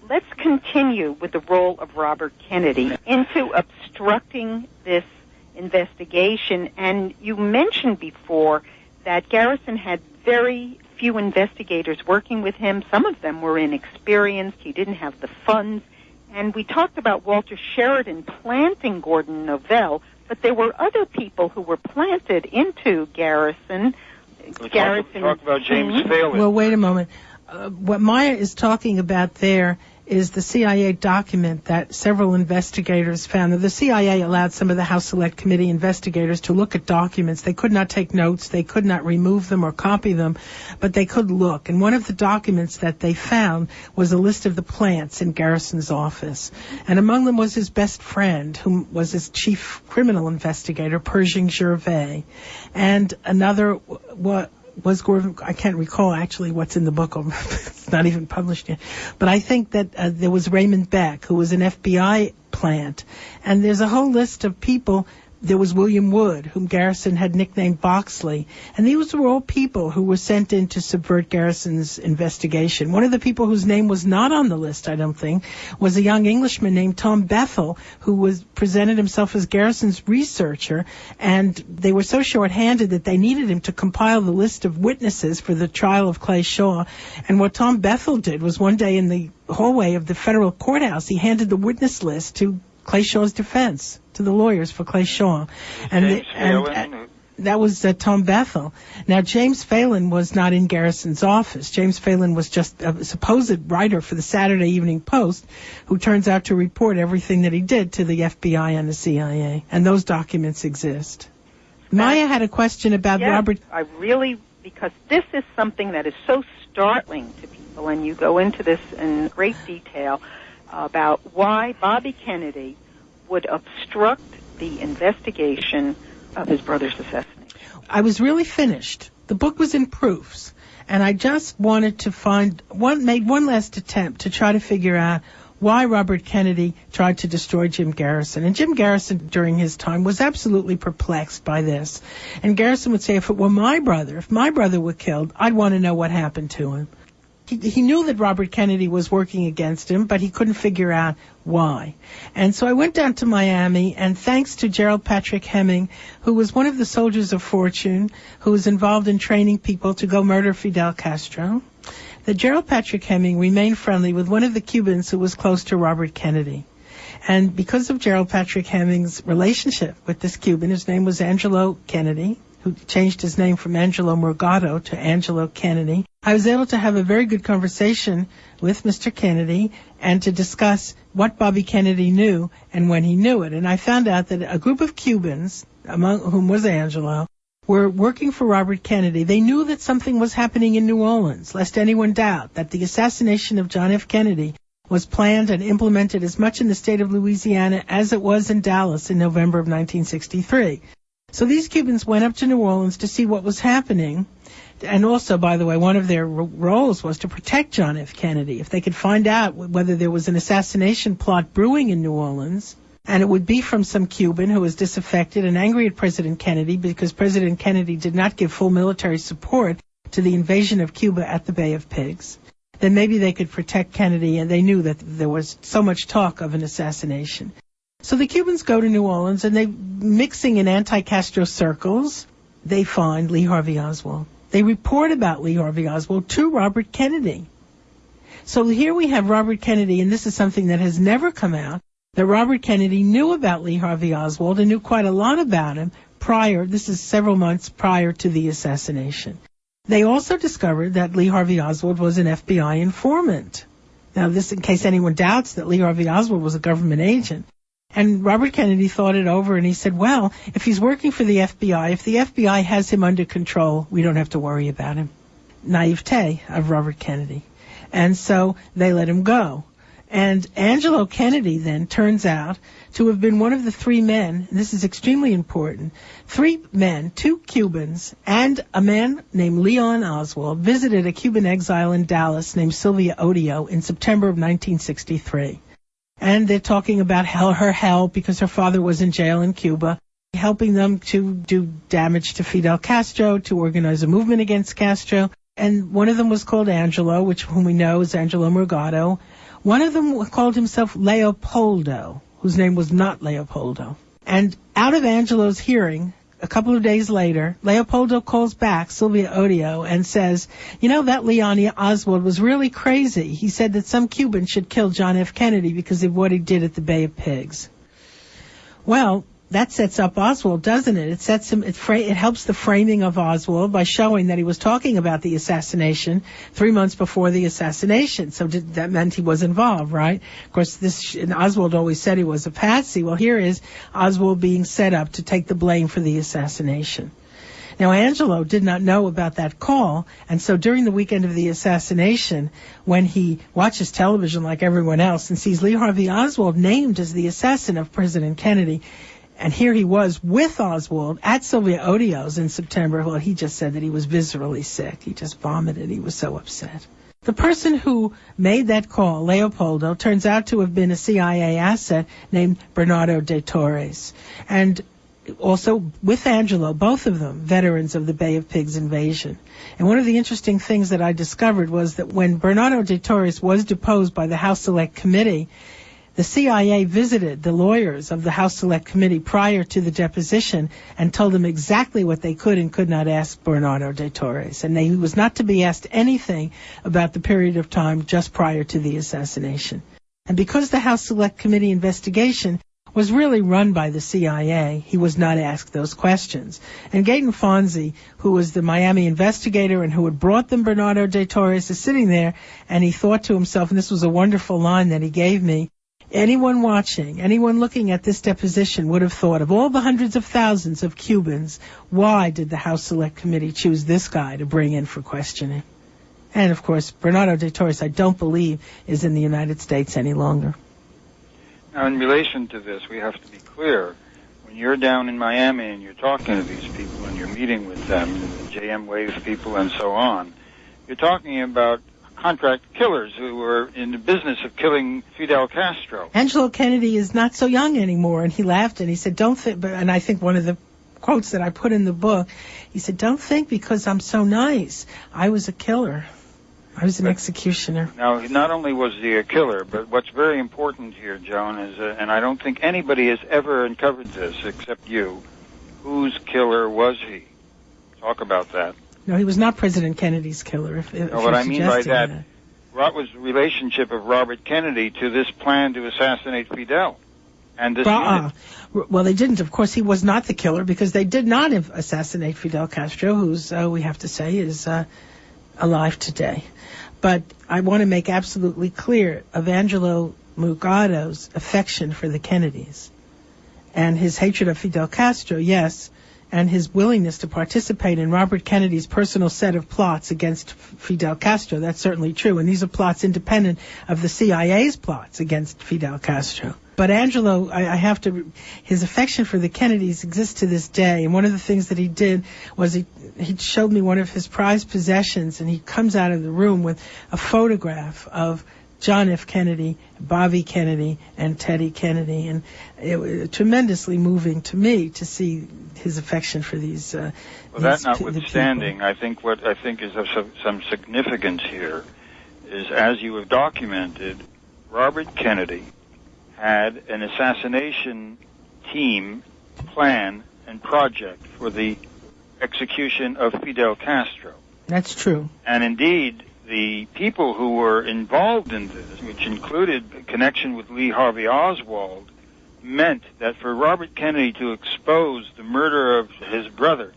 let's continue with the role of Robert Kennedy into obstructing this investigation. And you mentioned before that Garrison had very few investigators working with him. Some of them were inexperienced. He didn't have the funds. And we talked about Walter Sheridan planting Gordon Novell, but there were other people who were planted into Garrison. Talk about James Phelan. Well, wait a moment. What Maya is talking about there is the CIA document that several investigators found. The CIA allowed some of the House Select Committee investigators to look at documents. They could not take notes. They could not remove them or copy them, but they could look. And one of the documents that they found was a list of the plants in Garrison's office. And among them was his best friend, who was his chief criminal investigator, Pershing Gervais. And another was Gordon. I can't recall actually what's in the book. It's not even published yet. But I think that there was Raymond Beck, who was an FBI plant. And there's a whole list of people. There was William Wood, whom Garrison had nicknamed Boxley. And these were all people who were sent in to subvert Garrison's investigation. One of the people whose name was not on the list, I don't think, was a young Englishman named Tom Bethel, who presented himself as Garrison's researcher. And they were so short-handed that they needed him to compile the list of witnesses for the trial of Clay Shaw. And what Tom Bethel did was one day in the hallway of the federal courthouse, he handed the witness list to Clay Shaw's defense, to the lawyers for Clay Shaw. And that was Tom Bethel. Now, James Phelan was not in Garrison's office. James Phelan was just a supposed writer for the Saturday Evening Post, who turns out to report everything that he did to the FBI and the CIA. And those documents exist. Maya had a question about Robert. Because this is something that is so startling to people, and you go into this in great detail about why Bobby Kennedy would obstruct the investigation of his brother's assassination. I was really finished. The book was in proofs, and I just wanted to made one last attempt to try to figure out why Robert Kennedy tried to destroy Jim Garrison. And Jim Garrison, during his time, was absolutely perplexed by this. And Garrison would say, if it were my brother, if my brother were killed, I'd want to know what happened to him. He knew that Robert Kennedy was working against him, but he couldn't figure out why. And so I went down to Miami, and thanks to Gerald Patrick Hemming, who was one of the soldiers of fortune, who was involved in training people to go murder Fidel Castro, that Gerald Patrick Hemming remained friendly with one of the Cubans who was close to Robert Kennedy. And because of Gerald Patrick Hemming's relationship with this Cuban, his name was Angelo Kennedy, who changed his name from Angelo Morgado to Angelo Kennedy, I was able to have a very good conversation with Mr. Kennedy and to discuss what Bobby Kennedy knew and when he knew it. And I found out that a group of Cubans, among whom was Angelo, were working for Robert Kennedy. They knew that something was happening in New Orleans, lest anyone doubt that the assassination of John F. Kennedy was planned and implemented as much in the state of Louisiana as it was in Dallas in November of 1963. So these Cubans went up to New Orleans to see what was happening. And also, by the way, one of their roles was to protect John F. Kennedy. If they could find out whether there was an assassination plot brewing in New Orleans, and it would be from some Cuban who was disaffected and angry at President Kennedy because President Kennedy did not give full military support to the invasion of Cuba at the Bay of Pigs, then maybe they could protect Kennedy, and they knew that there was so much talk of an assassination. So the Cubans go to New Orleans, and they, mixing in anti-Castro circles, they find Lee Harvey Oswald. They report about Lee Harvey Oswald to Robert Kennedy. So here we have Robert Kennedy, and this is something that has never come out, that Robert Kennedy knew about Lee Harvey Oswald and knew quite a lot about him this is several months prior to the assassination. They also discovered that Lee Harvey Oswald was an FBI informant. Now, this in case anyone doubts that Lee Harvey Oswald was a government agent. And Robert Kennedy thought it over, and he said, well, if he's working for the FBI, if the FBI has him under control, we don't have to worry about him. Naivete of Robert Kennedy. And so they let him go. And Angelo Kennedy then turns out to have been one of the three men, and this is extremely important, three men, two Cubans, and a man named Leon Oswald visited a Cuban exile in Dallas named Sylvia Odio in September of 1963. And they're talking about her help because her father was in jail in Cuba, helping them to do damage to Fidel Castro, to organize a movement against Castro. And one of them was called Angelo, whom we know is Angelo Morgado. One of them called himself Leopoldo, whose name was not Leopoldo. And out of Angelo's hearing, a couple of days later, Leopoldo calls back Sylvia Odio and says, that Leon Oswald was really crazy. He said that some Cuban should kill John F. Kennedy because of what he did at the Bay of Pigs. Well, that sets up Oswald, doesn't it? It helps the framing of Oswald by showing that he was talking about the assassination 3 months before the assassination. So that meant he was involved, right? Of course, Oswald always said he was a patsy. Well, here is Oswald being set up to take the blame for the assassination. Now, Angelo did not know about that call, and so during the weekend of the assassination, when he watches television like everyone else and sees Lee Harvey Oswald named as the assassin of President Kennedy, and here he was with Oswald at Sylvia Odio's in September. Well, he just said that he was viscerally sick. He just vomited. He was so upset. The person who made that call, Leopoldo, turns out to have been a CIA asset named Bernardo de Torres. And also with Angelo, both of them veterans of the Bay of Pigs invasion. And one of the interesting things that I discovered was that when Bernardo de Torres was deposed by the House Select Committee, the CIA visited the lawyers of the House Select Committee prior to the deposition and told them exactly what they could and could not ask Bernardo de Torres. And he was not to be asked anything about the period of time just prior to the assassination. And because the House Select Committee investigation was really run by the CIA, he was not asked those questions. And Gaten Fonzi, who was the Miami investigator and who had brought them Bernardo de Torres, is sitting there, and he thought to himself, and this was a wonderful line that he gave me, anyone watching, anyone looking at this deposition would have thought, of all the hundreds of thousands of Cubans, why did the House Select Committee choose this guy to bring in for questioning? And, of course, Bernardo de Torres, I don't believe, is in the United States any longer. Now, in relation to this, we have to be clear. When you're down in Miami and you're talking to these people and you're meeting with them, the JM Wave people and so on, you're talking about contract killers who were in the business of killing Fidel Castro. Angelo Kennedy is not so young anymore, and he laughed and he said, "Don't think." And I think one of the quotes that I put in the book, he said, "Don't think because I'm so nice, I was a killer. I was an executioner." Now, not only was he a killer, but what's very important here, Joan, is, and I don't think anybody has ever uncovered this except you, whose killer was he? Talk about that. No, he was not President Kennedy's killer. What I mean by that, what was the relationship of Robert Kennedy to this plan to assassinate Fidel? And this unit? Well, they didn't. Of course, he was not the killer because they did not assassinate Fidel Castro, who's, we have to say, is alive today. But I want to make absolutely clear Evangelo Mugato's affection for the Kennedys and his hatred of Fidel Castro, yes, and his willingness to participate in Robert Kennedy's personal set of plots against Fidel Castro. That's certainly true. And these are plots independent of the CIA's plots against Fidel Castro. But Angelo, his affection for the Kennedys exists to this day. And one of the things that he did was he showed me one of his prized possessions, and he comes out of the room with a photograph of John F. Kennedy, Bobby Kennedy, and Teddy Kennedy. And it was tremendously moving to me to see his affection for these well, that notwithstanding, I think what I think is of some significance here is, as you have documented, Robert Kennedy had an assassination team, plan, and project for the execution of Fidel Castro. That's true. And indeed, the people who were involved in this, which included connection with Lee Harvey Oswald, meant that for Robert Kennedy to expose the murder of his brother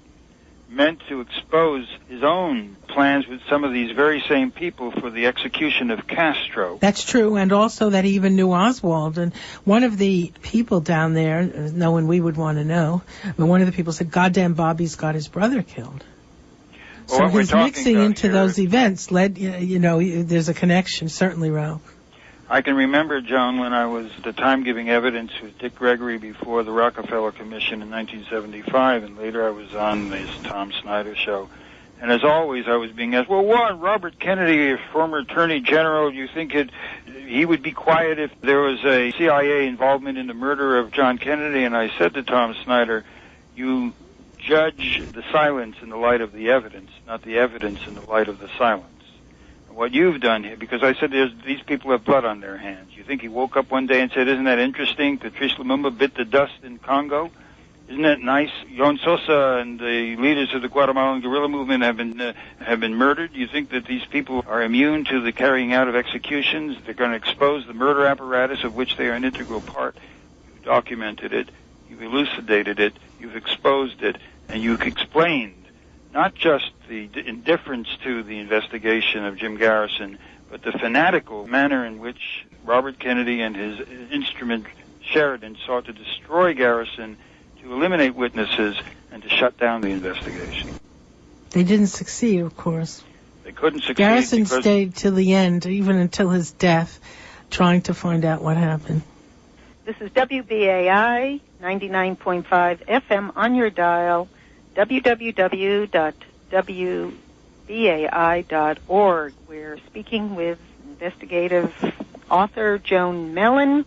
meant to expose his own plans with some of these very same people for the execution of Castro. That's true, and also that he even knew Oswald. And one of the people down there, no one we would want to know, but one of the people said, "Goddamn, Bobby's got his brother killed." Well, so his mixing into those events led, there's a connection, certainly, Ralph. I can remember, Joan, when I was at the time giving evidence with Dick Gregory before the Rockefeller Commission in 1975, and later I was on this Tom Snyder show. And as always, I was being asked, well, what, Robert Kennedy, a former Attorney General, you think he would be quiet if there was a CIA involvement in the murder of John Kennedy? And I said to Tom Snyder, you judge the silence in the light of the evidence, not the evidence in the light of the silence. What you've done here, because I said these people have blood on their hands. You think he woke up one day and said, isn't that interesting? Patrice Lumumba bit the dust in Congo. Isn't that nice? Yon Sosa and the leaders of the Guatemalan guerrilla movement have been murdered. You think that these people are immune to the carrying out of executions? They're going to expose the murder apparatus of which they are an integral part. You've documented it. You've elucidated it. You've exposed it. And you've explained not just the indifference to the investigation of Jim Garrison, but the fanatical manner in which Robert Kennedy and his instrument Sheridan sought to destroy Garrison, to eliminate witnesses, and to shut down the investigation. They didn't succeed, of course. They couldn't succeed. Garrison stayed till the end, even until his death, trying to find out what happened. This is WBAI 99.5 FM on your dial, www.wbai.org. We're speaking with investigative author Joan Mellen,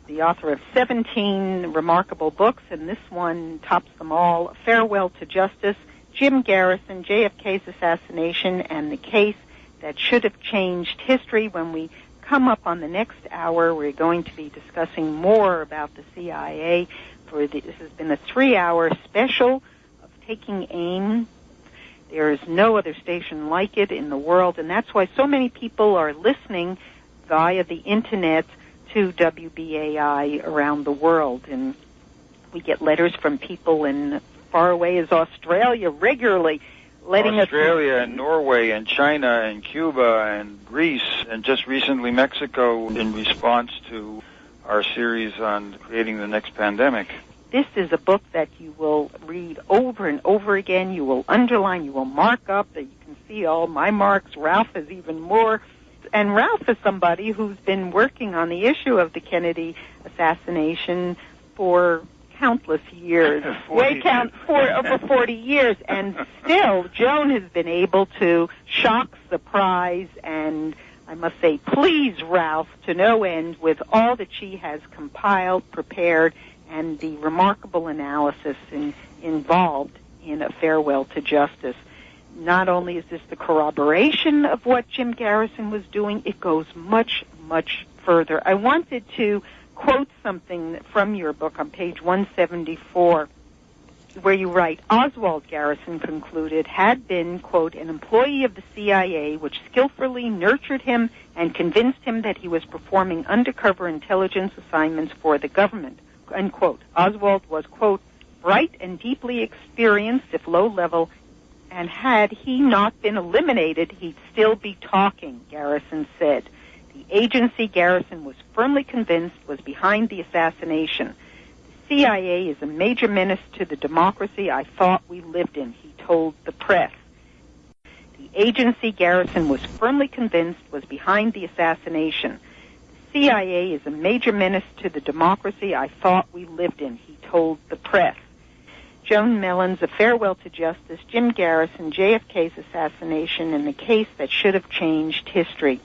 the author of 17 remarkable books, and this one tops them all, Farewell to Justice, Jim Garrison, JFK's Assassination, and the Case That Should Have Changed History. When we come up on the next hour, we're going to be discussing more about the CIA. This has been a 3-hour special Taking Aim. There is no other station like it in the world, and that's why so many people are listening via the Internet to WBAI around the world. And we get letters from people in far away as Australia regularly letting Australia and Norway and China and Cuba and Greece and just recently Mexico in response to our series on creating the next pandemic. This is a book that you will read over and over again. You will underline, you will mark up. That you can see all my marks. Ralph has even more. And Ralph is somebody who's been working on the issue of the Kennedy assassination for countless years, over 40 years, and still Joan has been able to shock, surprise, and I must say please Ralph to no end with all that she has compiled, prepared, and the remarkable analysis involved in A Farewell to Justice. Not only is this the corroboration of what Jim Garrison was doing, it goes much, much further. I wanted to quote something from your book on page 174, where you write, Oswald, Garrison concluded, had been, quote, an employee of the CIA, which skillfully nurtured him and convinced him that he was performing undercover intelligence assignments for the government, unquote. Oswald was, quote, bright and deeply experienced, if low level, and had he not been eliminated, he'd still be talking, Garrison said. The agency Garrison was firmly convinced was behind the assassination. The CIA is a major menace to the democracy I thought we lived in, he told the press. The agency Garrison was firmly convinced was behind the assassination. The CIA is a major menace to the democracy I thought we lived in, he told the press. Joan Mellen's A Farewell to Justice, Jim Garrison, JFK's Assassination, and the Case That Should Have Changed History.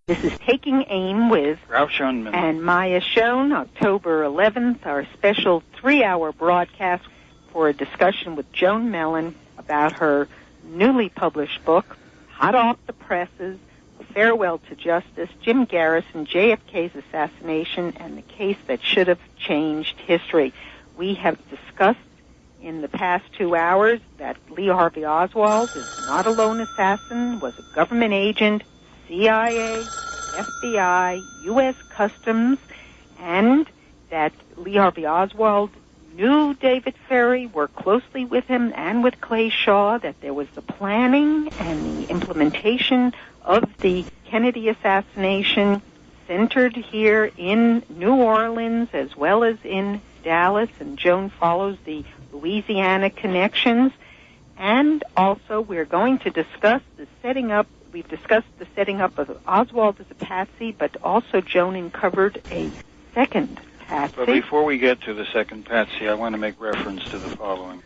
This is Taking Aim with Ralph Joan Mellen and Maya Schoen, October 11th, our special 3-hour broadcast for a discussion with Joan Mellen about her newly published book, hot off the presses, A Farewell to Justice, Jim Garrison, JFK's Assassination, and the Case That Should Have Changed History. We have discussed in the past 2 hours that Lee Harvey Oswald is not a lone assassin, was a government agent, CIA, FBI, U.S. Customs, and that Lee Harvey Oswald knew David Ferrie, worked closely with him and with Clay Shaw, that there was the planning and the implementation of the Kennedy assassination centered here in New Orleans as well as in Dallas, and Joan follows the Louisiana connections. And also we're going to discuss the setting up. We've discussed the setting up of Oswald as a patsy, but also Joan uncovered a second patsy. But before we get to the second patsy, I want to make reference to the following.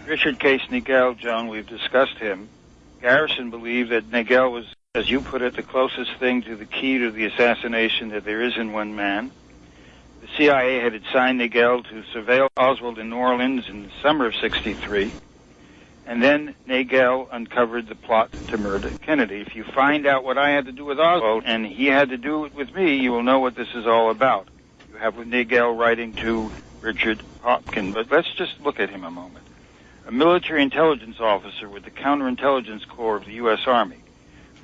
Richard Case Nagel, Joan, we've discussed him. Garrison believed that Nagel was, as you put it, the closest thing to the key to the assassination that there is in one man. The CIA had assigned Nagel to surveil Oswald in New Orleans in the summer of '63. And then Nagel uncovered the plot to murder Kennedy. If you find out what I had to do with Oswald, and he had to do it with me, you will know what this is all about. You have with Nagel writing to Richard Hopkins. But let's just look at him a moment. A military intelligence officer with the Counterintelligence Corps of the U.S. Army,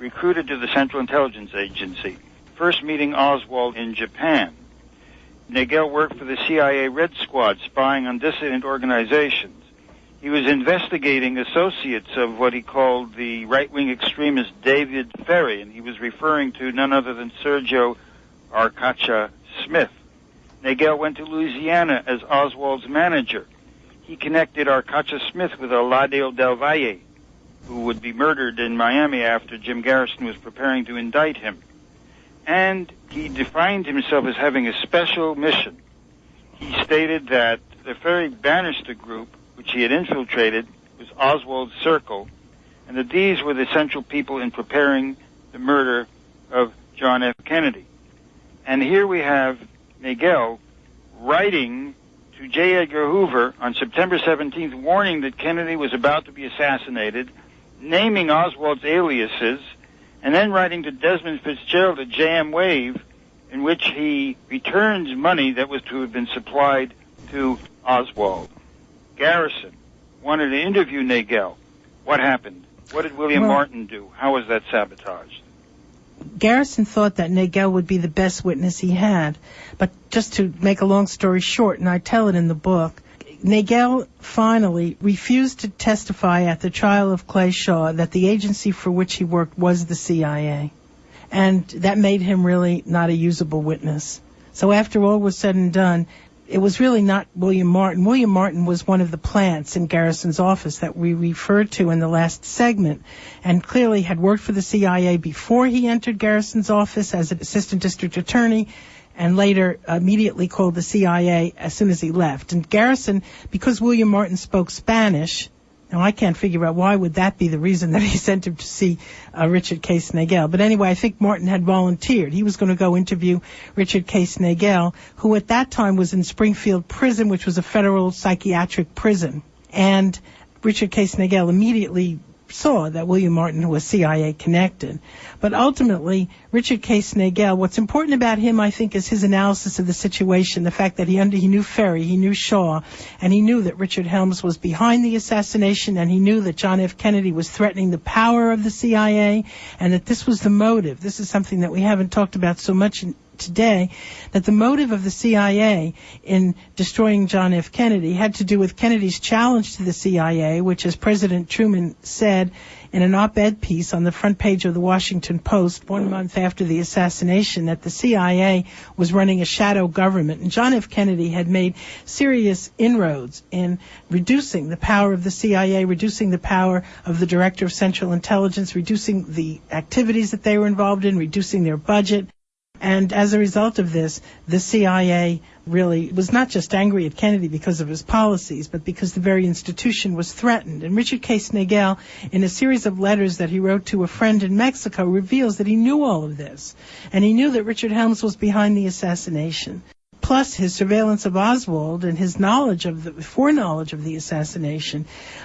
recruited to the Central Intelligence Agency, first meeting Oswald in Japan. Nagel worked for the CIA Red Squad, spying on dissident organizations. He was investigating associates of what he called the right-wing extremist David Ferrie, and he was referring to none other than Sergio Arcacha Smith. Nagel went to Louisiana as Oswald's manager. He connected Arcacha Smith with Eladio Del Valle, who would be murdered in Miami after Jim Garrison was preparing to indict him. And he defined himself as having a special mission. He stated that the Ferrie Bannister group, which he had infiltrated, was Oswald's circle, and that these were the central people in preparing the murder of John F. Kennedy. And here we have Nagel writing to J. Edgar Hoover on September 17th, warning that Kennedy was about to be assassinated, naming Oswald's aliases, and then writing to Desmond Fitzgerald at JM Wave, in which he returns money that was to have been supplied to Oswald. Garrison wanted to interview Nagel. What happened? What did William Martin do? How was that sabotaged? Garrison thought that Nagel would be the best witness he had. But just to make a long story short, and I tell it in the book, Nagel finally refused to testify at the trial of Clay Shaw that the agency for which he worked was the CIA. And that made him really not a usable witness. So after all was said and done, it was really not William Martin. William Martin was one of the plants in Garrison's office that we referred to in the last segment, and clearly had worked for the CIA before he entered Garrison's office as an assistant district attorney, and later immediately called the CIA as soon as he left. And Garrison, because William Martin spoke Spanish, now I can't figure out why would that be the reason that he sent him to see Richard K. Snagel. But anyway, I think Martin had volunteered. He was going to go interview Richard K. Snagel, who at that time was in Springfield Prison, which was a federal psychiatric prison. And Richard K. Snagel immediately saw that William Martin was CIA connected. But ultimately, Richard K. Snagel, what's important about him, I think, is his analysis of the situation, the fact that he knew Ferry, he knew Shaw, and he knew that Richard Helms was behind the assassination, and he knew that John F. Kennedy was threatening the power of the CIA, and that this was the motive. This is something that we haven't talked about so much today, that the motive of the CIA in destroying John F. Kennedy had to do with Kennedy's challenge to the CIA, which, as President Truman said in an op-ed piece on the front page of the Washington Post 1 month after the assassination, that the CIA was running a shadow government. And John F. Kennedy had made serious inroads in reducing the power of the CIA, reducing the power of the Director of Central Intelligence, reducing the activities that they were involved in, reducing their budget. And as a result of this, the CIA really was not just angry at Kennedy because of his policies, but because the very institution was threatened. And Richard K. Snagel, in a series of letters that he wrote to a friend in Mexico, reveals that he knew all of this. And he knew that Richard Helms was behind the assassination. Plus, his surveillance of Oswald and his foreknowledge of the assassination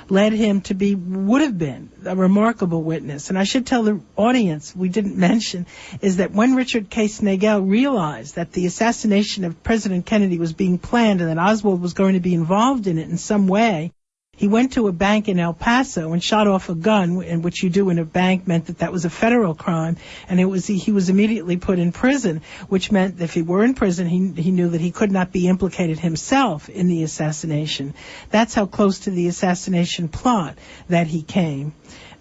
led him to would have been a remarkable witness. And I should tell the audience, we didn't mention, is that when Richard K. Snagel realized that the assassination of President Kennedy was being planned and that Oswald was going to be involved in it in some way, he went to a bank in El Paso and shot off a gun, and which you do in a bank meant that was a federal crime, and he was immediately put in prison, which meant that if he were in prison, he knew that he could not be implicated himself in the assassination. That's how close to the assassination plot that he came.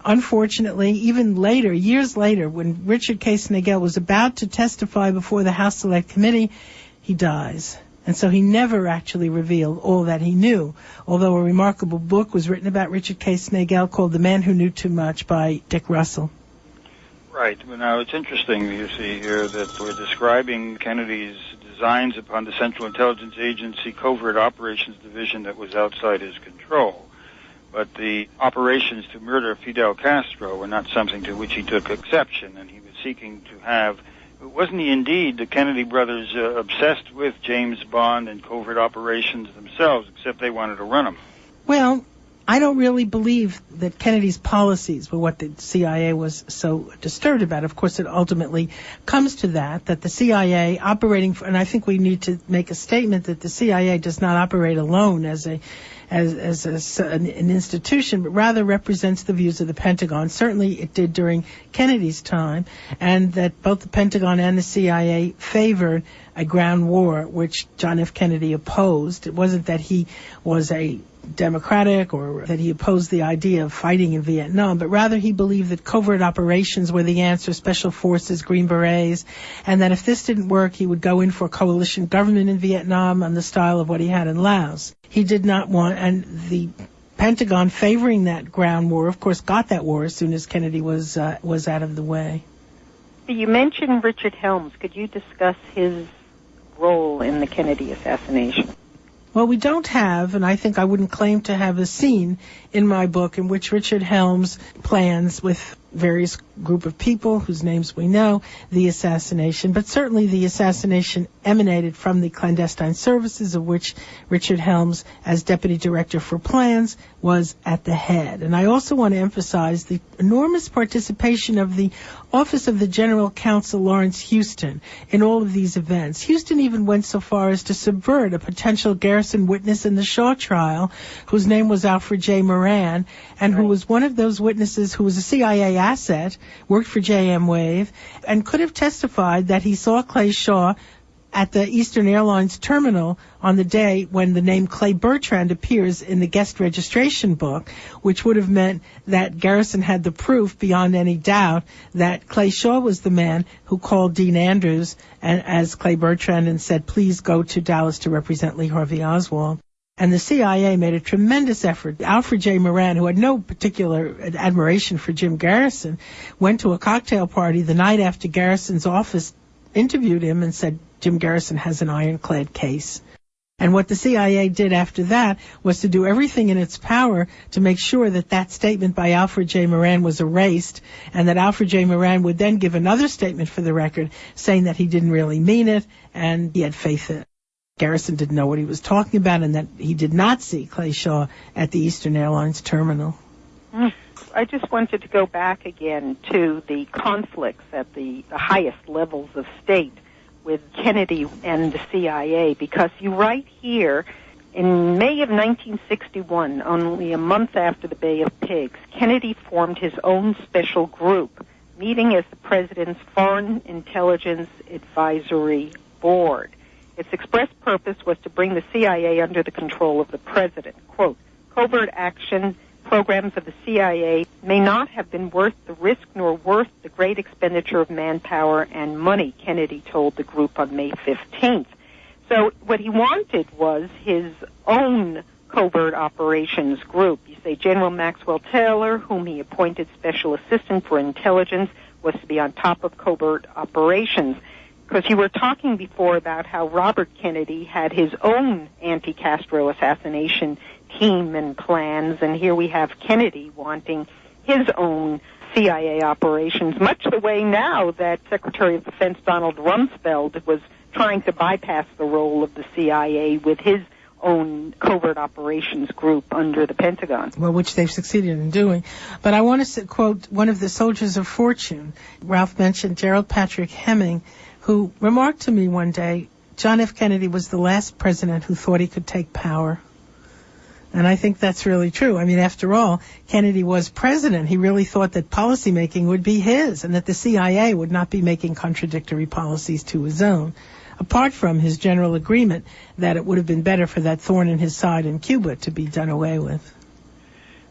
Unfortunately, even later, years later, when Richard K. Snagel was about to testify before the House Select Committee, he dies. And so he never actually revealed all that he knew, although a remarkable book was written about Richard K. Snagel called The Man Who Knew Too Much by Dick Russell. Right. Well, now, it's interesting, you see here, that we're describing Kennedy's designs upon the Central Intelligence Agency Covert Operations Division that was outside his control. But the operations to murder Fidel Castro were not something to which he took exception, and he was seeking to have. Wasn't he indeed, the Kennedy brothers, obsessed with James Bond and covert operations themselves, except they wanted to run them? Well, I don't really believe that Kennedy's policies were what the CIA was so disturbed about. Of course, it ultimately comes to that the CIA operating, and I think we need to make a statement that the CIA does not operate alone as an institution, but rather represents the views of the Pentagon. Certainly it did during Kennedy's time, and that both the Pentagon and the CIA favored a ground war, which John F. Kennedy opposed. It wasn't that he was a Democratic or that he opposed the idea of fighting in Vietnam, but rather he believed that covert operations were the answer, special forces, Green Berets, and that if this didn't work, he would go in for a coalition government in Vietnam on the style of what he had in Laos. He did not want, and the Pentagon favoring that ground war, of course, got that war as soon as Kennedy was out of the way. You mentioned Richard Helms. Could you discuss his role in the Kennedy assassination? Well, we don't have, and I think I wouldn't claim to have, a scene in my book in which Richard Helms plans with various group of people whose names we know the assassination, but certainly the assassination emanated from the clandestine services of which Richard Helms, as Deputy Director for Plans, was at the head. And I also want to emphasize the enormous participation of the Office of the General Counsel Lawrence Houston in all of these events. Houston even went so far as to subvert a potential Garrison witness in the Shaw trial, whose name was Alfred J. Moran, and who was one of those witnesses who was a CIA asset, worked for JM Wave, and could have testified that he saw Clay Shaw at the Eastern Airlines terminal on the day when the name Clay Bertrand appears in the guest registration book, which would have meant that Garrison had the proof beyond any doubt that Clay Shaw was the man who called Dean Andrews as Clay Bertrand and said, please go to Dallas to represent Lee Harvey Oswald. And the CIA made a tremendous effort. Alfred J. Moran, who had no particular admiration for Jim Garrison, went to a cocktail party the night after Garrison's office interviewed him and said, Jim Garrison has an ironclad case. And what the CIA did after that was to do everything in its power to make sure that that statement by Alfred J. Moran was erased, and that Alfred J. Moran would then give another statement for the record saying that he didn't really mean it and he had faith in it. Garrison didn't know what he was talking about, and that he did not see Clay Shaw at the Eastern Airlines terminal. I just wanted to go back again to the conflicts at the highest levels of state with Kennedy and the CIA, because you write here, in May of 1961, only a month after the Bay of Pigs, Kennedy formed his own special group, meeting as the President's Foreign Intelligence Advisory Board. Its express purpose was to bring the CIA under the control of the President. Quote, covert action programs of the CIA may not have been worth the risk nor worth the great expenditure of manpower and money, Kennedy told the group on May 15th. So what he wanted was his own covert operations group. You say General Maxwell Taylor, whom he appointed Special Assistant for Intelligence, was to be on top of covert operations. Because you were talking before about how Robert Kennedy had his own anti-Castro assassination team and plans, and here we have Kennedy wanting his own CIA operations, much the way now that Secretary of Defense Donald Rumsfeld was trying to bypass the role of the CIA with his own covert operations group under the Pentagon. Well, which they've succeeded in doing. But I want to quote one of the soldiers of fortune. Ralph mentioned Gerald Patrick Hemming, who remarked to me one day, John F. Kennedy was the last president who thought he could take power. And I think that's really true. I mean, after all, Kennedy was president. He really thought that policymaking would be his and that the CIA would not be making contradictory policies to his own, apart from his general agreement that it would have been better for that thorn in his side in Cuba to be done away with.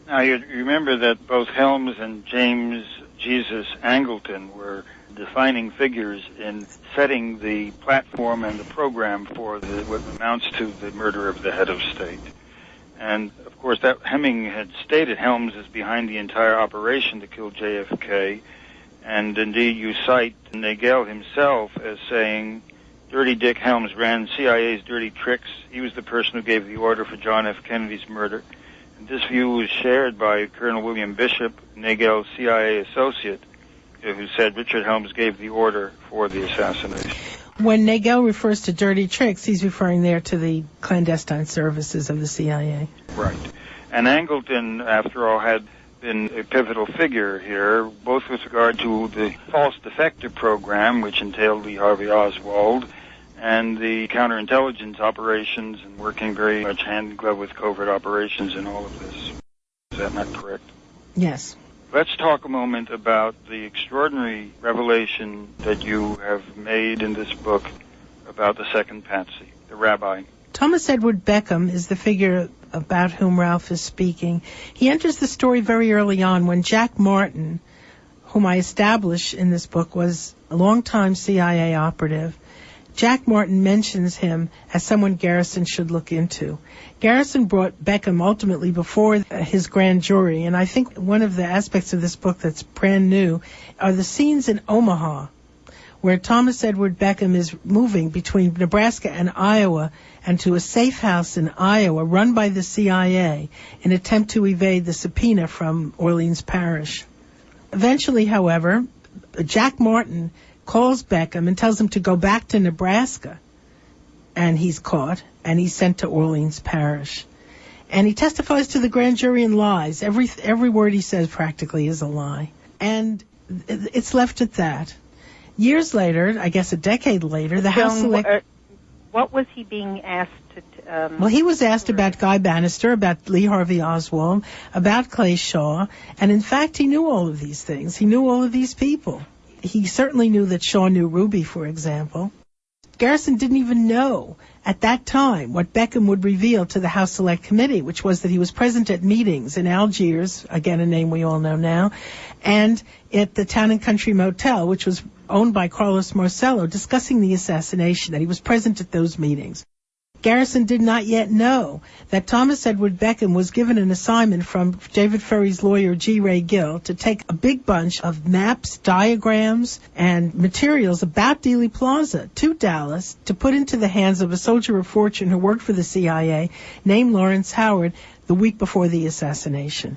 Now, you remember that both Helms and James Jesus Angleton were defining figures in setting the platform and the program for what amounts to the murder of the head of state. And, of course, that Hemming had stated Helms is behind the entire operation to kill JFK. And, indeed, you cite Nagel himself as saying, Dirty Dick Helms ran CIA's dirty tricks. He was the person who gave the order for John F. Kennedy's murder. And this view was shared by Colonel William Bishop, Nagel's CIA associate, who said Richard Helms gave the order for the assassination. When Nagel refers to dirty tricks, he's referring there to the clandestine services of the CIA. Right. And Angleton, after all, had been a pivotal figure here, both with regard to the false defector program, which entailed Lee Harvey Oswald, and the counterintelligence operations, and working very much hand in glove with covert operations in all of this. Is that not correct? Yes. Let's talk a moment about the extraordinary revelation that you have made in this book about the second Patsy, the rabbi. Thomas Edward Beckham is the figure about whom Ralph is speaking. He enters the story very early on when Jack Martin, whom I establish in this book, was a longtime CIA operative. Jack Martin mentions him as someone Garrison should look into. Garrison brought Beckham ultimately before his grand jury, and I think one of the aspects of this book that's brand new are the scenes in Omaha, where Thomas Edward Beckham is moving between Nebraska and Iowa and to a safe house in Iowa run by the CIA in an attempt to evade the subpoena from Orleans Parish. Eventually, however, Jack Martin calls Beckham and tells him to go back to Nebraska, and he's caught, and he's sent to Orleans Parish. And he testifies to the grand jury and lies. Every word he says practically is a lie. And it's left at that. Years later, I guess a decade later, the House Select... What was he being asked to... Well, he was asked about Guy Bannister, about Lee Harvey Oswald, about Clay Shaw, and in fact, he knew all of these things. He knew all of these people. He certainly knew that Shaw knew Ruby, for example. Garrison didn't even know at that time what Beckham would reveal to the House Select Committee, which was that he was present at meetings in Algiers, again a name we all know now, and at the Town and Country Motel, which was owned by Carlos Marcello, discussing the assassination, that he was present at those meetings. Garrison did not yet know that Thomas Edward Beckham was given an assignment from David Ferry's lawyer G. Ray Gill to take a big bunch of maps, diagrams, and materials about Dealey Plaza to Dallas to put into the hands of a soldier of fortune who worked for the CIA named Lawrence Howard the week before the assassination.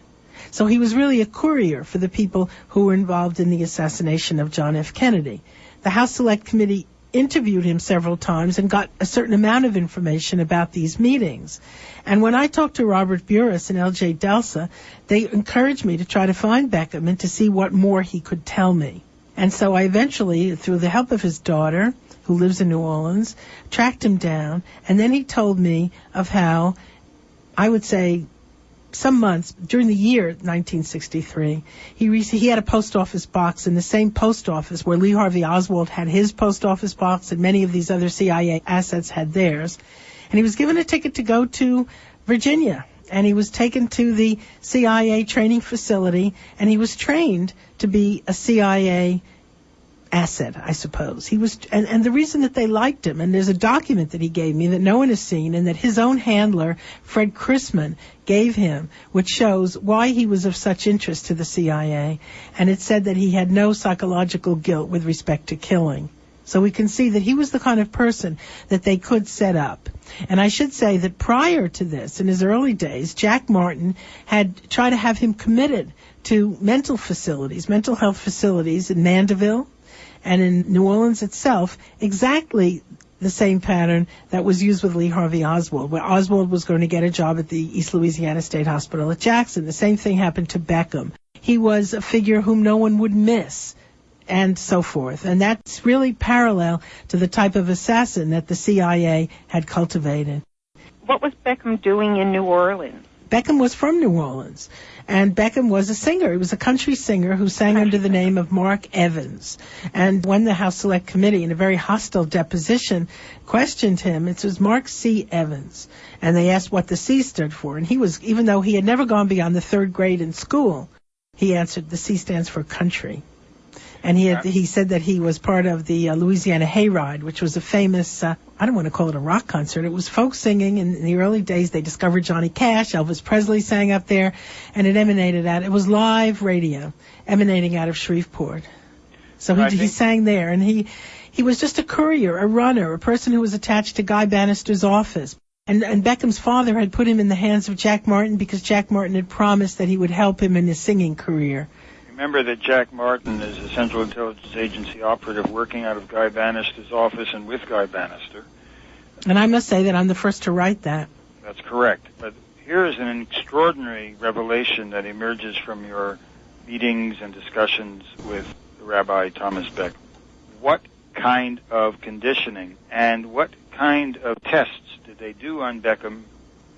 So he was really a courier for the people who were involved in the assassination of John F. Kennedy. The House Select Committee interviewed him several times and got a certain amount of information about these meetings. And when I talked to Robert Burris and L.J. Delsa, they encouraged me to try to find Beckham and to see what more he could tell me. And so I eventually, through the help of his daughter, who lives in New Orleans, tracked him down, and then he told me of how, I would say, some months during the year 1963, he had a post office box in the same post office where Lee Harvey Oswald had his post office box and many of these other CIA assets had theirs. And he was given a ticket to go to Virginia. And he was taken to the CIA training facility, and he was trained to be a CIA asset, I suppose. He was, and the reason that they liked him, and there's a document that he gave me that no one has seen, and that his own handler, Fred Chrisman, gave him, which shows why he was of such interest to the CIA. And it said that he had no psychological guilt with respect to killing. So we can see that he was the kind of person that they could set up. And I should say that prior to this, in his early days, Jack Martin had tried to have him committed to mental health facilities in Mandeville, and in New Orleans itself, exactly the same pattern that was used with Lee Harvey Oswald, where Oswald was going to get a job at the East Louisiana State Hospital at Jackson. The same thing happened to Beckham. He was a figure whom no one would miss, and so forth. And that's really parallel to the type of assassin that the CIA had cultivated. What was Beckham doing in New Orleans? Beckham was from New Orleans, and Beckham was a singer. He was a country singer who sang under the name of Mark Evans. And when the House Select Committee, in a very hostile deposition, questioned him, it was Mark C. Evans. And they asked what the C stood for. And he was, even though he had never gone beyond the third grade in school, he answered, the C stands for country. And he said that he was part of the Louisiana Hayride, which was a famous, I don't want to call it a rock concert. It was folk singing. In the early days, they discovered Johnny Cash. Elvis Presley sang up there, and it was live radio emanating out of Shreveport. So he sang there, and he was just a courier, a runner, a person who was attached to Guy Bannister's office. And Beckham's father had put him in the hands of Jack Martin because Jack Martin had promised that he would help him in his singing career. Remember that Jack Martin is a Central Intelligence Agency operative working out of Guy Bannister's office and with Guy Bannister. And I must say that I'm the first to write that. That's correct. But here is an extraordinary revelation that emerges from your meetings and discussions with Rabbi Thomas Beckham. What kind of conditioning and what kind of tests did they do on Beckham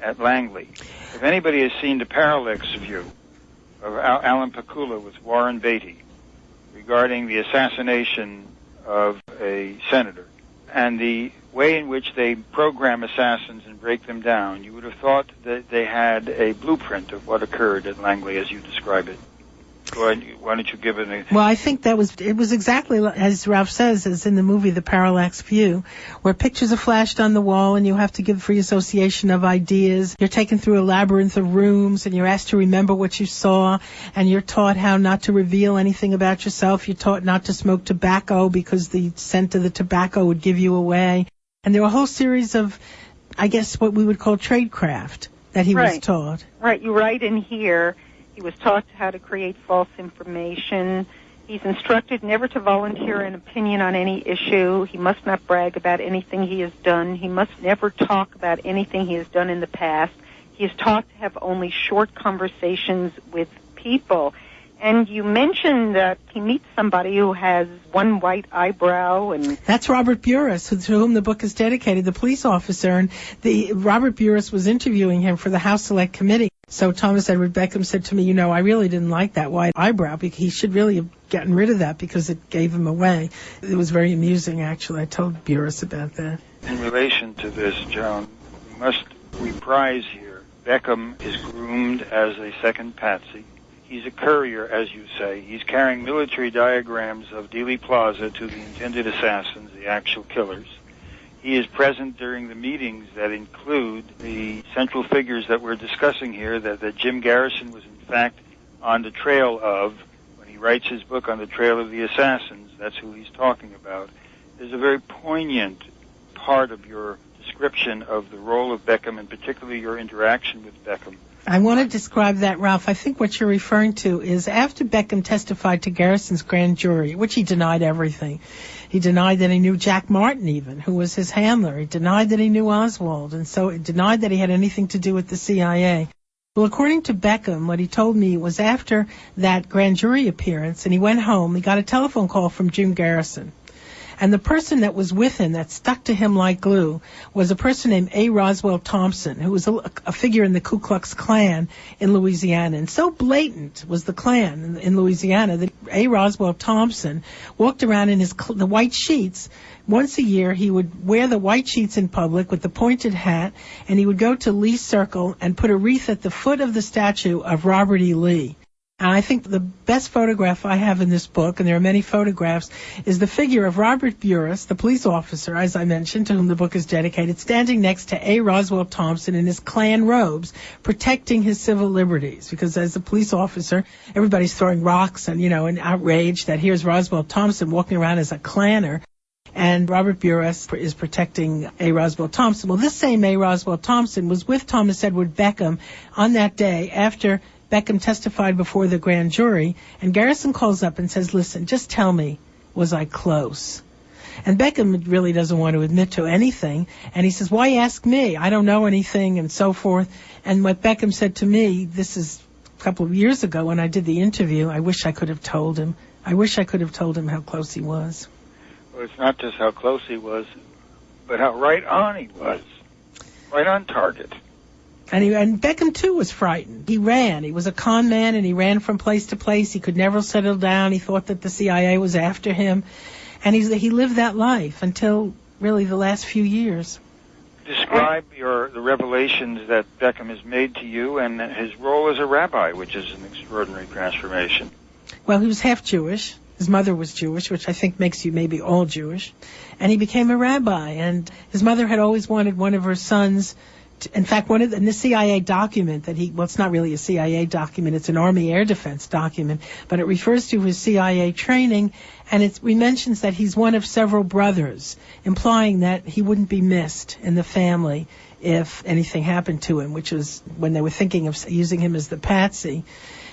at Langley? If anybody has seen the Parallax View of Alan Pakula with Warren Beatty regarding the assassination of a senator and the way in which they program assassins and break them down, you would have thought that they had a blueprint of what occurred at Langley as you describe it. Why don't you give it a... Well, I think it was exactly as Ralph says, as in the movie The Parallax View, where pictures are flashed on the wall and you have to give free association of ideas. You're taken through a labyrinth of rooms and you're asked to remember what you saw, and you're taught how not to reveal anything about yourself. You're taught not to smoke tobacco because the scent of the tobacco would give you away. And there were a whole series of, I guess, what we would call tradecraft that he was taught. Right. You write in here, he was taught how to create false information. He's instructed never to volunteer an opinion on any issue. He must not brag about anything he has done. He must never talk about anything he has done in the past. He is taught to have only short conversations with people. And you mentioned that he meets somebody who has one white eyebrow, and that's Robert Burris, to whom the book is dedicated, the police officer. And Robert Burris was interviewing him for the House Select Committee. So Thomas Edward Beckham said to me, I really didn't like that white eyebrow, because he should really have gotten rid of that because it gave him away. It was very amusing, actually. I told Burris about that. In relation to this, Joan, we must reprise here. Beckham is groomed as a second patsy. He's a courier, as you say. He's carrying military diagrams of Dealey Plaza to the intended assassins, the actual killers. he is present during the meetings that include the central figures that we're discussing here, that Jim Garrison was in fact on the trail of. When he writes his book On the Trail of the Assassins, that's who he's talking about. There's a very poignant part of your description of the role of Beckham, and particularly your interaction with Beckham. I want to describe that, Ralph. I think what you're referring to is after Beckham testified to Garrison's grand jury, which he denied everything. He denied that he knew Jack Martin even, who was his handler. He denied that he knew Oswald, and so he denied that he had anything to do with the CIA. Well, according to Beckham, what he told me was after that grand jury appearance, and he went home, he got a telephone call from Jim Garrison. And the person that was with him, that stuck to him like glue, was a person named A. Roswell Thompson, who was a figure in the Ku Klux Klan in Louisiana. And so blatant was the Klan in Louisiana that A. Roswell Thompson walked around in the white sheets. Once a year, he would wear the white sheets in public with the pointed hat, and he would go to Lee Circle and put a wreath at the foot of the statue of Robert E. Lee. And I think the best photograph I have in this book, and there are many photographs, is the figure of Robert Burris, the police officer, as I mentioned, to whom the book is dedicated, standing next to A. Roswell Thompson in his Klan robes, protecting his civil liberties. Because as a police officer, everybody's throwing rocks and, in outrage that here's Roswell Thompson walking around as a Klanner. And Robert Burris is protecting A. Roswell Thompson. Well, this same A. Roswell Thompson was with Thomas Edward Beckham on that day after Beckham testified before the grand jury, and Garrison calls up and says, listen, just tell me, was I close? And Beckham really doesn't want to admit to anything, and he says, why ask me? I don't know anything, and so forth. And what Beckham said to me, this is a couple of years ago when I did the interview, I wish I could have told him. I wish I could have told him how close he was. Well, it's not just how close he was, but how right on he was. Right on target. And Beckham, too, was frightened. He ran. He was a con man, and he ran from place to place. He could never settle down. He thought that the CIA was after him. And he lived that life until, really, the last few years. Describe the revelations that Beckham has made to you and his role as a rabbi, which is an extraordinary transformation. Well, he was half Jewish. His mother was Jewish, which I think makes you maybe all Jewish. And he became a rabbi. And his mother had always wanted one of her sons. In fact, in the CIA document that it's not really a CIA document, it's an Army Air Defense document, but it refers to his CIA training, and it mentions that he's one of several brothers, implying that he wouldn't be missed in the family if anything happened to him, which was when they were thinking of using him as the patsy.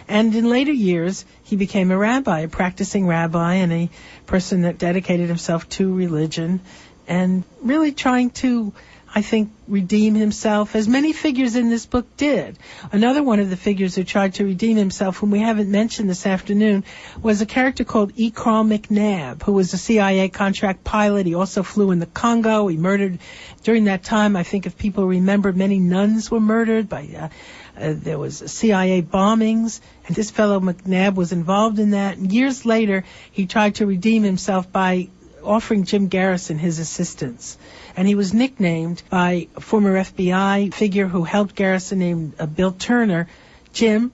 And in later years, he became a rabbi, a practicing rabbi, and a person that dedicated himself to religion, and really trying to, I think, redeem himself, as many figures in this book did. Another one of the figures who tried to redeem himself, whom we haven't mentioned this afternoon, was a character called E. Carl McNabb, who was a CIA contract pilot. He also flew in the Congo. He murdered, during that time, I think if people remember, many nuns were murdered by there was CIA bombings, and this fellow McNabb was involved in that. And years later, he tried to redeem himself by offering Jim Garrison his assistance. And he was nicknamed by a former FBI figure who helped Garrison named Bill Turner, Jim,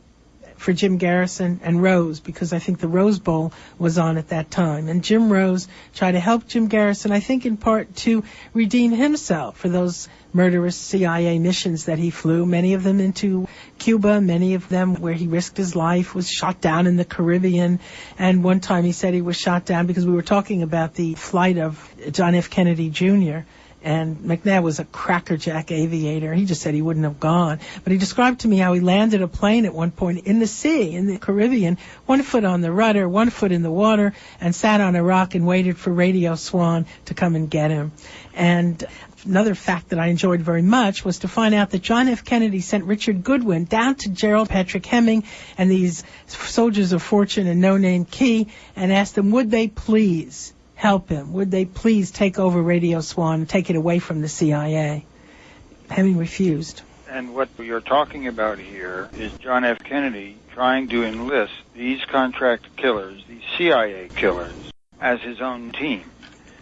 for Jim Garrison, and Rose, because I think the Rose Bowl was on at that time. And Jim Rose tried to help Jim Garrison, I think in part to redeem himself for those murderous CIA missions that he flew, many of them into Cuba, many of them where he risked his life, was shot down in the Caribbean. And one time he said he was shot down because we were talking about the flight of John F. Kennedy Jr., and McNabb was a crackerjack aviator. He just said he wouldn't have gone. But he described to me how he landed a plane at one point in the sea, in the Caribbean, 1 foot on the rudder, 1 foot in the water, and sat on a rock and waited for Radio Swan to come and get him. And another fact that I enjoyed very much was to find out that John F. Kennedy sent Richard Goodwin down to Gerald Patrick Hemming and these soldiers of fortune and No Name Key and asked them, would they please help him? Would they please take over Radio Swan and take it away from the CIA? Hemming refused. And what you're talking about here is John F. Kennedy trying to enlist these contract killers, these CIA killers, as his own team,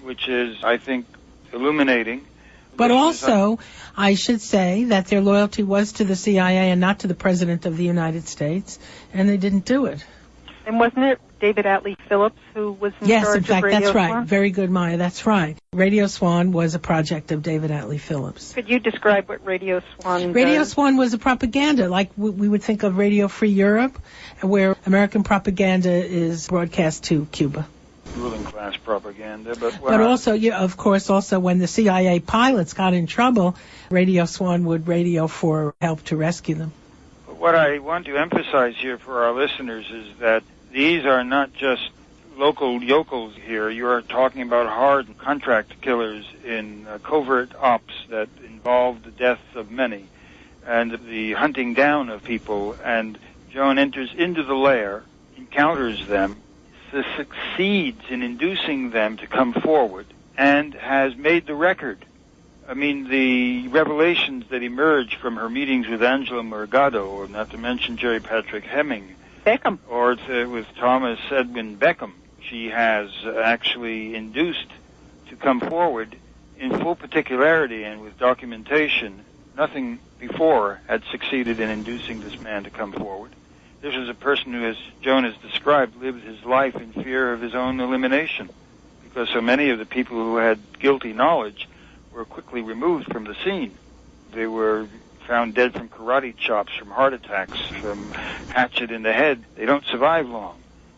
which is, I think, illuminating. But also, I should say that their loyalty was to the CIA and not to the President of the United States, and they didn't do it. And wasn't it David Atlee Phillips who was in charge of Radio Swan? Yes, in fact, that's right. Very good, Maya. That's right. Radio Swan was a project of David Atlee Phillips. Could you describe what Radio Swan does? Radio Swan was a propaganda, like we would think of Radio Free Europe, where American propaganda is broadcast to Cuba. Ruling class propaganda, but also, of course, also when the CIA pilots got in trouble, Radio Swan would radio for help to rescue them. What I want to emphasize here for our listeners is that these are not just local yokels here. You are talking about hard contract killers in covert ops that involve the death of many and the hunting down of people. And Joan enters into the lair, encounters them, succeeds in inducing them to come forward, and has made the record. I mean, the revelations that emerge from her meetings with Angela Morgado, or not to mention Jerry Patrick Hemming, Beckham, or with Thomas Edwin Beckham, she has actually induced to come forward in full particularity and with documentation. Nothing before had succeeded in inducing this man to come forward. This is a person who, as Joan has described, lived his life in fear of his own elimination, because so many of the people who had guilty knowledge were quickly removed from the scene. They were found dead from karate chops, from heart attacks, from hatchet in the head. They don't survive long.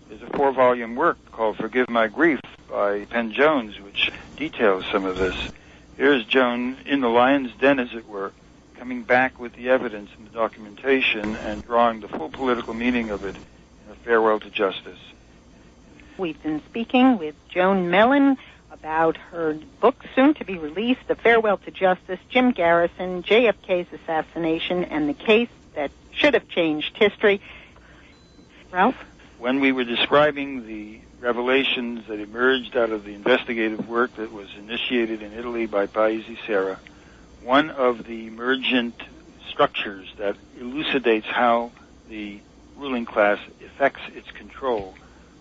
There's a 4-volume work called Forgive My Grief by Penn Jones, which details some of this. Here's Joan in the lion's den, as it were, coming back with the evidence and the documentation and drawing the full political meaning of it in A Farewell to Justice. We've been speaking with Joan Mellen about her book, soon to be released, A Farewell to Justice, Jim Garrison, JFK's Assassination, and the Case That Should Have Changed History. Ralph? When we were describing the revelations that emerged out of the investigative work that was initiated in Italy by Paesi Serra, one of the emergent structures that elucidates how the ruling class effects its control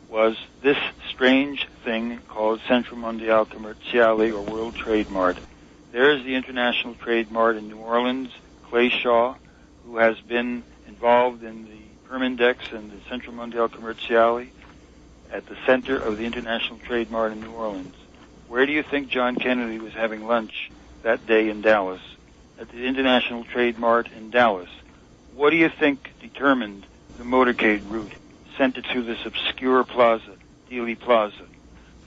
was this strange thing called Centro Mondiale Commerciale, or World Trade Mart. There's the International Trade Mart in New Orleans, Clay Shaw, who has been involved in the Permindex and the Centro Mondiale Commerciale at the center of the International Trade Mart in New Orleans. Where do you think John Kennedy was having lunch that day in Dallas? At the International Trade Mart in Dallas. What do you think determined the motorcade route sent it to this obscure plaza, Dealey Plaza?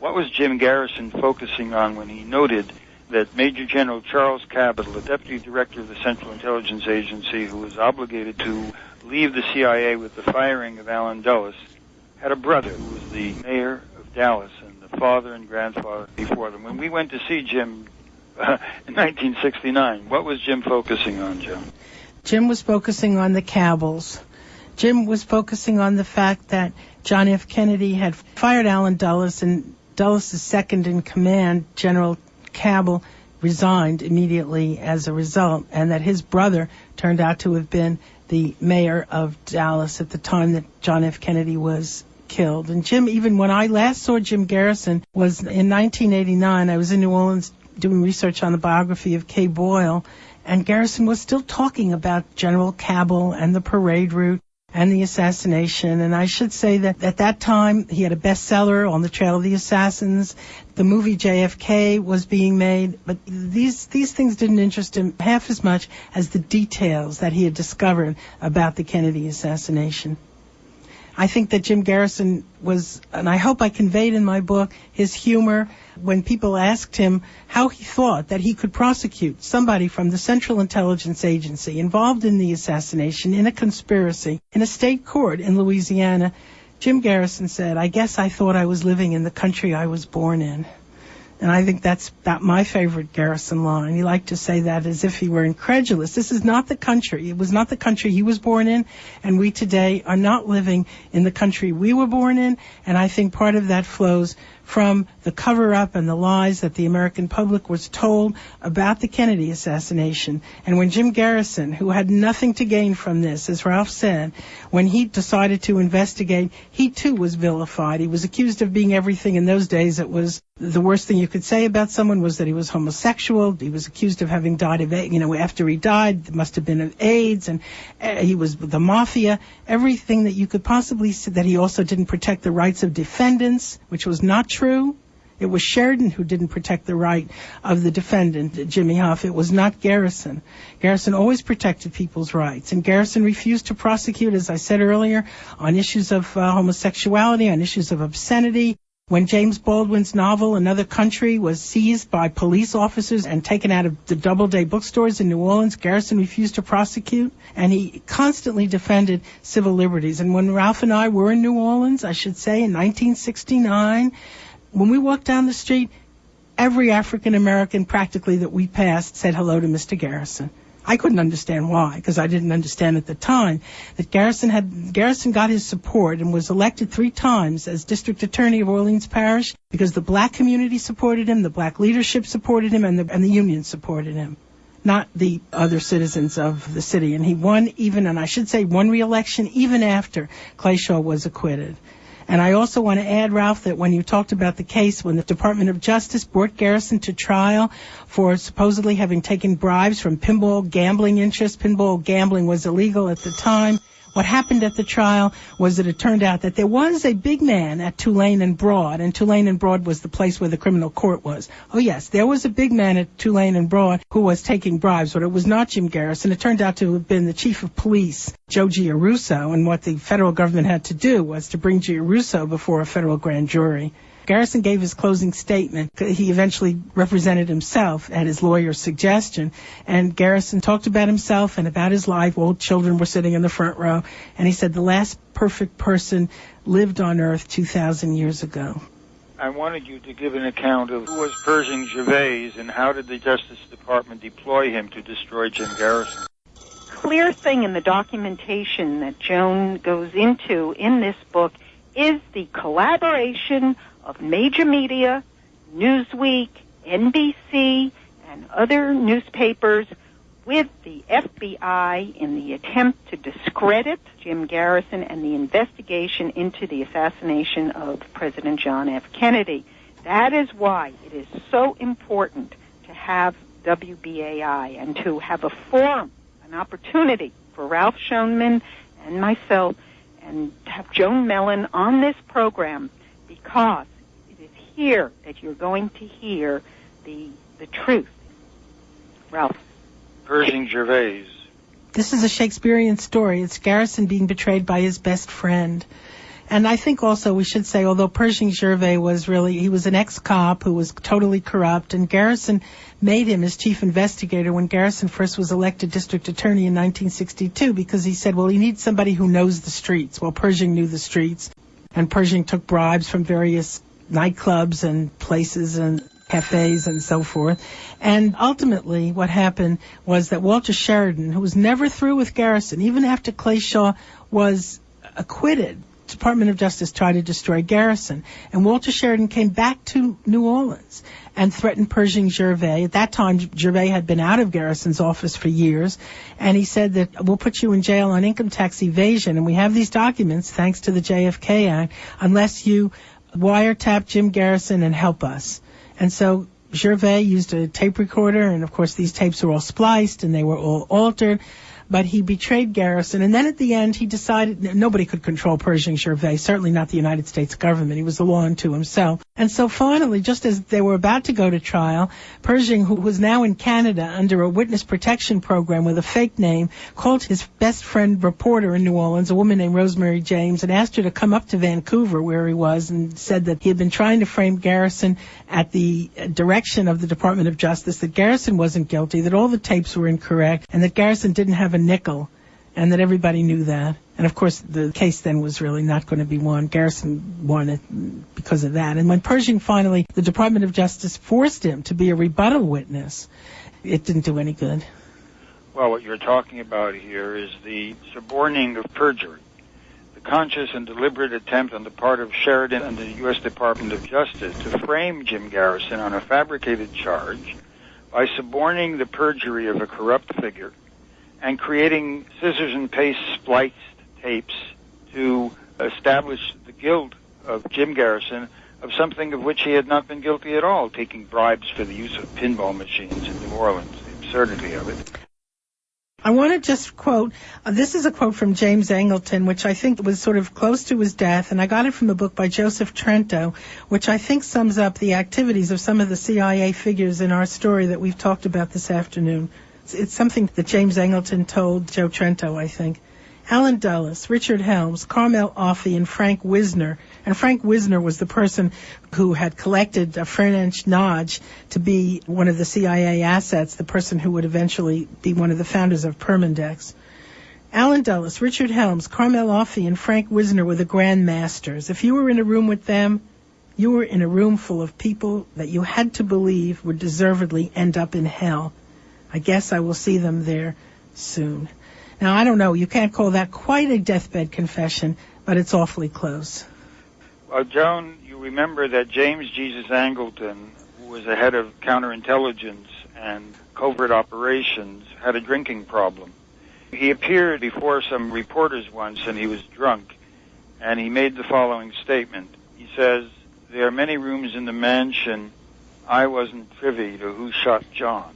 What was Jim Garrison focusing on when he noted that Major General Charles Cabot, the Deputy Director of the Central Intelligence Agency, who was obligated to leave the CIA with the firing of Allen Dulles, had a brother who was the mayor of Dallas and the father and grandfather before them? When we went to see Jim in 1969, what was Jim focusing on, Joan? Jim was focusing on the Cabells. Jim was focusing on the fact that John F. Kennedy had fired Allen Dulles, and Dulles' second in command, General Cabell, resigned immediately as a result, and that his brother turned out to have been the mayor of Dallas at the time that John F. Kennedy was killed. And Jim, even when I last saw Jim Garrison, was in 1989. I was in New Orleans doing research on the biography of Kay Boyle, and Garrison was still talking about General Cabell and the parade route and the assassination. And I should say that at that time, he had a bestseller, On the Trail of the Assassins. The movie JFK was being made, but these things didn't interest him half as much as the details that he had discovered about the Kennedy assassination. I think that Jim Garrison was, and I hope I conveyed in my book, his humor when people asked him how he thought that he could prosecute somebody from the Central Intelligence Agency involved in the assassination in a conspiracy in a state court in Louisiana. Jim Garrison said, "I guess I thought I was living in the country I was born in." And I think that's about my favorite Garrison line. He liked to say that as if he were incredulous. This is not the country. It was not the country he was born in, and we today are not living in the country we were born in, and I think part of that flows from the cover-up and the lies that the American public was told about the Kennedy assassination. And when Jim Garrison, who had nothing to gain from this, as Ralph said, when he decided to investigate, he too was vilified. He was accused of being everything. In those days, it was the worst thing you could say about someone was that he was homosexual. He was accused of having died of, after he died, it must have been of AIDS, and he was the mafia, everything that you could possibly say. That he also didn't protect the rights of defendants, which was not true. It was Sheridan who didn't protect the right of the defendant, Jimmy Hough. It was not Garrison. Garrison always protected people's rights, and Garrison refused to prosecute, as I said earlier, on issues of homosexuality, on issues of obscenity. When James Baldwin's novel, Another Country, was seized by police officers and taken out of the Doubleday bookstores in New Orleans, Garrison refused to prosecute, and he constantly defended civil liberties. And when Ralph and I were in New Orleans, I should say, in 1969, when we walked down the street, every African American practically that we passed said hello to Mr. Garrison. I couldn't understand why, because I didn't understand at the time that Garrison got his support and was elected 3 times as district attorney of Orleans Parish because the black community supported him, the black leadership supported him, and the union supported him, not the other citizens of the city. And he won won re-election even after Clay Shaw was acquitted. And I also want to add, Ralph, that when you talked about the case when the Department of Justice brought Garrison to trial for supposedly having taken bribes from pinball gambling interests, pinball gambling was illegal at the time. What happened at the trial was that it turned out that there was a big man at Tulane and Broad, and Tulane and Broad was the place where the criminal court was. Oh, yes, there was a big man at Tulane and Broad who was taking bribes, but it was not Jim Garrison. It turned out to have been the chief of police, Joe Giarrusso, and what the federal government had to do was to bring Giarrusso before a federal grand jury. Garrison gave his closing statement. He eventually represented himself at his lawyer's suggestion, and Garrison talked about himself and about his life. Old children were sitting in the front row, and he said the last perfect person lived on earth 2,000 years ago. I wanted you to give an account of who was Pershing Gervais and how did the Justice Department deploy him to destroy Jim Garrison. Clear thing in the documentation that Joan goes into in this book is the collaboration of major media, Newsweek, NBC, and other newspapers with the FBI in the attempt to discredit Jim Garrison and the investigation into the assassination of President John F. Kennedy. That is why it is so important to have WBAI and to have a forum, an opportunity for Ralph Schoenman and myself and to have Joan Mellen on this program, because it is here that you're going to hear the truth. Ralph. Pershing Gervais. This is a Shakespearean story. It's Garrison being betrayed by his best friend. And I think also we should say, although Pershing Gervais he was an ex-cop who was totally corrupt, and Garrison made him his chief investigator when Garrison first was elected district attorney in 1962, because he said, well, he needs somebody who knows the streets. Well, Pershing knew the streets, and Pershing took bribes from various nightclubs and places and cafes and so forth. And ultimately what happened was that Walter Sheridan, who was never through with Garrison, even after Clay Shaw was acquitted, Department of Justice tried to destroy Garrison. And Walter Sheridan came back to New Orleans and threatened Pershing Gervais. At that time, Gervais had been out of Garrison's office for years. And he said that we'll put you in jail on income tax evasion. And we have these documents, thanks to the JFK Act, unless you wiretap Jim Garrison and help us. And so Gervais used a tape recorder, and of course these tapes were all spliced and they were all altered. But he betrayed Garrison, and then at the end he decided nobody could control Pershing Gervais, certainly not the United States government. He was a law unto himself. And so finally, just as they were about to go to trial, Pershing, who was now in Canada under a witness protection program with a fake name, called his best friend reporter in New Orleans, a woman named Rosemary James, and asked her to come up to Vancouver where he was, and said that he had been trying to frame Garrison at the direction of the Department of Justice, that Garrison wasn't guilty, that all the tapes were incorrect, and that Garrison didn't have a nickel, and that everybody knew that. And of course the case then was really not going to be won. Garrison won it because of that. And when Pershing finally, the Department of Justice forced him to be a rebuttal witness, it didn't do any good. Well, what you're talking about here is the suborning of perjury. The conscious and deliberate attempt on the part of Sheridan and the U.S. Department of Justice to frame Jim Garrison on a fabricated charge by suborning the perjury of a corrupt figure and creating scissors and paste spliced tapes to establish the guilt of Jim Garrison of something of which he had not been guilty at all, taking bribes for the use of pinball machines in New Orleans, the absurdity of it. I want to just quote, this is a quote from James Angleton, which I think was sort of close to his death, and I got it from a book by Joseph Trento, which I think sums up the activities of some of the CIA figures in our story that we've talked about this afternoon. It's something that James Angleton told Joe Trento, I think. Alan Dulles, Richard Helms, Carmel Offey, and Frank Wisner. And Frank Wisner was the person who had collected French Nodge to be one of the CIA assets, the person who would eventually be one of the founders of Permindex. Alan Dulles, Richard Helms, Carmel Offey, and Frank Wisner were the Grand Masters. If you were in a room with them, you were in a room full of people that you had to believe would deservedly end up in hell. I guess I will see them there soon. Now, I don't know, you can't call that quite a deathbed confession, but it's awfully close. Well, Joan, you remember that James Jesus Angleton, who was the head of counterintelligence and covert operations, had a drinking problem. He appeared before some reporters once, and he was drunk, and he made the following statement. He says, "There are many rooms in the mansion. I wasn't privy to who shot John."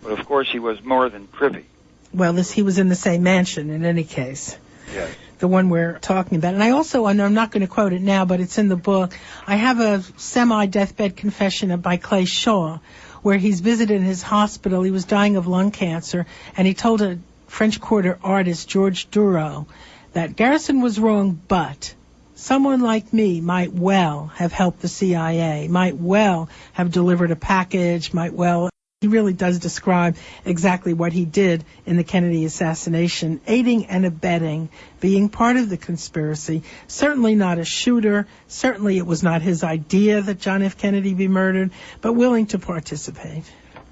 But, of course, he was more than privy. Well, he was in the same mansion in any case. Yes. The one we're talking about. And I also, and I'm not going to quote it now, but it's in the book, I have a semi-deathbed confession by Clay Shaw, where he's visited his hospital. He was dying of lung cancer, and he told a French Quarter artist, George Duro, that Garrison was wrong, but someone like me might well have helped the CIA, might well have delivered a package, might well... He really does describe exactly what he did in the Kennedy assassination, aiding and abetting, being part of the conspiracy, certainly not a shooter, certainly it was not his idea that John F. Kennedy be murdered, but willing to participate.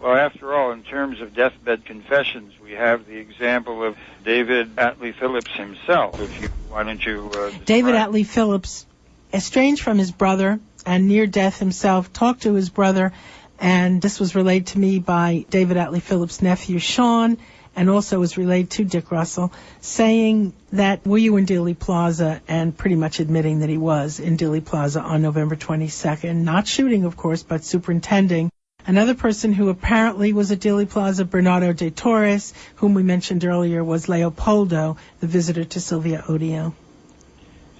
Well, after all, in terms of deathbed confessions, we have the example of David Atlee Phillips himself. Why don't you... David Atlee Phillips, estranged from his brother and near death himself, talked to his brother. And this was relayed to me by David Atlee Phillips' nephew, Sean, and also was relayed to Dick Russell, saying that, were you in Dealey Plaza, and pretty much admitting that he was in Dealey Plaza on November 22nd, not shooting, of course, but superintending. Another person who apparently was at Dealey Plaza, Bernardo de Torres, whom we mentioned earlier, was Leopoldo, the visitor to Sylvia Odio.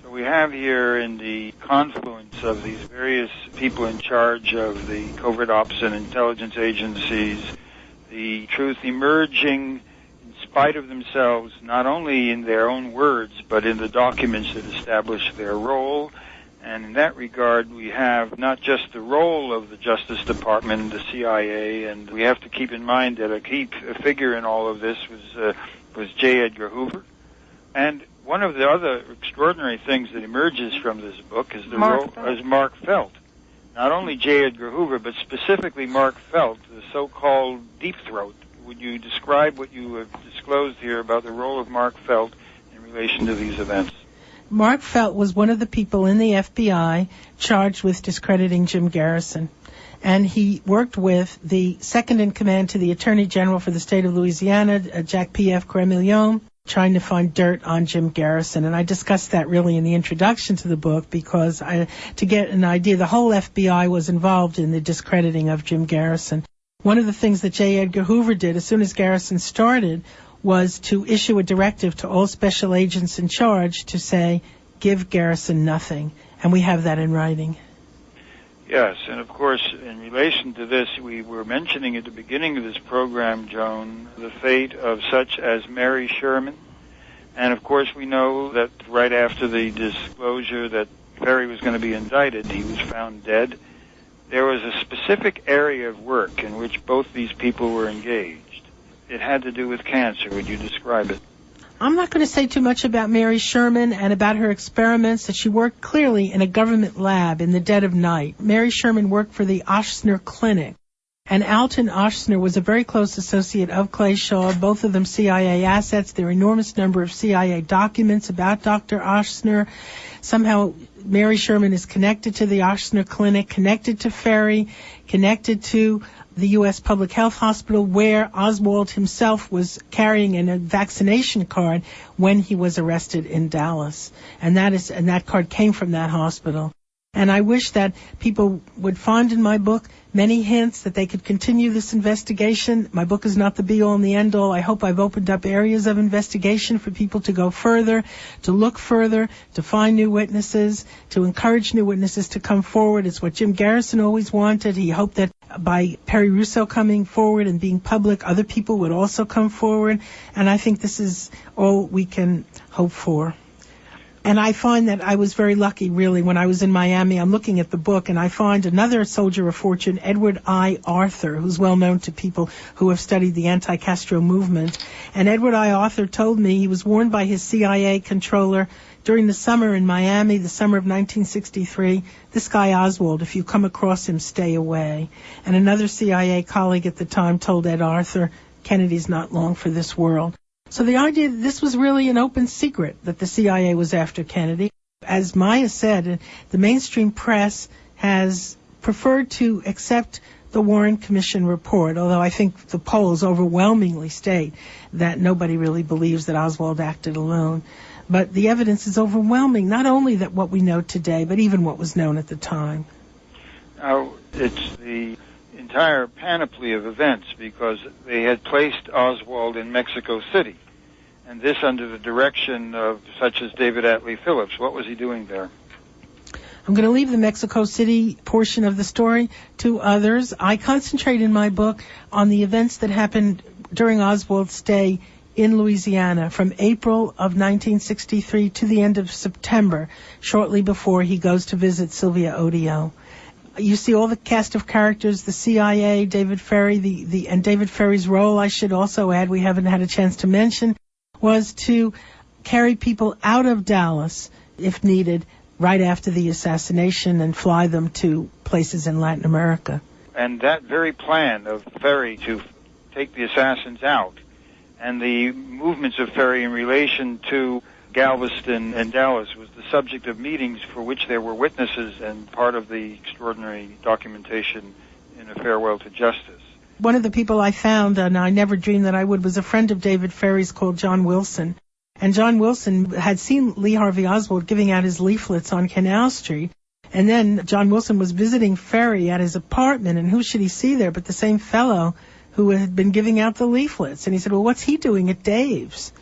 We have here in the confluence of these various people in charge of the covert ops and intelligence agencies, the truth emerging in spite of themselves, not only in their own words, but in the documents that establish their role. And in that regard, we have not just the role of the Justice Department, the CIA, and we have to keep in mind that a key figure in all of this was J. Edgar Hoover. And one of the other extraordinary things that emerges from this book is the role as Mark Felt. Not only J. Edgar Hoover, but specifically Mark Felt, the so-called Deep Throat. Would you describe what you have disclosed here about the role of Mark Felt in relation to these events? Mark Felt was one of the people in the FBI charged with discrediting Jim Garrison. And he worked with the second-in-command to the Attorney General for the state of Louisiana, Jack P.F. Cremillon, trying to find dirt on Jim Garrison. And I discussed that really in the introduction to the book because to get an idea, the whole FBI was involved in the discrediting of Jim Garrison. One of the things that J. Edgar Hoover did as soon as Garrison started was to issue a directive to all special agents in charge to say, give Garrison nothing. And we have that in writing. Yes, and of course, in relation to this, we were mentioning at the beginning of this program, Joan, the fate of such as Mary Sherman. And of course, we know that right after the disclosure that Perry was going to be indicted, he was found dead. There was a specific area of work in which both these people were engaged. It had to do with cancer. Would you describe it? I'm not going to say too much about Mary Sherman and about her experiments, that she worked clearly in a government lab in the dead of night. Mary Sherman worked for the Ochsner Clinic. And Alton Ochsner was a very close associate of Clay Shaw, both of them CIA assets. There are enormous number of CIA documents about Dr. Ochsner. Somehow Mary Sherman is connected to the Ochsner Clinic, connected to Ferry, connected to the U.S. Public Health Hospital, where Oswald himself was carrying a vaccination card when he was arrested in Dallas. And that card came from that hospital. And I wish that people would find in my book many hints that they could continue this investigation. My book is not the be-all and the end-all. I hope I've opened up areas of investigation for people to go further, to look further, to find new witnesses, to encourage new witnesses to come forward. It's what Jim Garrison always wanted. He hoped that by Perry Russo coming forward and being public, other people would also come forward. And I think this is all we can hope for. And I find that I was very lucky, really, when I was in Miami. I'm looking at the book, and I find another soldier of fortune, Edward I. Arthur, who's well known to people who have studied the anti-Castro movement. And Edward I. Arthur told me he was warned by his CIA controller during the summer in Miami, the summer of 1963, this guy Oswald, if you come across him, stay away. And another CIA colleague at the time told Ed Arthur, Kennedy's not long for this world. So the idea that this was really an open secret, that the CIA was after Kennedy. As Maya said, the mainstream press has preferred to accept the Warren Commission report, although I think the polls overwhelmingly state that nobody really believes that Oswald acted alone. But the evidence is overwhelming, not only that what we know today, but even what was known at the time. Now, it's the entire panoply of events, because they had placed Oswald in Mexico City, and this under the direction of such as David Atlee Phillips. What was he doing there? I'm going to leave the Mexico City portion of the story to others. I concentrate in my book on the events that happened during Oswald's stay in Louisiana from April of 1963 to the end of September, shortly before he goes to visit Sylvia Odio. You see all the cast of characters, the CIA, David Ferry, and David Ferry's role, I should also add, we haven't had a chance to mention, was to carry people out of Dallas, if needed, right after the assassination and fly them to places in Latin America. And that very plan of Ferry to take the assassins out, and the movements of Ferry in relation to Galveston and Dallas, was the subject of meetings for which there were witnesses and part of the extraordinary documentation in A Farewell to Justice. One of the people I found, and I never dreamed that I would, was a friend of David Ferry's called John Wilson. And John Wilson had seen Lee Harvey Oswald giving out his leaflets on Canal Street. And then John Wilson was visiting Ferry at his apartment, and who should he see there but the same fellow who had been giving out the leaflets. And he said, well, what's he doing at Dave's?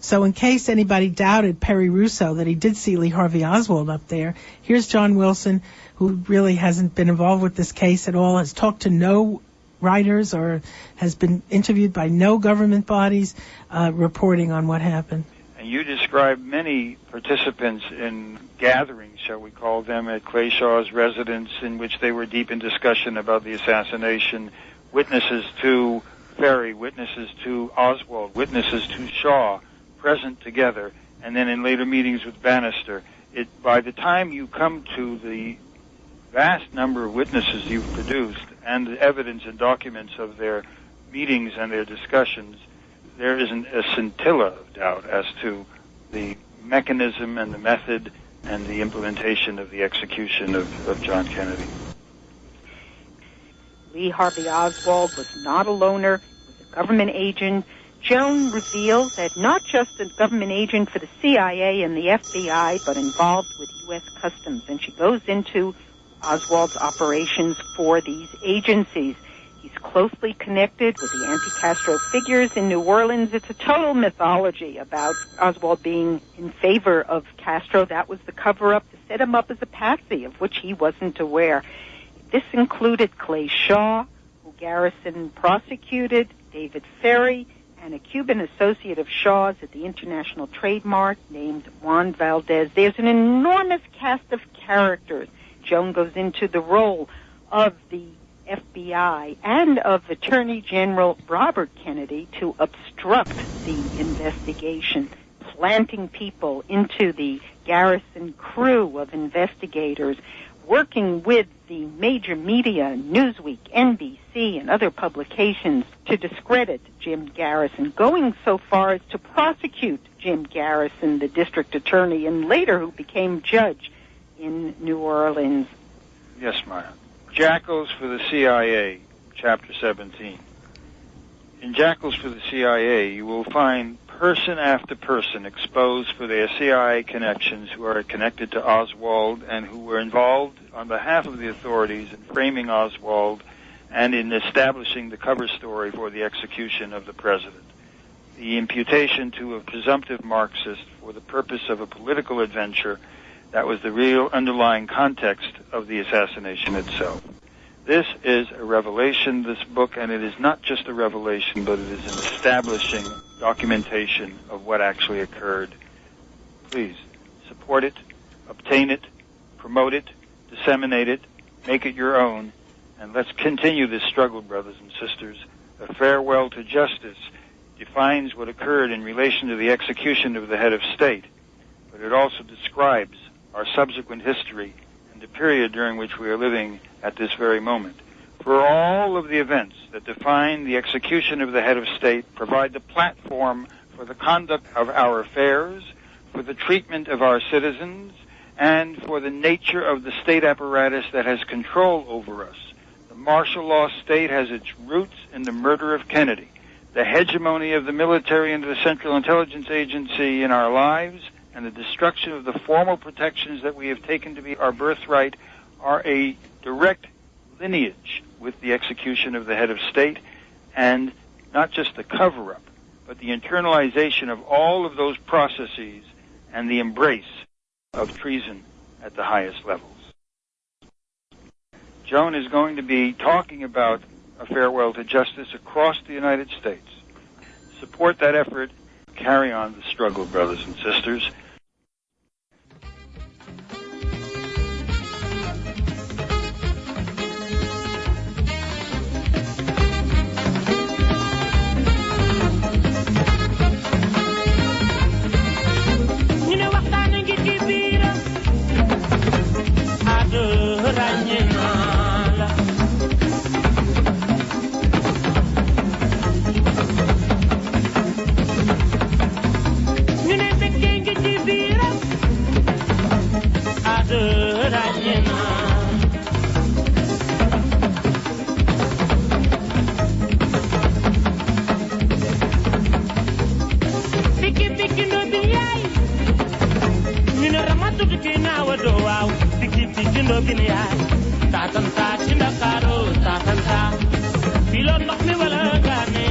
So in case anybody doubted Perry Russo that he did see Lee Harvey Oswald up there, here's John Wilson, who really hasn't been involved with this case at all, has talked to no writers or has been interviewed by no government bodies reporting on what happened. And you described many participants in gatherings, shall we call them, at Clay Shaw's residence, in which they were deep in discussion about the assassination, witnesses to Ferry, witnesses to Oswald, witnesses to Shaw, present together, and then in later meetings with Bannister. By the time you come to the vast number of witnesses you've produced and the evidence and documents of their meetings and their discussions, there isn't a scintilla of doubt as to the mechanism and the method and the implementation of the execution of John Kennedy. Lee Harvey Oswald was not a loner, he was a government agent. Joan reveals that not just a government agent for the CIA and the FBI, but involved with U.S. Customs. And she goes into Oswald's operations for these agencies. He's closely connected with the anti-Castro figures in New Orleans. It's a total mythology about Oswald being in favor of Castro. That was the cover-up to set him up as a patsy, of which he wasn't aware. This included Clay Shaw, who Garrison prosecuted, David Ferry, and a Cuban associate of Shaw's at the International Trade Mart named Juan Valdez. There's an enormous cast of characters. Joan goes into the role of the FBI and of Attorney General Robert Kennedy to obstruct the investigation, planting people into the Garrison crew of investigators. working with the major media, Newsweek, NBC, and other publications to discredit Jim Garrison, going so far as to prosecute Jim Garrison, the district attorney, and later who became judge in New Orleans. Yes, Maya. Jackals for the CIA, Chapter 17. In Jackals for the CIA, you will find person after person exposed for their CIA connections who are connected to Oswald and who were involved on behalf of the authorities in framing Oswald and in establishing the cover story for the execution of the president. The imputation to a presumptive Marxist for the purpose of a political adventure, that was the real underlying context of the assassination itself. This is a revelation, this book, and it is not just a revelation, but it is an establishing documentation of what actually occurred. Please support it, obtain it, promote it, disseminate it, make it your own, and let's continue this struggle, brothers and sisters. A farewell to justice defines what occurred in relation to the execution of the head of state, but it also describes our subsequent history and the period during which we are living at this very moment. For all of the events that define the execution of the head of state provide the platform for the conduct of our affairs, for the treatment of our citizens, and for the nature of the state apparatus that has control over us. The martial law state has its roots in the murder of Kennedy. The hegemony of the military and the Central Intelligence Agency in our lives and the destruction of the formal protections that we have taken to be our birthright are a direct lineage with the execution of the head of state, and not just the cover-up, but the internalization of all of those processes and the embrace of treason at the highest levels. Joan is going to be talking about a farewell to justice across the United States. Support that effort. Carry on the struggle, brothers and sisters. Tatan ta chinda karo tatan ta, pilon nok mi wala gane.